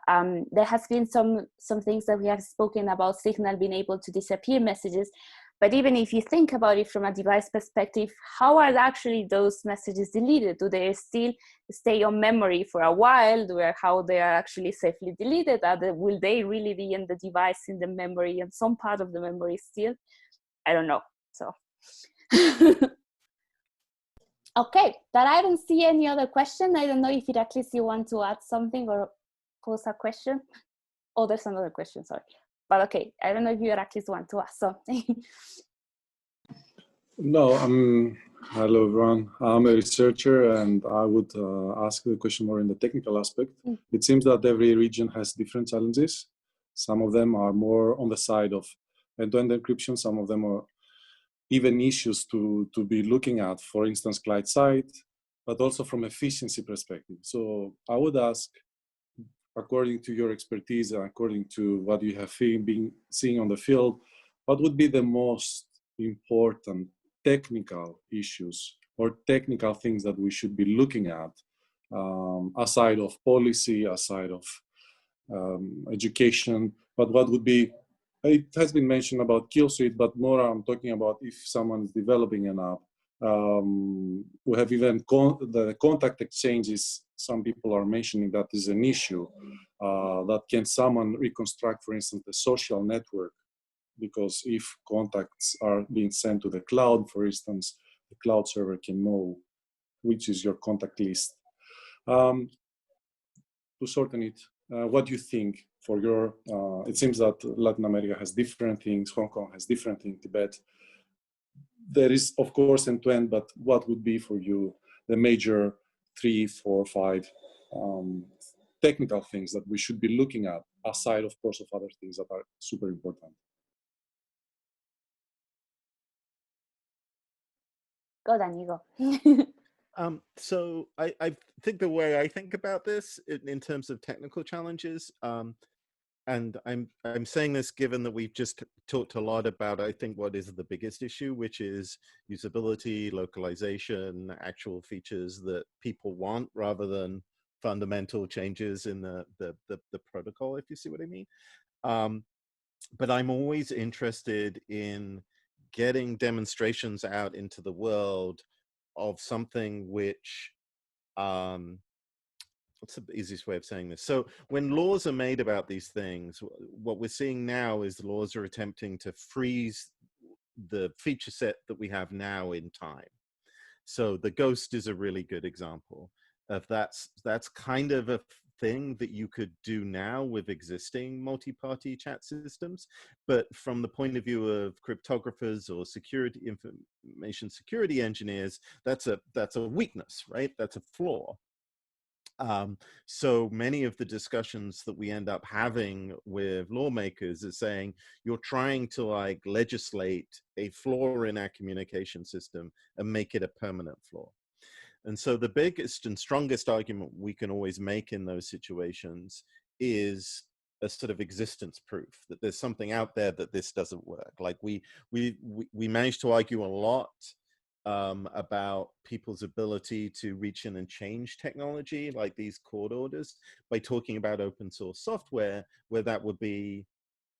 There has been some things that we have spoken about Signal being able to disappear messages. But even if you think about it from a device perspective, how are actually those messages deleted? Do they still stay on memory for a while? How they are actually safely deleted? Will they really be in the device, in the memory, and some part of the memory still? I don't know. So, okay, but I don't see any other question. I don't know if at least you want to add something or pose a question. Oh, there's another question, sorry. But okay, I don't know if you at least want to ask something. No, hello everyone. I'm a researcher, and I would ask the question more in the technical aspect. It seems that every region has different challenges. Some of them are more on the side of end-to-end encryption. Some of them are even issues to be looking at, for instance, client side, but also from efficiency perspective. So I would ask, according to your expertise and according to what you have been seeing on the field, what would be the most important technical issues or technical things that we should be looking at, aside of policy, aside of education, but what would be, it has been mentioned about kill suite, but more I'm talking about if someone is developing an app. We have even the contact exchanges. Some people are mentioning that is an issue, that can someone reconstruct, for instance, the social network, because if contacts are being sent to the cloud, for instance, the cloud server can know which is your contact list. To shorten it, what do you think for your, it seems that Latin America has different things, Hong Kong has different things, Tibet. There is, of course, end-to-end, but what would be for you the major 3, 4, 5 technical things that we should be looking at, aside, of course, of other things that are super important? Go, Danny, go. So I think the way I think about this in terms of technical challenges, and I'm saying this given that we've just talked a lot about, I think, what is the biggest issue, which is usability, localization, actual features that people want rather than fundamental changes in the protocol, if you see what I mean. But I'm always interested in getting demonstrations out into the world of something which, what's the easiest way of saying this? So when laws are made about these things, what we're seeing now is the laws are attempting to freeze the feature set that we have now in time. So the ghost is a really good example of that's kind of a thing that you could do now with existing multi-party chat systems, but from the point of view of cryptographers or security information security engineers, that's a weakness, right? That's a flaw. So many of the discussions that we end up having with lawmakers is saying, you're trying to like legislate a flaw in our communication system and make it a permanent flaw. And so the biggest and strongest argument we can always make in those situations is a sort of existence proof that there's something out there that this doesn't work. Like we managed to argue a lot about people's ability to reach in and change technology, like these court orders, by talking about open source software, where that would be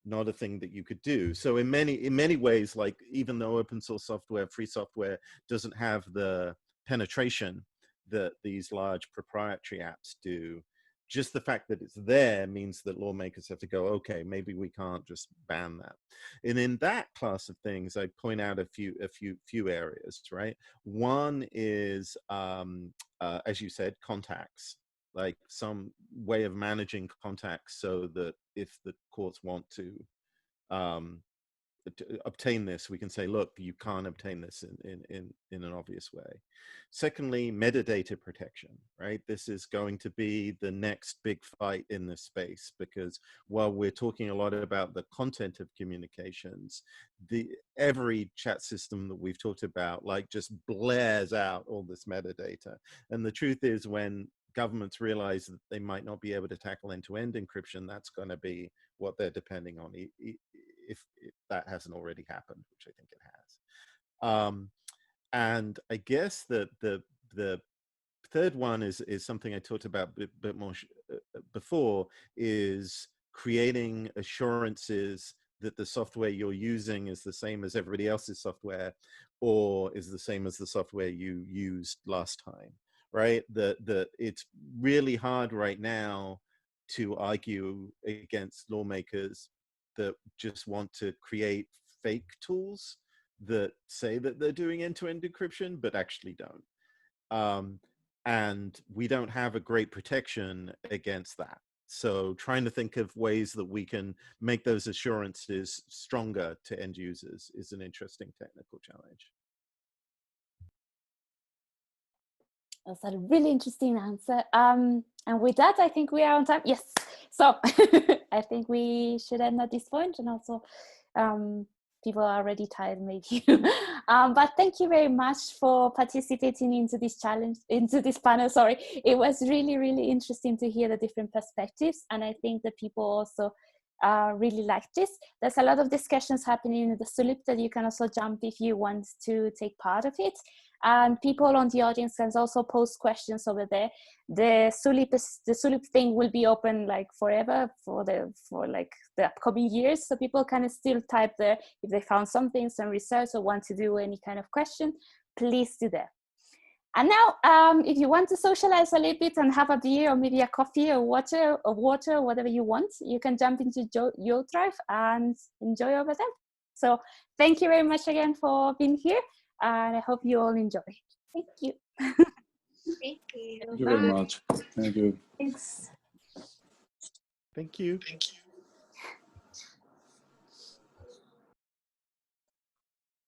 not a thing that you could do. So in many ways, like even though open source software, free software doesn't have the penetration that these large proprietary apps do, just the fact that it's there means that lawmakers have to go, okay, maybe we can't just ban that. And in that class of things, I point out a few areas, right? One is, as you said, contacts, like some way of managing contacts so that if the courts want to obtain this, we can say, look, you can't obtain this in an obvious way. Secondly, metadata protection, right? This is going to be the next big fight in this space, because while we're talking a lot about the content of communications, every chat system that we've talked about like just blares out all this metadata. And the truth is, when governments realize that they might not be able to tackle end-to-end encryption, that's going to be what they're depending on, if that hasn't already happened, which I think it has. And I guess that the third one is something I talked about a bit more before, is creating assurances that the software you're using is the same as everybody else's software, or is the same as the software you used last time, right? That it's really hard right now to argue against lawmakers that just want to create fake tools that say that they're doing end-to-end encryption, but actually don't. And we don't have a great protection against that. So trying to think of ways that we can make those assurances stronger to end users is an interesting technical challenge. That's a really interesting answer. And with that, I think we are on time. Yes. So I think we should end at this point. And also, people are already tired, maybe. But thank you very much for participating into this challenge, into this panel. Sorry, it was really, really interesting to hear the different perspectives. And I think that people also really like this. There's a lot of discussions happening in the Sulip that you can also jump if you want to take part of it. And people on the audience can also post questions over there. The Sulip thing will be open like forever for like the upcoming years. So people can still type there if they found something, some research, or want to do any kind of question, please do that. And now, if you want to socialize a little bit and have a beer or maybe a coffee or water, whatever you want, you can jump into Yodrive and enjoy over there. So thank you very much again for being here. And I hope you all enjoy. Thank you. Thank you. Thank you very much. Thank you. Thanks. Thank you.